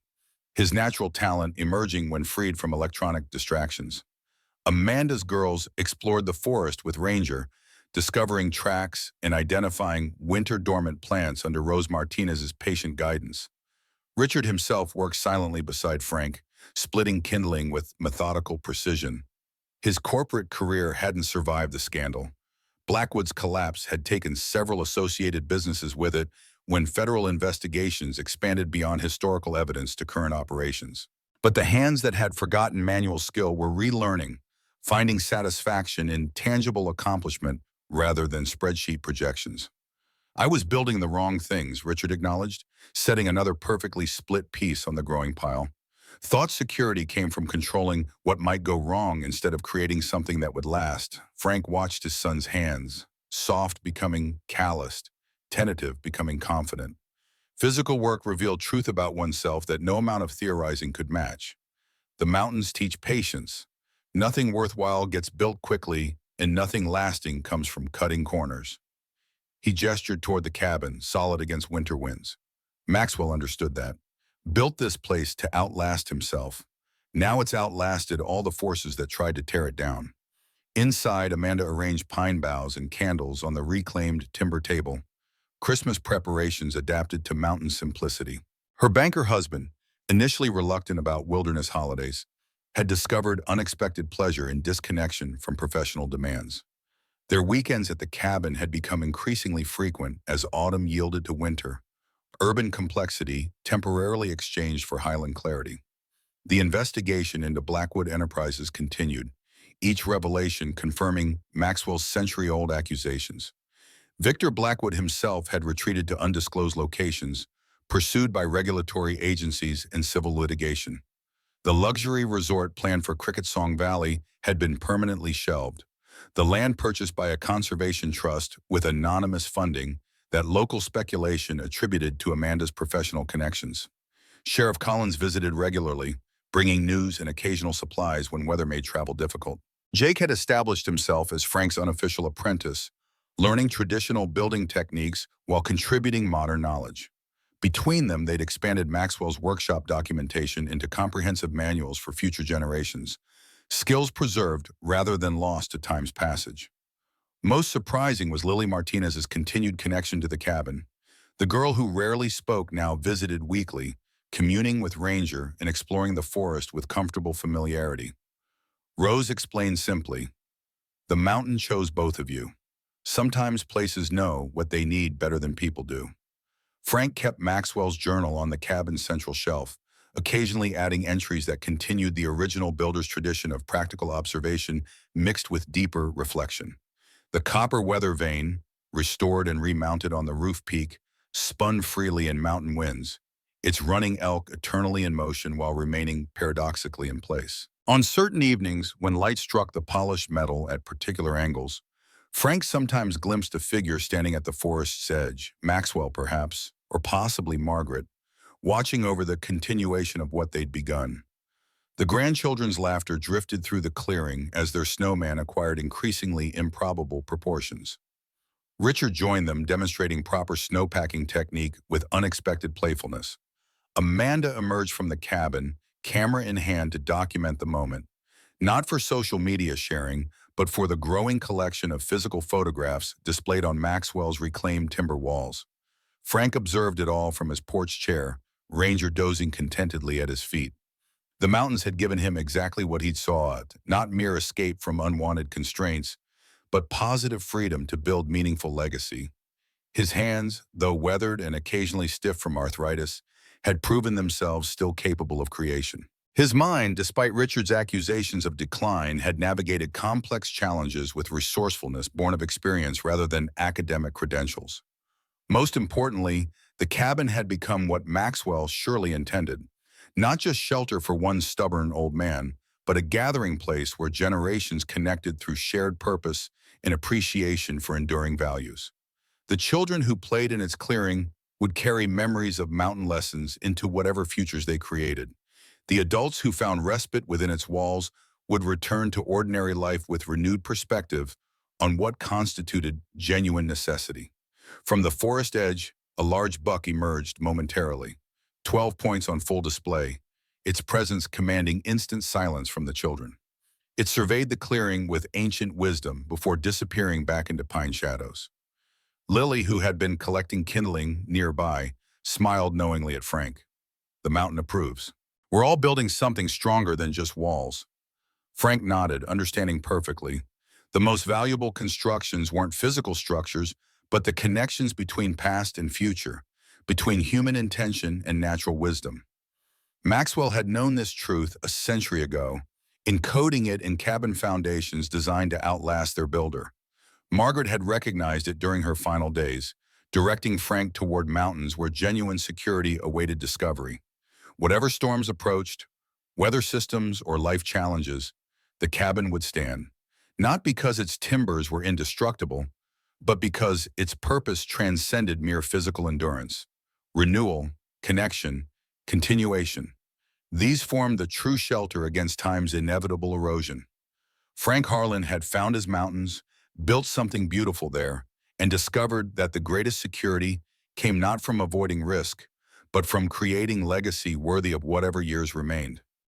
his natural talent emerging when freed from electronic distractions. Amanda's girls explored the forest with Ranger, discovering tracks and identifying winter-dormant plants under Rose Martinez's patient guidance. Richard himself worked silently beside Frank, splitting kindling with methodical precision. His corporate career hadn't survived the scandal. Blackwood's collapse had taken several associated businesses with it when federal investigations expanded beyond historical evidence to current operations. But the hands that had forgotten manual skill were relearning, finding satisfaction in tangible accomplishment rather than spreadsheet projections. I was building the wrong things, Richard acknowledged, setting another perfectly split piece on the growing pile. Thought security came from controlling what might go wrong instead of creating something that would last. Frank watched his son's hands, soft becoming calloused, tentative becoming confident. Physical work revealed truth about oneself that no amount of theorizing could match. The mountains teach patience. Nothing worthwhile gets built quickly, and nothing lasting comes from cutting corners. He gestured toward the cabin, solid against winter winds. Maxwell understood that. Built this place to outlast himself. Now it's outlasted all the forces that tried to tear it down. Inside, Amanda arranged pine boughs and candles on the reclaimed timber table. Christmas preparations adapted to mountain simplicity. Her banker husband, initially reluctant about wilderness holidays, had discovered unexpected pleasure in disconnection from professional demands. Their weekends at the cabin had become increasingly frequent as autumn yielded to winter. Urban complexity temporarily exchanged for highland clarity. The investigation into Blackwood Enterprises continued, each revelation confirming Maxwell's century-old accusations. Victor Blackwood himself had retreated to undisclosed locations, pursued by regulatory agencies and civil litigation. The luxury resort planned for Cricket Song Valley had been permanently shelved. The land purchased by a conservation trust with anonymous funding that local speculation attributed to Amanda's professional connections. Sheriff Collins visited regularly, bringing news and occasional supplies when weather made travel difficult. Jake had established himself as Frank's unofficial apprentice, learning traditional building techniques while contributing modern knowledge. Between them, they'd expanded Maxwell's workshop documentation into comprehensive manuals for future generations, skills preserved rather than lost to time's passage. Most surprising was Lily Martinez's continued connection to the cabin. The girl who rarely spoke now visited weekly, communing with Ranger and exploring the forest with comfortable familiarity. Rose explained simply, "The mountain chose both of you. Sometimes places know what they need better than people do." Frank kept Maxwell's journal on the cabin's central shelf, occasionally adding entries that continued the original builder's tradition of practical observation mixed with deeper reflection. The copper weather vane, restored and remounted on the roof peak, spun freely in mountain winds, its running elk eternally in motion while remaining paradoxically in place. On certain evenings, when light struck the polished metal at particular angles, Frank sometimes glimpsed a figure standing at the forest's edge, Maxwell perhaps, or possibly Margaret, watching over the continuation of what they'd begun. The grandchildren's laughter drifted through the clearing as their snowman acquired increasingly improbable proportions. Richard joined them, demonstrating proper snowpacking technique with unexpected playfulness. Amanda emerged from the cabin, camera in hand to document the moment, not for social media sharing, but for the growing collection of physical photographs displayed on Maxwell's reclaimed timber walls. Frank observed it all from his porch chair, Ranger dozing contentedly at his feet. The mountains had given him exactly what he'd sought, not mere escape from unwanted constraints, but positive freedom to build meaningful legacy. His hands, though weathered and occasionally stiff from arthritis, had proven themselves still capable of creation. His mind, despite Richard's accusations of decline, had navigated complex challenges with resourcefulness born of experience rather than academic credentials. Most importantly, the cabin had become what Maxwell surely intended, not just shelter for one stubborn old man, but a gathering place where generations connected through shared purpose and appreciation for enduring values. The children who played in its clearing would carry memories of mountain lessons into whatever futures they created. The adults who found respite within its walls would return to ordinary life with renewed perspective on what constituted genuine necessity. From the forest edge, a large buck emerged momentarily, 12 points on full display, its presence commanding instant silence from the children. It surveyed the clearing with ancient wisdom before disappearing back into pine shadows. Lily, who had been collecting kindling nearby, smiled knowingly at Frank. The mountain approves. We're all building something stronger than just walls. Frank nodded, understanding perfectly. The most valuable constructions weren't physical structures, but the connections between past and future, between human intention and natural wisdom. Maxwell had known this truth a century ago, encoding it in cabin foundations designed to outlast their builder. Margaret had recognized it during her final days, directing Frank toward mountains where genuine security awaited discovery. Whatever storms approached, weather systems or life challenges, the cabin would stand, not because its timbers were indestructible, but because its purpose transcended mere physical endurance. Renewal, connection, continuation. These formed the true shelter against time's inevitable erosion. Frank Harlan had found his mountains, built something beautiful there, and discovered that the greatest security came not from avoiding risk, but from creating legacy worthy of whatever years remained.